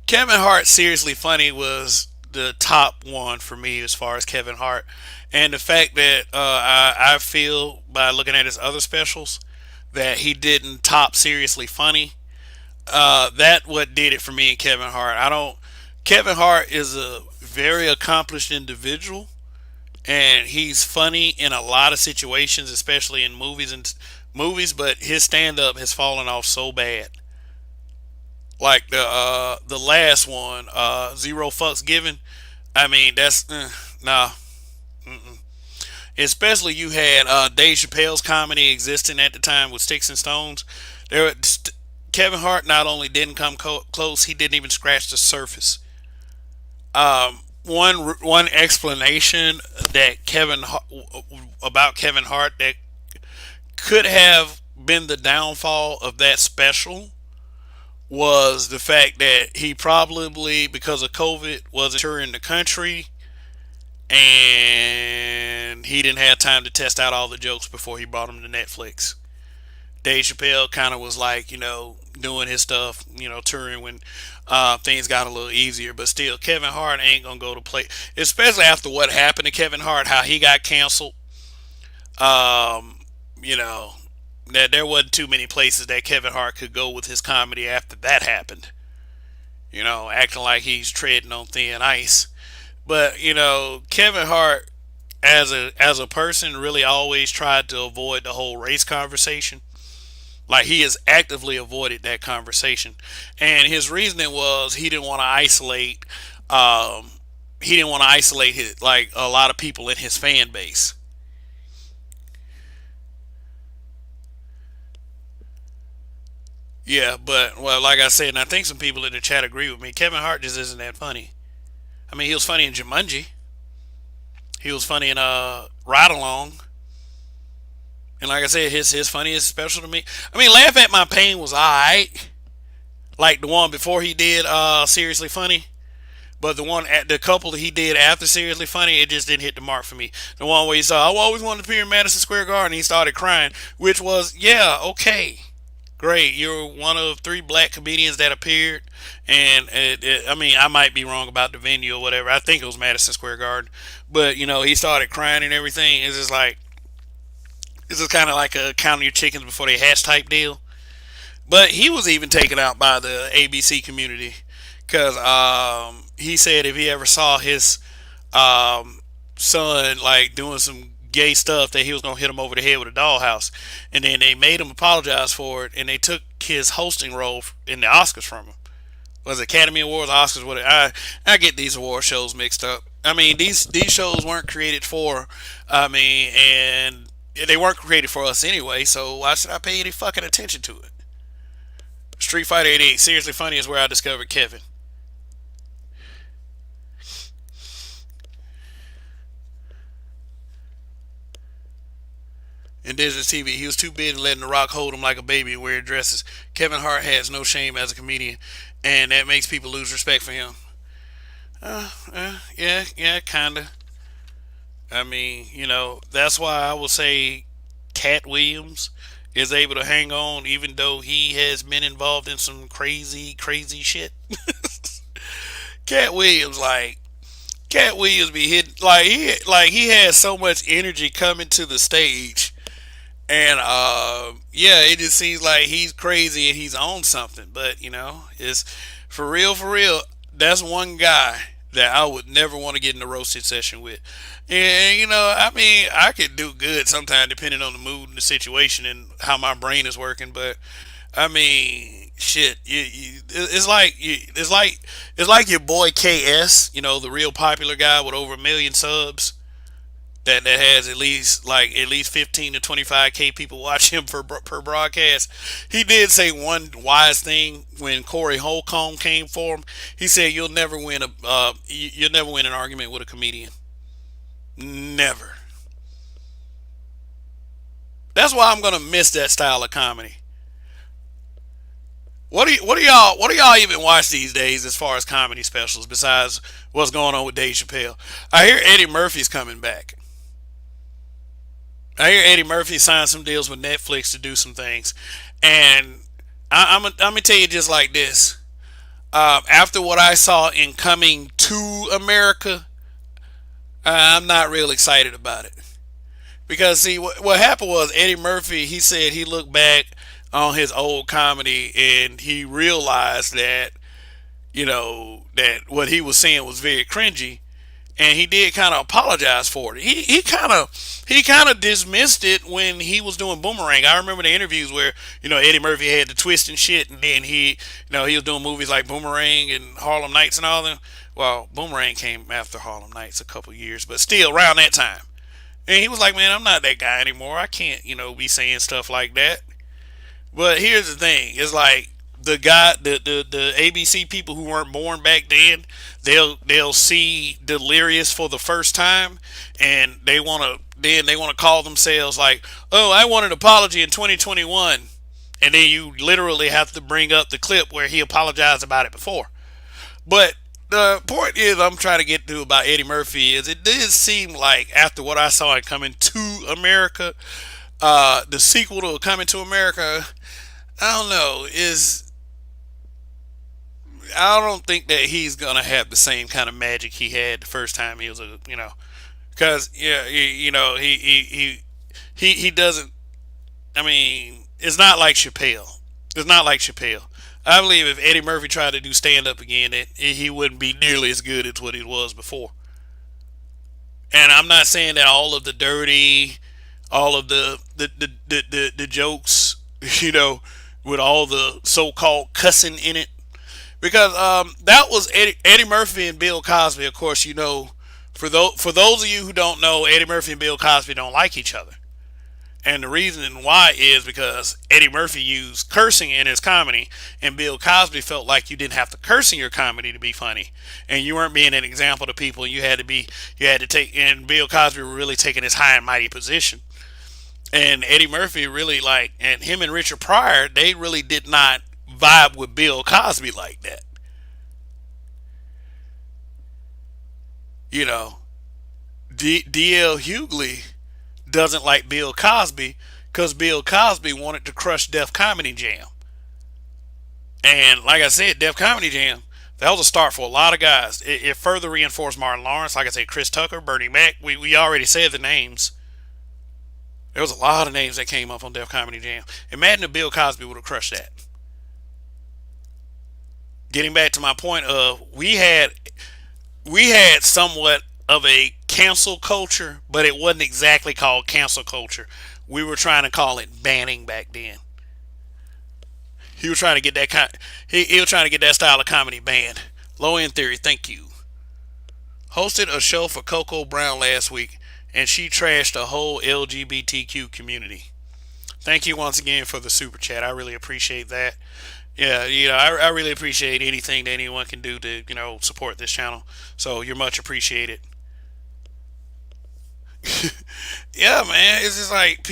Kevin Hart Seriously Funny was the top one for me as far as Kevin Hart. And the fact that I feel by looking at his other specials that he didn't top Seriously Funny, that what did it for me and Kevin Hart. Kevin Hart is a very accomplished individual, and he's funny in a lot of situations, especially in movies and movies, but his stand up has fallen off so bad. Like the last one, Zero Fucks Given. I mean, that's nah. Mm-mm. Especially you had Dave Chappelle's comedy existing at the time with Sticks and Stones. Kevin Hart not only didn't come close, he didn't even scratch the surface. One explanation that about Kevin Hart that could have been the downfall of that special was the fact that he probably, because of COVID, wasn't touring the country and he didn't have time to test out all the jokes before he brought them to Netflix. Dave Chappelle kind of was like, doing his stuff, touring when things got a little easier. But still, Kevin Hart ain't gonna go to play, especially after what happened to Kevin Hart, how he got canceled. Um, you know, that there wasn't too many places that Kevin Hart could go with his comedy after that happened. Acting like he's treading on thin ice. But Kevin Hart, as a person, really always tried to avoid the whole race conversation. Like he has actively avoided that conversation, and his reasoning was he didn't want to isolate. Um, he didn't want to isolate his, like a lot of people in his fan base. Yeah, but well, like I said, and I think some people in the chat agree with me. Kevin Hart just isn't that funny. I mean, he was funny in Jumanji. He was funny in Ride Along. And like I said, his funniest special to me. I mean, Laugh at My Pain was alright. Like the one before he did Seriously Funny. But the couple that he did after Seriously Funny, it just didn't hit the mark for me. The one where he saw, I always wanted to appear in Madison Square Garden, and he started crying, which was, yeah, okay, great. You're one of three black comedians that appeared, and I mean, I might be wrong about the venue or whatever. I think it was Madison Square Garden, but he started crying and everything. It's just kind of like a counting your chickens before they hatch type deal. But he was even taken out by the ABC community because he said if he ever saw his um, son like doing some gay stuff, that he was gonna hit him over the head with a dollhouse. And then they made him apologize for it, and they took his hosting role in the Oscars from him. Was it Academy Awards, Oscars? What? I get these award shows mixed up. I mean, these shows weren't created for. I mean, and they weren't created for us anyway. So why should I pay any fucking attention to it? Street Fighter 88, Seriously Funny is where I discovered Kevin. In Disney TV, he was too busy letting The Rock hold him like a baby and wear dresses. Kevin Hart has no shame as a comedian, and that makes people lose respect for him. Yeah, yeah, kinda. I mean, that's why I would say Cat Williams is able to hang on, even though he has been involved in some crazy, crazy shit. Cat Williams, like Cat Williams, be hit like he has so much energy coming to the stage. And yeah, it just seems like he's crazy and he's on something. But it's for real. That's one guy that I would never want to get in a roasted session with. And I mean, I could do good sometimes depending on the mood and the situation and how my brain is working. But I mean, shit, it's like your boy KS, the real popular guy with over 1 million subs that has at least 15 to 25K people watch him per broadcast. He did say one wise thing when Corey Holcomb came for him. He said you'll never win an argument with a comedian. Never. That's why I'm gonna miss that style of comedy. What do y'all even watch these days as far as comedy specials besides what's going on with Dave Chappelle? I hear Eddie Murphy's coming back. I hear Eddie Murphy signed some deals with Netflix to do some things, and I'm gonna tell you just like this. After what I saw in Coming to America, I'm not real excited about it because see what happened was Eddie Murphy. He said he looked back on his old comedy and he realized that that what he was saying was very cringy, and he did kind of apologize for it. He kind of dismissed it when he was doing Boomerang. I remember the interviews where Eddie Murphy had the twist and shit, and then he was doing movies like Boomerang and Harlem Nights and all them. Well, Boomerang came after Harlem Nights a couple years, but still around that time. And he was like, "Man, I'm not that guy anymore. I can't be saying stuff like that." But here's the thing: it's like the ABC people who weren't born back then, they'll see Delirious for the first time, and they wanna call themselves like, "Oh, I want an apology in 2021," and then you literally have to bring up the clip where he apologized about it before. But the point is, I'm trying to get to about Eddie Murphy is it did seem like after what I saw in Coming to America, the sequel to Coming to America, I don't know, is I don't think that he's gonna have the same kind of magic he had the first time he was because yeah, he doesn't. I mean, it's not like Chappelle. It's not like Chappelle. I believe if Eddie Murphy tried to do stand up again, that he wouldn't be nearly as good as what he was before. And I'm not saying that all of the dirty, all of the jokes, you know, with all the so-called cussing in it, because that was Eddie Murphy and Bill Cosby. Of course, for those of you who don't know, Eddie Murphy and Bill Cosby don't like each other. And the reason why is because Eddie Murphy used cursing in his comedy, and Bill Cosby felt like you didn't have to curse in your comedy to be funny, and you weren't being an example to people. And Bill Cosby were really taking his high and mighty position, and Eddie Murphy really and him and Richard Pryor, they really did not vibe with Bill Cosby like that. You know, D.L. Hughley doesn't like Bill Cosby because Bill Cosby wanted to crush Def Comedy Jam. And like I said, Def Comedy Jam, that was a start for a lot of guys. It further reinforced Martin Lawrence. Like I said, Chris Tucker, Bernie Mac. We already said the names. There was a lot of names that came up on Def Comedy Jam. Imagine if Bill Cosby would have crushed that. Getting back to my point of we had somewhat of a cancel culture, but it wasn't exactly called cancel culture. We were trying to call it banning back then. He was trying to get that he was trying to get that style of comedy banned. Low end theory, thank you. Hosted a show for Coco Brown last week, and she trashed the whole LGBTQ community. Thank you once again for the super chat. I really appreciate that. Yeah, I really appreciate anything that anyone can do to support this channel. So you're much appreciated. Yeah, man, it's just like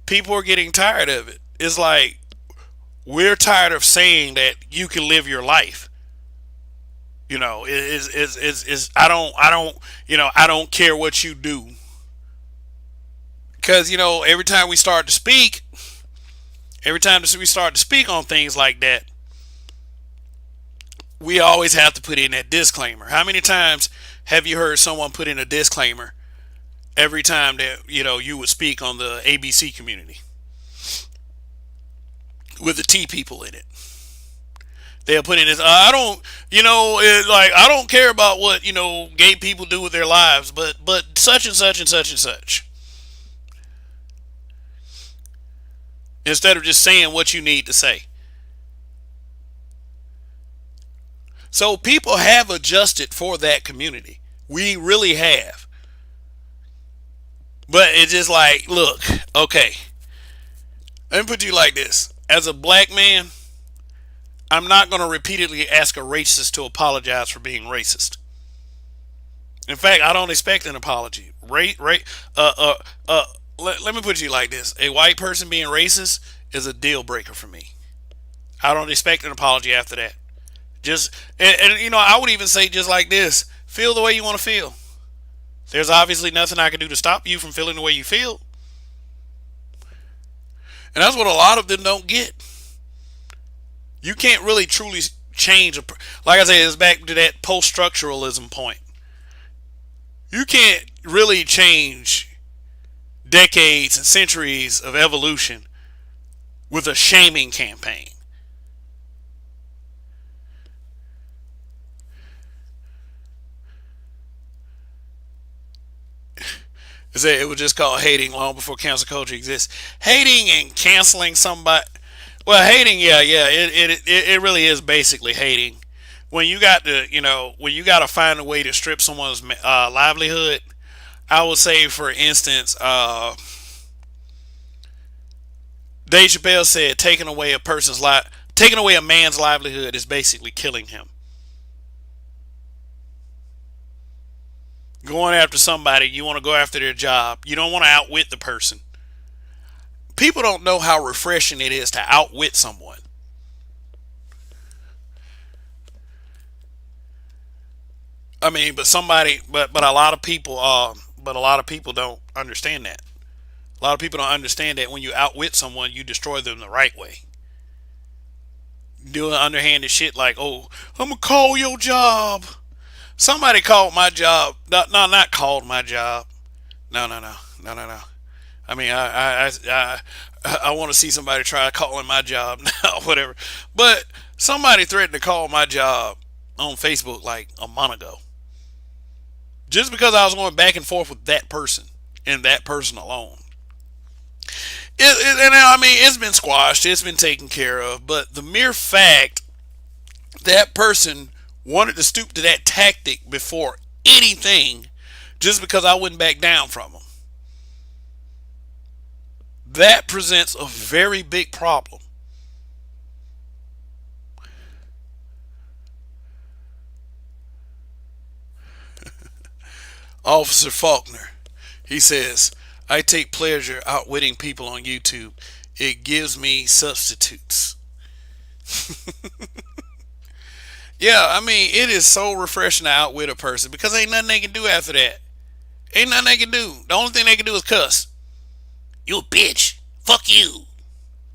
people are getting tired of it. It's like we're tired of saying that you can live your life. I don't care what you do, because every time we start to speak on things like that, we always have to put in that disclaimer. How many times have you heard someone put in a disclaimer every time that you would speak on the ABC community with the T people in it? They'll put in this. I don't care about what gay people do with their lives, but such and such and such and such. Instead of just saying what you need to say. So people have adjusted for that community. We really have. But it's just like, look, okay. Let me put you like this. As a black man, I'm not going to repeatedly ask a racist to apologize for being racist. In fact, I don't expect an apology. Let me put you like this. A white person being racist is a deal breaker for me. I don't expect an apology after that. I would even say just like this. Feel the way you want to feel. There's obviously nothing I can do to stop you from feeling the way you feel. And that's what a lot of them don't get. You can't really truly change. Like I said, it's back to that post-structuralism point. You can't really change decades and centuries of evolution with a shaming campaign. It was just called hating long before cancel culture exists. Hating and canceling somebody. Well, hating, yeah, yeah, it really is basically hating. When you got to, when you got to find a way to strip someone's livelihood, I would say, for instance, Dave Chappelle said, taking away a man's livelihood is basically killing him. Going after somebody, you want to go after their job. You don't want to outwit the person. People don't know how refreshing it is to outwit someone. I mean, but a lot of people don't understand that. A lot of people don't understand that when you outwit someone, you destroy them the right way. Doing underhanded shit like, "Oh, I'm gonna call your job." Somebody called my job. No, no, not called my job. No, no, no, no, no, no. I mean, I want to see somebody try calling my job now, whatever. But somebody threatened to call my job on Facebook like a month ago, just because I was going back and forth with that person and that person alone. And I mean, it's been squashed, it's been taken care of. But the mere fact that person wanted to stoop to that tactic before anything, just because I wouldn't back down from them, that presents a very big problem. Officer Faulkner, he says, I take pleasure outwitting people on YouTube. It gives me substitutes. Yeah, I mean, it is so refreshing to outwit a person because ain't nothing they can do after that. Ain't nothing they can do. The only thing they can do is cuss. You a bitch. Fuck you.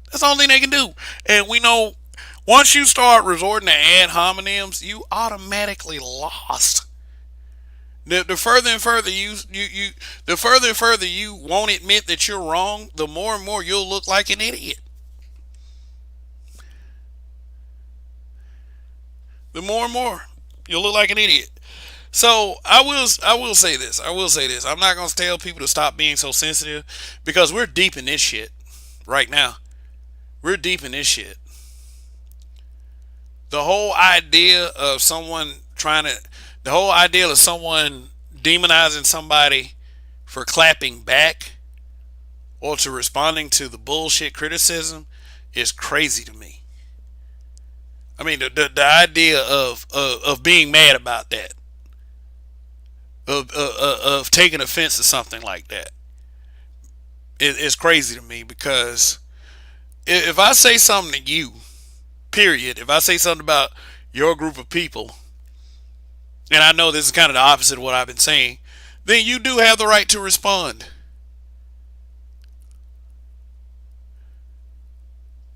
That's the only thing they can do. And we know once you start resorting to ad hominems, you automatically lost. The further and further the further and further you won't admit that you're wrong, the more and more you'll look like an idiot. The more and more you'll look like an idiot. So I will say this. I will say this. I'm not gonna tell people to stop being so sensitive because we're deep in this shit right now. We're deep in this shit. The whole idea of someone trying to, the whole idea of someone demonizing somebody for clapping back or to responding to the bullshit criticism is crazy to me. I mean, the idea of being mad about that, of taking offense to something like that, is crazy to me because if I say something to you, period, if I say something about your group of people, and I know this is kind of the opposite of what I've been saying, then you do have the right to respond.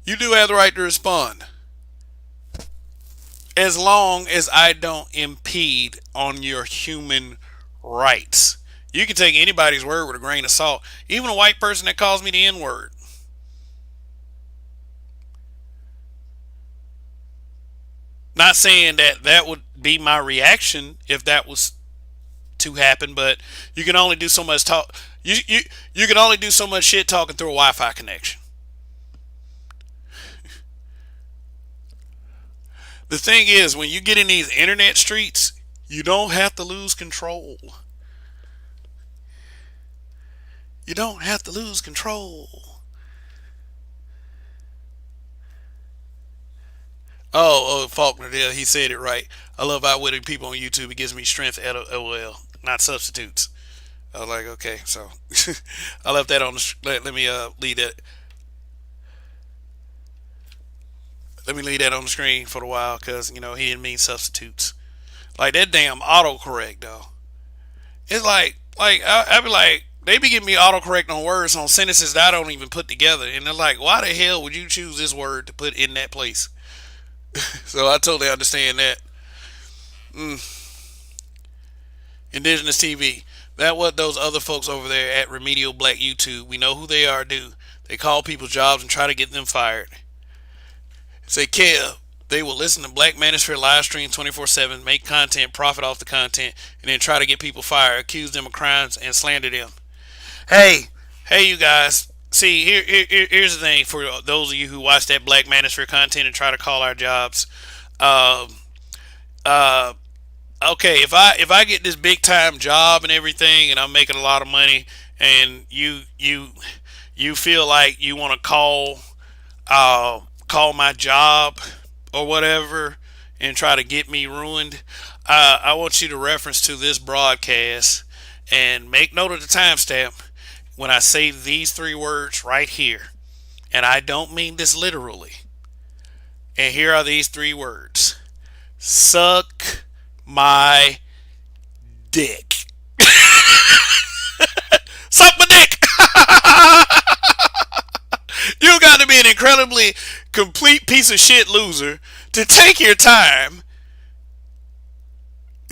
You do have the right to respond. As long as I don't impede on your human rights. You can take anybody's word with a grain of salt. Even a white person that calls me the N word. Not saying that that would be my reaction if that was to happen, but you can only do so much talk. You can only do so much shit talking through a Wi-Fi connection. The thing is, when you get in these internet streets, you don't have to lose control. You don't have to lose control. Oh, Faulkner, yeah, he said it right. I love outwitting people on YouTube. It gives me strength. LOL, not substitutes. I was like, okay, so I left that on the. Let me leave that. Let me leave that on the screen for a while because he didn't mean substitutes. Like that damn autocorrect though. It's like I be like they be giving me autocorrect on words on sentences that I don't even put together, and they're like, why the hell would you choose this word to put in that place? So I totally understand that. Indigenous TV. That what those other folks over there at Remedial Black YouTube. We know who they are. Do they call people's jobs and try to get them fired? Say, Kev, they will listen to Black Manosphere live stream 24/7, make content, profit off the content, and then try to get people fired, accuse them of crimes, and slander them. Hey, hey, you guys. See, here's the thing for those of you who watch that Black Manosphere content and try to call our jobs. Um, uh, okay, if I get this big time job and everything, and I'm making a lot of money, and you feel like you want to call my job or whatever and try to get me ruined, I want you to reference to this broadcast and make note of the timestamp when I say these three words right here. And I don't mean this literally. And here are these three words: suck my dick. Suck my dick! You got to be an incredibly complete piece of shit loser to take your time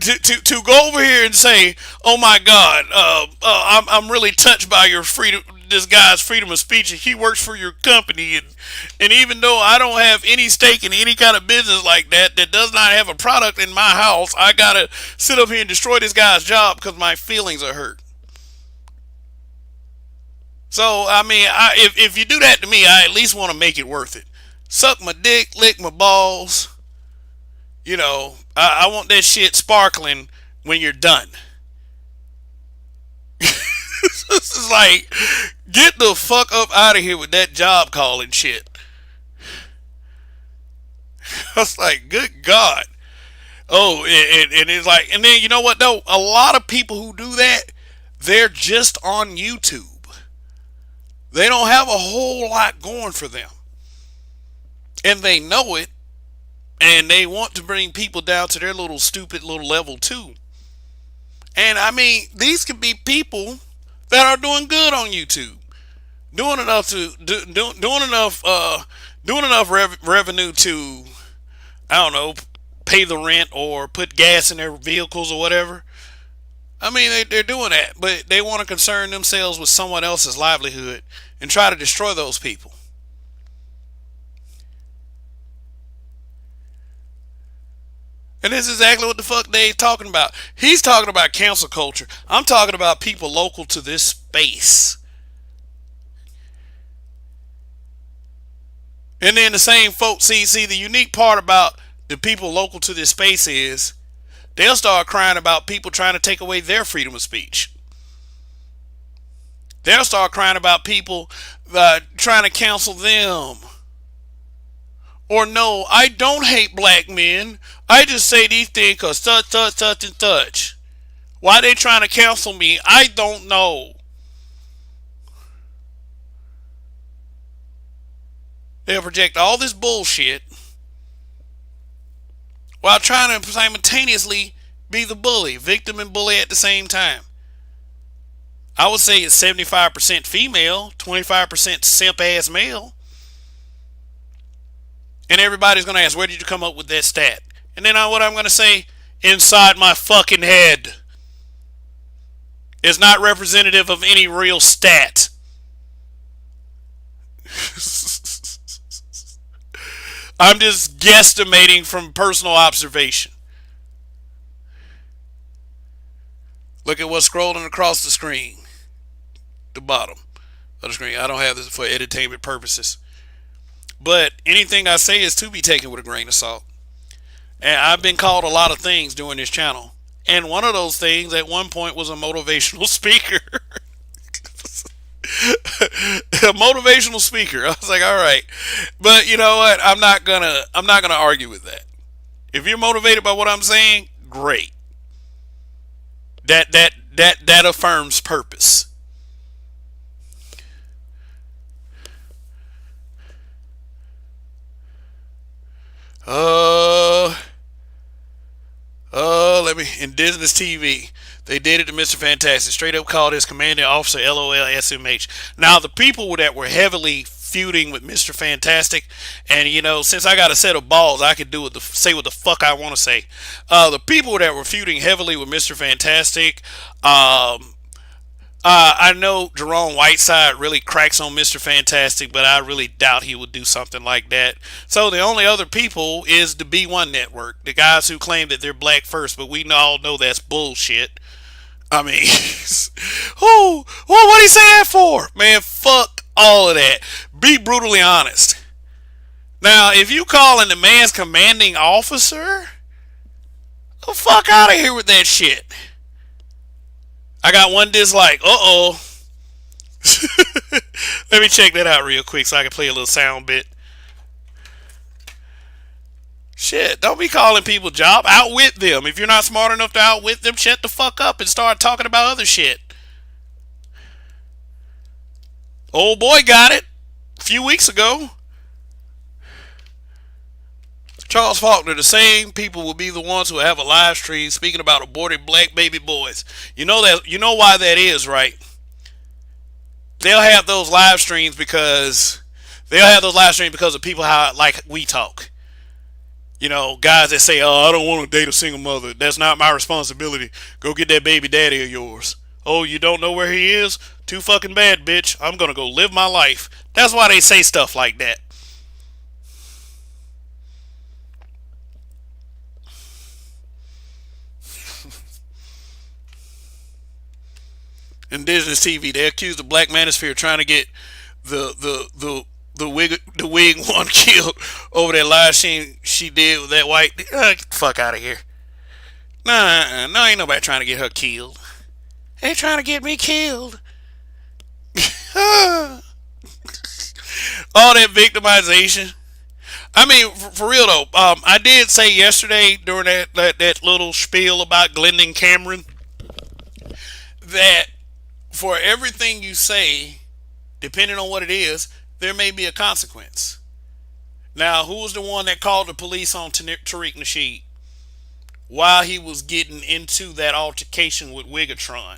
to go over here and say, "Oh my God, I'm really touched by your freedom, this guy's freedom of speech, and he works for your company, and even though I don't have any stake in any kind of business like that does not have a product in my house, I gotta sit up here and destroy this guy's job because my feelings are hurt." So I mean, if you do that to me, I at least want to make it worth it. Suck my dick, lick my balls. I want that shit sparkling when you're done. This is like, get the fuck up out of here with that job calling shit. I was like, good God. Oh, and it's like, and then you know what though? A lot of people who do that, they're just on YouTube. They don't have a whole lot going for them. And they know it, and they want to bring people down to their little stupid little level too. And I mean, these could be people that are doing good on YouTube, doing enough doing enough revenue to, I don't know, pay the rent or put gas in their vehicles or whatever. I mean, they're doing that, but they want to concern themselves with someone else's livelihood and try to destroy those people. And this is exactly what the fuck Dave's talking about. He's talking about cancel culture. I'm talking about people local to this space. And then the same folks, see, the unique part about the people local to this space is they'll start crying about people trying to take away their freedom of speech. They'll start crying about people trying to cancel them. Or no, I don't hate black men. I just say these things because such, and such. Why they trying to cancel me, I don't know. They'll project all this bullshit while trying to simultaneously be the bully, victim and bully at the same time. I would say it's 75% female, 25% simp ass male. And everybody's going to ask, where did you come up with that stat? And then what I'm going to say, inside my fucking head. It's not representative of any real stat. I'm just guesstimating from personal observation. Look at what's scrolling across the screen. The bottom of the screen. I don't have this for entertainment purposes. But anything I say is to be taken with a grain of salt. And I've been called a lot of things during this channel. And one of those things at one point was a motivational speaker. A motivational speaker. I was like, all right. But you know what? I'm not gonna argue with that. If you're motivated by what I'm saying, great. That affirms purpose. Let me, Indigenous TV. They did it to Mr. Fantastic. Straight up called his commanding officer LOL SMH. Now, the people that were heavily feuding with Mr. Fantastic, and since I got a set of balls, I could say what the fuck I want to say. The people that were feuding heavily with Mr. Fantastic, I know Jerome Whiteside really cracks on Mr. Fantastic, but I really doubt he would do something like that. So the only other people is the B1 Network, the guys who claim that they're black first, but we all know that's bullshit. I mean, what he say that for? Man, fuck all of that. Be brutally honest. Now, if you calling the man's commanding officer, the fuck out of here with that shit. I got one dislike. Uh-oh. Let me check that out real quick so I can play a little sound bit. Shit, don't be calling people job. Outwit them. If you're not smart enough to outwit them, shut the fuck up and start talking about other shit. Old boy got it a few weeks ago. Charles Faulkner, the same people will be the ones who have a live stream speaking about aborted black baby boys. You know that. You know why that is, right? They'll have those live streams because of people how like we talk. You know, guys that say, "Oh, I don't want to date a single mother. That's not my responsibility. Go get that baby daddy of yours." Oh, you don't know where he is? Too fucking bad, bitch. I'm gonna go live my life. That's why they say stuff like that. Indigenous TV, they accused the Black Manosphere of trying to get the wig one killed over that live stream she did with that white. Get the fuck out of here. Nah, no, ain't nobody trying to get her killed. They trying to get me killed. All that victimization. I mean, for real though, I did say yesterday during that little spiel about Glendon Cameron that for everything you say, depending on what it is, there may be a consequence. Now, who was the one that called the police on Tariq Nasheed while he was getting into that altercation with Wigatron?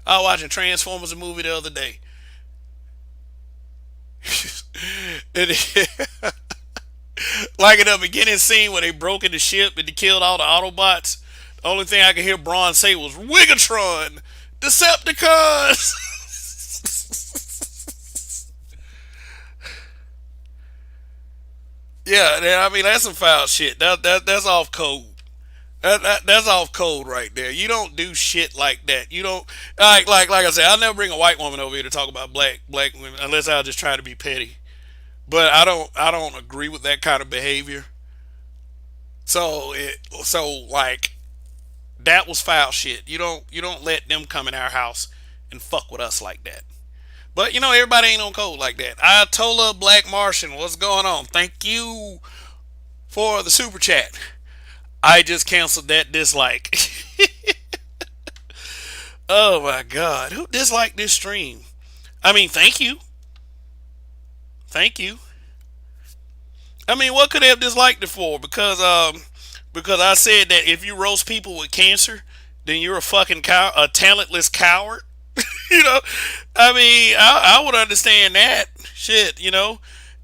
I was watching Transformers, a movie the other day. Like in the beginning scene where they broke in the ship and they killed all the Autobots, the only thing I could hear Braun say was Wigatron, Decepticons. Yeah, I mean that's some foul shit. That's off code. That's off code right there. You don't do shit like that. You don't like I said. I'll never bring a white woman over here to talk about black women unless I was just trying to be petty. But I don't agree with that kind of behavior. So like that was foul shit. You don't let them come in our house and fuck with us like that. But everybody ain't on code like that. Ayatollah Black Martian, what's going on? Thank you for the super chat. I just canceled that dislike. Oh my god. Who disliked this stream? I mean, thank you. Thank you. I mean, what could they have disliked it for? Because I said that if you roast people with cancer, then you're a fucking a talentless coward. you know, I mean, I would understand that. Shit.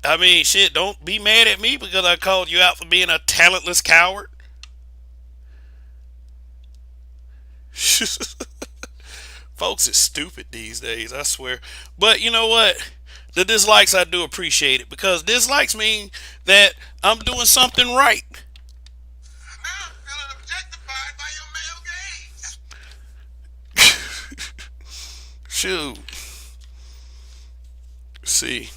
I mean, shit, don't be mad at me because I called you out for being a talentless coward. Folks is stupid these days, I swear. But you know what? The dislikes, I do appreciate it because dislikes mean that I'm doing something right. Now I'm feeling objectified by your male gaze. Shoot. See.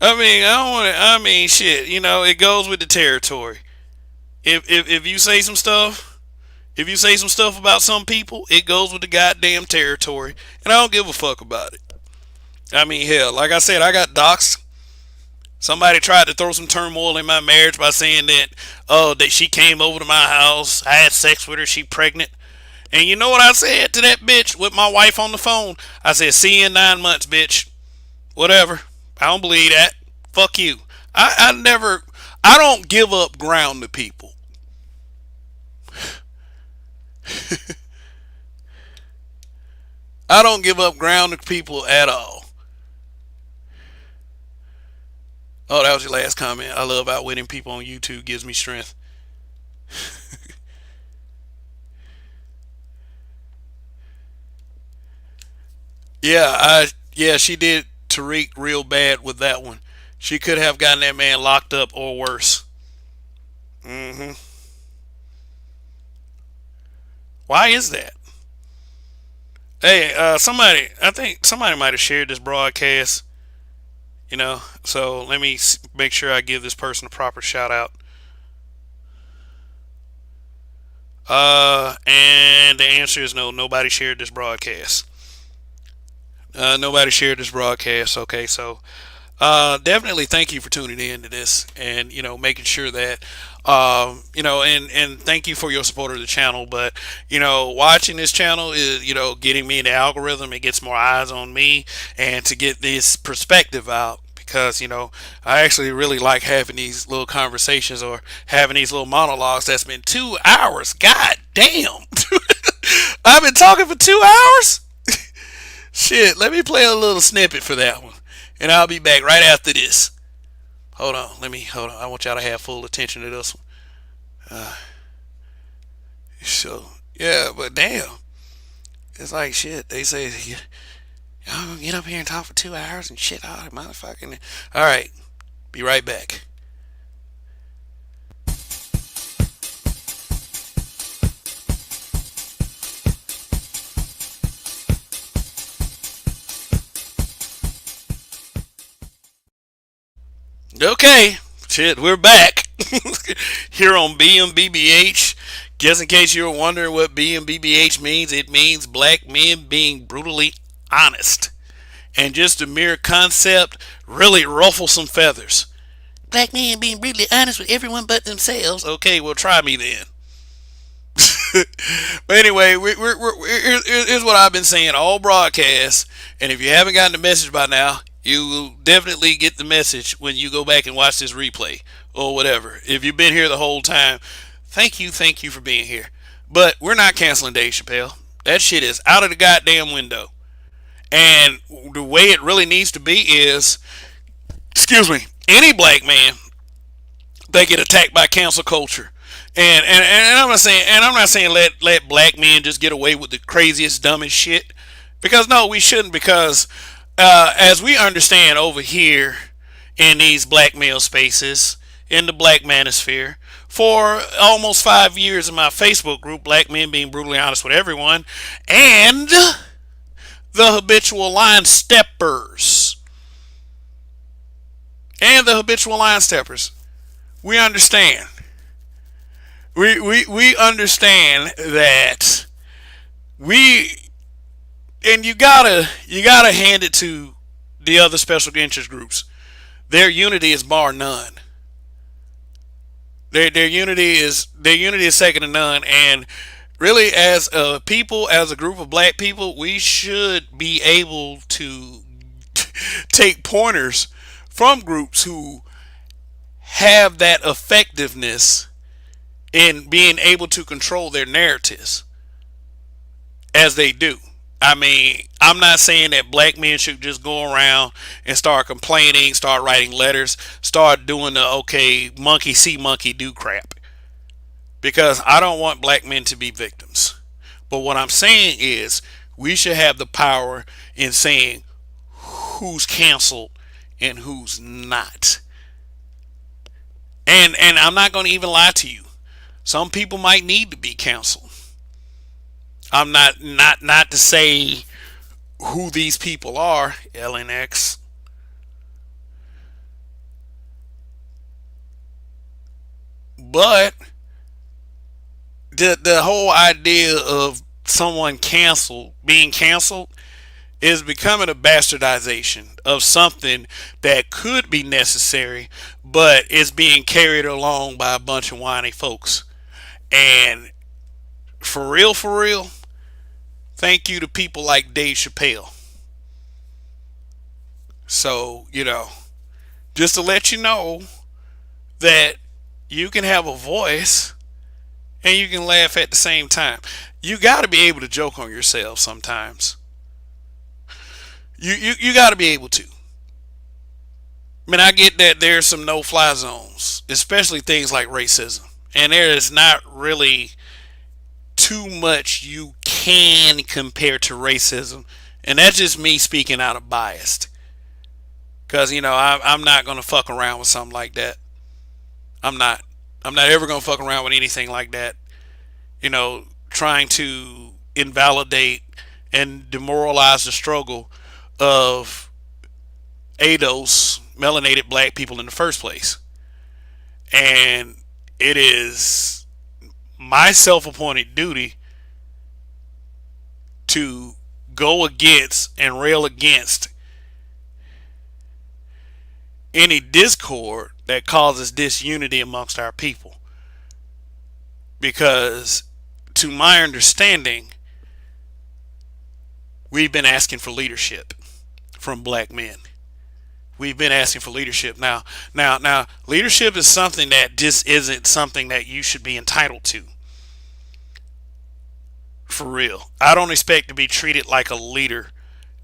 I mean, I don't want to. I mean, shit. It goes with the territory. If you say some stuff, if you say some stuff about some people, it goes with the goddamn territory, and I don't give a fuck about it. I mean, hell, like I said, I got doxxed. Somebody tried to throw some turmoil in my marriage by saying that she came over to my house, I had sex with her, she pregnant. And you know what I said to that bitch with my wife on the phone? I said, see you in 9 months, bitch. Whatever. I don't believe that. Fuck you. I don't give up ground to people. I don't give up ground to people at all. Oh, that was your last comment. I love outwitting people on YouTube. Gives me strength. Yeah, she did Tariq real bad with that one. She could have gotten that man locked up or worse. Mm-hmm. Why is that? Hey, somebody, I think somebody might have shared this broadcast, so let me make sure I give this person a proper shout out. And the answer is no, nobody shared this broadcast. Nobody shared this broadcast. Okay, so definitely thank you for tuning in to this, and making sure that and thank you for your support of the channel. But watching this channel is getting me in the algorithm. It gets more eyes on me, and to get this perspective out, because I actually really like having these little conversations or having these little monologues. That's been 2 hours. God damn. I've been talking for 2 hours. Shit, let me play a little snippet for that one, and I'll be back right after this. Hold on. I want y'all to have full attention to this one. So yeah, but damn, it's like shit. They say y'all gonna get up here and talk for 2 hours and shit all that motherfucking. All right, be right back. Okay, shit, we're back here on BMBBH. Just in case you were wondering what BMBBH means, it means black men being brutally honest. And just the mere concept really ruffles some feathers. Black men being brutally honest with everyone but themselves. Okay, well, try me then. But anyway, here's what I've been saying all broadcasts. And if you haven't gotten the message by now, you will definitely get the message when you go back and watch this replay or whatever. If you've been here the whole time, thank you for being here. But we're not canceling Dave Chappelle. That shit is out of the goddamn window. And the way it really needs to be is, excuse me, any black man, they get attacked by cancel culture. And I'm not saying let black men just get away with the craziest dumbest shit, because no, we shouldn't, because as we understand over here in these black male spaces in the black manosphere, for almost 5 years in my Facebook group, Black Men Being Brutally Honest with Everyone, and the habitual line steppers, we understand. We understand that we, and you gotta hand it to the other special interest groups. Their unity is bar none. Their unity is second to none, and really, as a people, as a group of black people, we should be able to take pointers from groups who have that effectiveness in being able to control their narratives as they do. I mean, I'm not saying that black men should just go around and start complaining, start writing letters, start doing the okay, monkey see, monkey do crap. Because I don't want black men to be victims. But what I'm saying is we should have the power in saying who's canceled and who's not. And I'm not going to even lie to you. Some people might need to be canceled. I'm not to say who these people are, LNX. But the whole idea of someone being canceled, is becoming a bastardization of something that could be necessary, but is being carried along by a bunch of whiny folks. And for real, thank you to people like Dave Chappelle. So, just to let you know that you can have a voice and you can laugh at the same time. You got to be able to joke on yourself sometimes. You got to be able to. I mean, I get that there's some no-fly zones, especially things like racism, and there is not really too much you can compare to racism, and that's just me speaking out of bias. Because I'm not gonna fuck around with something like that. I'm not. I'm not ever gonna fuck around with anything like that. You know, trying to invalidate and demoralize the struggle of ADOS, melanated black people in the first place. And it is my self appointed duty to go against and rail against any discord that causes disunity amongst our people. Because, to my understanding, we've been asking for leadership from black men. We've been asking for leadership. Now, leadership is something that just isn't something that you should be entitled to. For real. I don't expect to be treated like a leader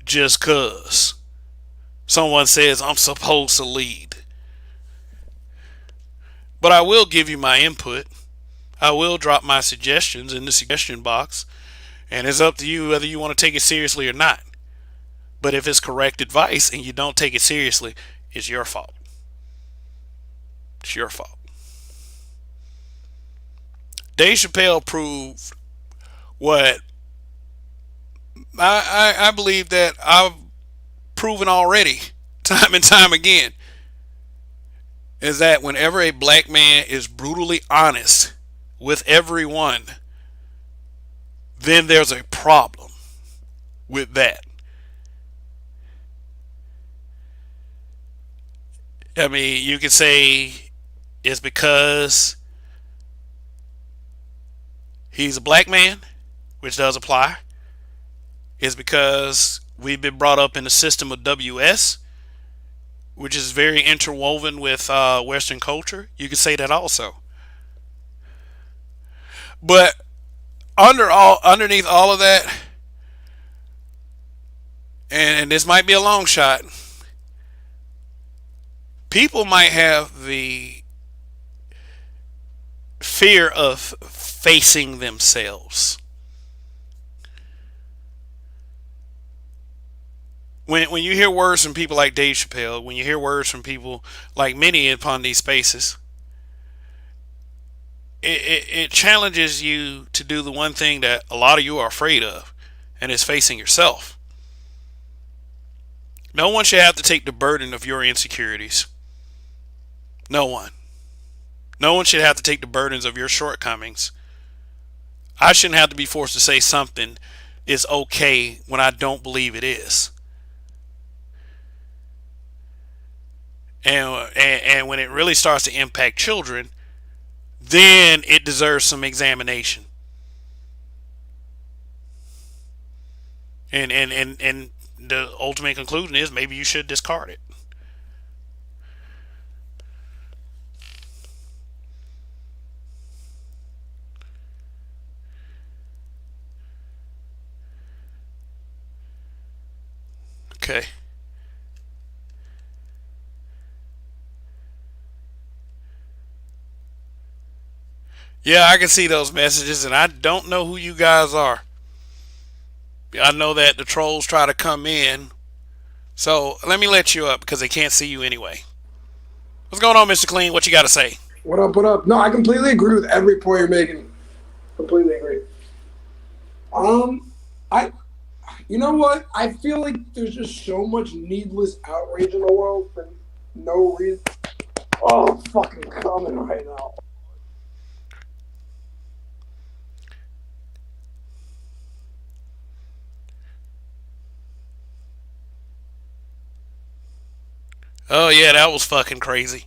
just cause someone says I'm supposed to lead. But I will give you my input. I will drop my suggestions in the suggestion box. And it's up to you whether you want to take it seriously or not. But if it's correct advice and you don't take it seriously, it's your fault. It's your fault. Dave Chappelle proved what I believe that I've proven already, time and time again, is that whenever a black man is brutally honest with everyone, then there's a problem with that. I mean, you could say it's because he's a black man, which does apply. It's because we've been brought up in the system of WS, which is very interwoven with Western culture. You could say that also. But underneath all of that, and this might be a long shot, people might have the fear of facing themselves. When you hear words from people like Dave Chappelle, when you hear words from people like many upon these spaces, it challenges you to do the one thing that a lot of you are afraid of, and it's facing yourself. No one should have to take the burden of your insecurities. No one. No one should have to take the burdens of your shortcomings. I shouldn't have to be forced to say something is okay when I don't believe it is. And when it really starts to impact children, then it deserves some examination. And the ultimate conclusion is maybe you should discard it. Okay. Yeah, I can see those messages, and I don't know who you guys are. I know that the trolls try to come in, so let me let you up because they can't see you anyway. What's going on, Mr. Clean? What you got to say? What up, what up? No, I completely agree with every point you're making. Completely agree. You know what? I feel like there's just so much needless outrage in the world for no reason. Oh, I'm fucking coming right now. Oh yeah, that was fucking crazy.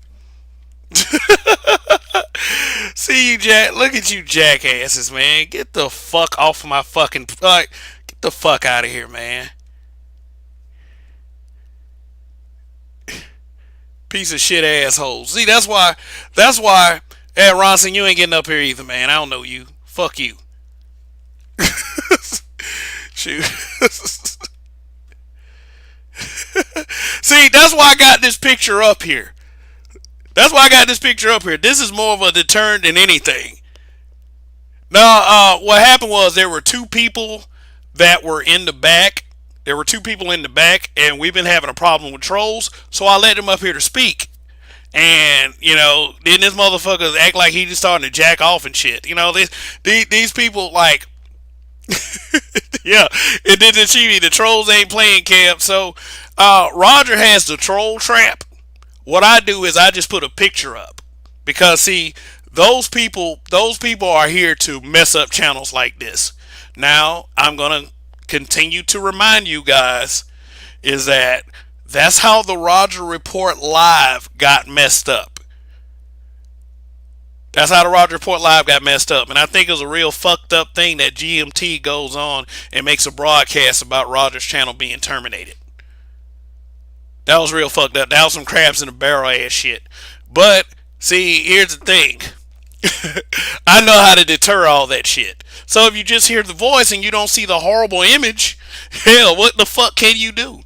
See you, Jack. Look at you, jackasses, man. Get the fuck off of my fucking. Get the fuck out of here, man. Piece of shit assholes. See, that's why. Hey, Ronson, you ain't getting up here either, man. I don't know you. Fuck you. Shoot. See, that's why I got this picture up here. This is more of a deterrent than anything. Now, what happened was there were two people that were in the back. And we've been having a problem with trolls, so I let them up here to speak. And, then this motherfucker act like he just starting to jack off and shit. These people, like, Yeah, and then the TV, the trolls ain't playing camp. So Roger has the troll trap. What I do is I just put a picture up because see those people are here to mess up channels like this. Now I'm gonna continue to remind you guys is that that's how the Roger Report Live got messed up. That's how the Roger Report Live got messed up. And I think it was a real fucked up thing that GMT goes on and makes a broadcast about Roger's channel being terminated. That was real fucked up. That was some crabs in a barrel ass shit. But, see, here's the thing. I know how to deter all that shit. So if you just hear the voice and you don't see the horrible image, hell, what the fuck can you do?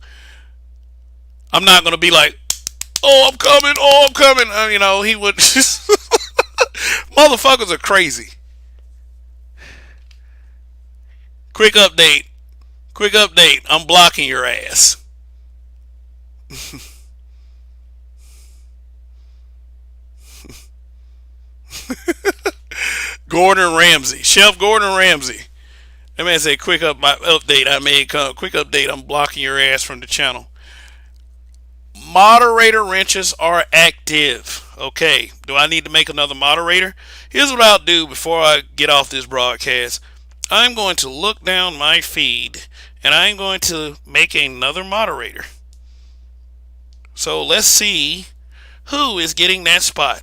I'm not going to be like, oh, I'm coming, oh, I'm coming. He would. Motherfuckers are crazy. Quick update. Quick update. I'm blocking your ass. Gordon Ramsay. Chef Gordon Ramsay. That man said, quick update. I made quick update. I'm blocking your ass from the channel. Moderator wrenches are active. Okay, do I need to make another moderator? Here's what I'll do before I get off this broadcast. I'm going to look down my feed and I'm going to make another moderator. So let's see who is getting that spot.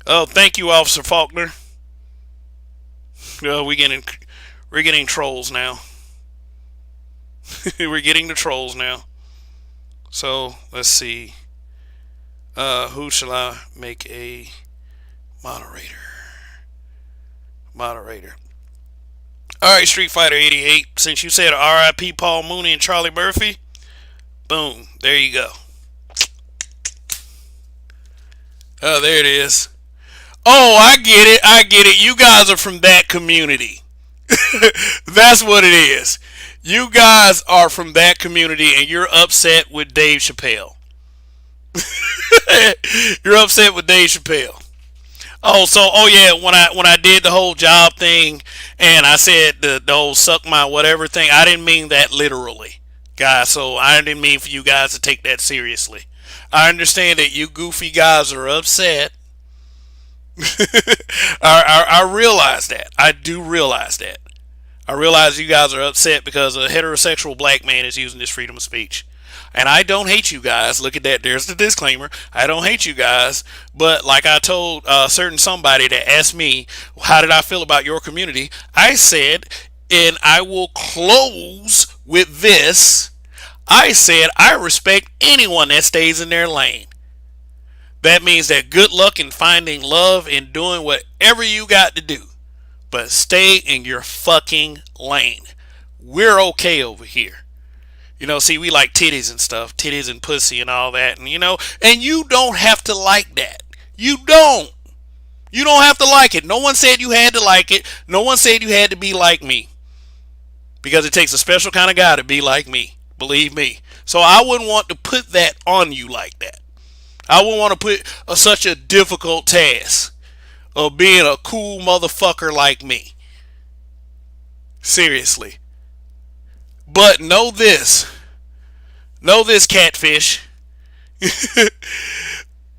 Oh, thank you, Officer Faulkner. We're getting trolls now. We're getting the trolls now. So let's see. Who shall I make a moderator? Moderator. All right, Street Fighter 88. Since you said R.I.P. Paul Mooney and Charlie Murphy, boom, there you go. Oh, there it is. Oh, I get it. I get it. You guys are from that community. That's what it is. You guys are from that community and you're upset with Dave Chappelle. You're upset with Dave Chappelle. Oh yeah, when I did the whole job thing and I said the whole suck my whatever thing, I didn't mean that literally, guys. So I didn't mean for you guys to take that seriously. I understand that you goofy guys are upset. I realize that. I do realize that. I realize you guys are upset because a heterosexual black man is using this freedom of speech. And I don't hate you guys. Look at that. There's the disclaimer. I don't hate you guys. But like I told a certain somebody that asked me, how did I feel about your community? I said, and I will close with this. I said, I respect anyone that stays in their lane. That means that good luck in finding love and doing whatever you got to do. But stay in your fucking lane. We're okay over here. See, we like titties and stuff. Titties and pussy and all that. And you don't have to like that. You don't. You don't have to like it. No one said you had to like it. No one said you had to be like me. Because it takes a special kind of guy to be like me. Believe me. So I wouldn't want to put that on you like that. I wouldn't want to put such a difficult task of being a cool motherfucker like me. Seriously. But know this. Know this, catfish.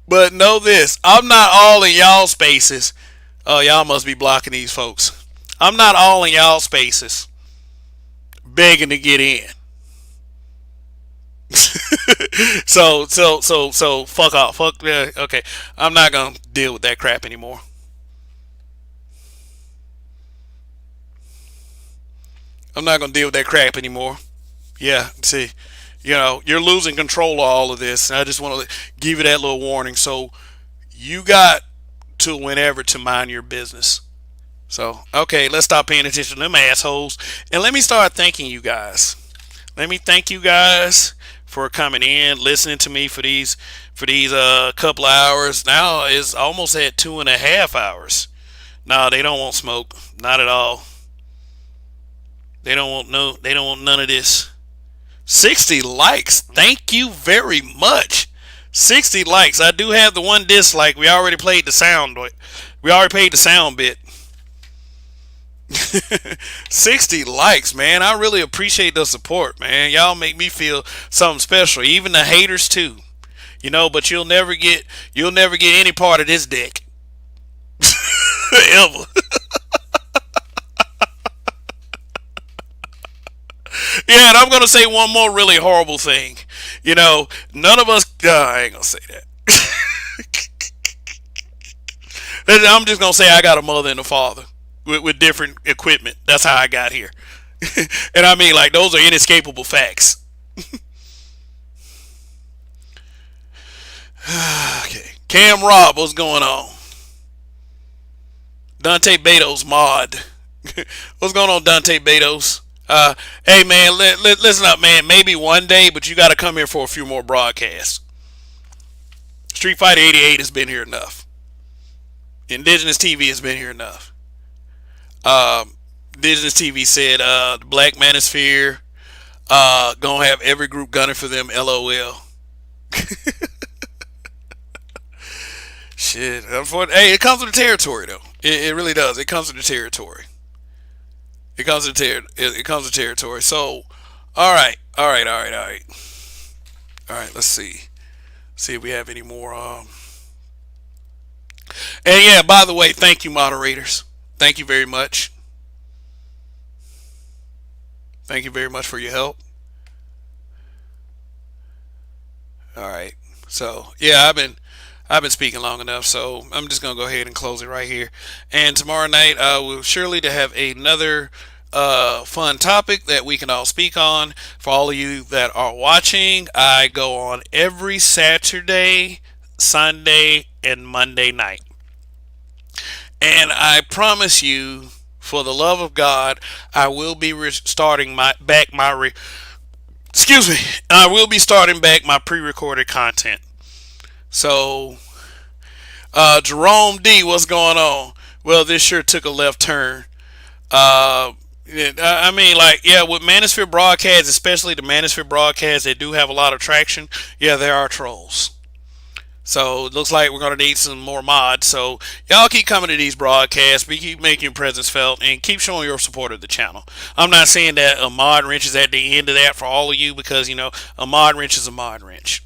But know this. I'm not all in y'all spaces. Oh, y'all must be blocking these folks. I'm not all in y'all spaces begging to get in. So fuck off. Fuck. Okay. I'm not gonna deal with that crap anymore. I'm not gonna deal with that crap anymore. Yeah. See, you're losing control of all of this. I just want to give you that little warning. So you got to whenever to mind your business. So okay, let's stop paying attention to them assholes and let me start thanking you guys. Let me thank you guys for coming in, listening to me for these couple of hours. Now it's almost at 2.5 hours. No, they don't want smoke. Not at all. They don't want They don't want none of this. 60 likes. Thank you very much. 60 likes. I do have the one dislike. We already played the sound. We already played the sound bit. 60 likes, man. I really appreciate the support, man. Y'all make me feel something special. Even the haters too. But you'll never get any part of this deck. Ever. Yeah, and I'm gonna say one more really horrible thing. None of us. I ain't gonna say that. I'm just gonna say I got a mother and a father with different equipment. That's how I got here. And I mean, like, those are inescapable facts. Okay, Cam Rob, what's going on? Dante Beto's mod. What's going on, Dante Betos? Hey man, listen up, man. Maybe one day, but you got to come here for a few more broadcasts. Street Fighter 88 has been here enough. Indigenous TV has been here enough. Indigenous TV said the Black Manosphere gonna have every group gunning for them. LOL. Shit. Hey, it comes with the territory though. It really does. It comes with the territory. It comes with territory. So, all right, all right, all right, all right, all right. Let's see. See if we have any more. And yeah, by the way, thank you, moderators. Thank you very much. Thank you very much for your help. All right. So yeah, I've been speaking long enough, so I'm just gonna go ahead and close it right here. And tomorrow night, we'll surely to have another fun topic that we can all speak on. For all of you that are watching, I go on every Saturday, Sunday, and Monday night. And I promise you, for the love of God, I will be starting excuse me. I will be starting back my pre-recorded content. So, Jerome D, what's going on? Well, this sure took a left turn. I mean, like, yeah, with Manosphere broadcasts, especially the Manosphere broadcasts, they do have a lot of traction. Yeah, there are trolls. So it looks like we're gonna need some more mods. So y'all keep coming to these broadcasts, but keep making your presence felt, and keep showing your support of the channel. I'm not saying that a mod wrench is at the end of that for all of you, because a mod wrench is a mod wrench.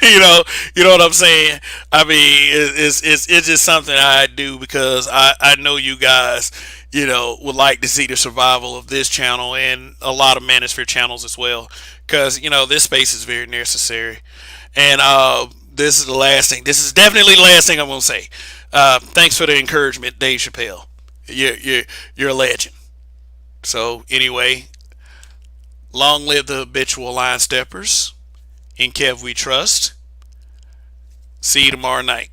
You know what I'm saying. I mean, it's just something I do because I know you guys would like to see the survival of this channel and a lot of Manosphere channels as well, because this space is very necessary. And this is the last thing. This is definitely the last thing I'm gonna say. Thanks for the encouragement, Dave Chappelle. You're a legend. So anyway, long live the habitual line steppers. In Kev we trust. See you tomorrow night.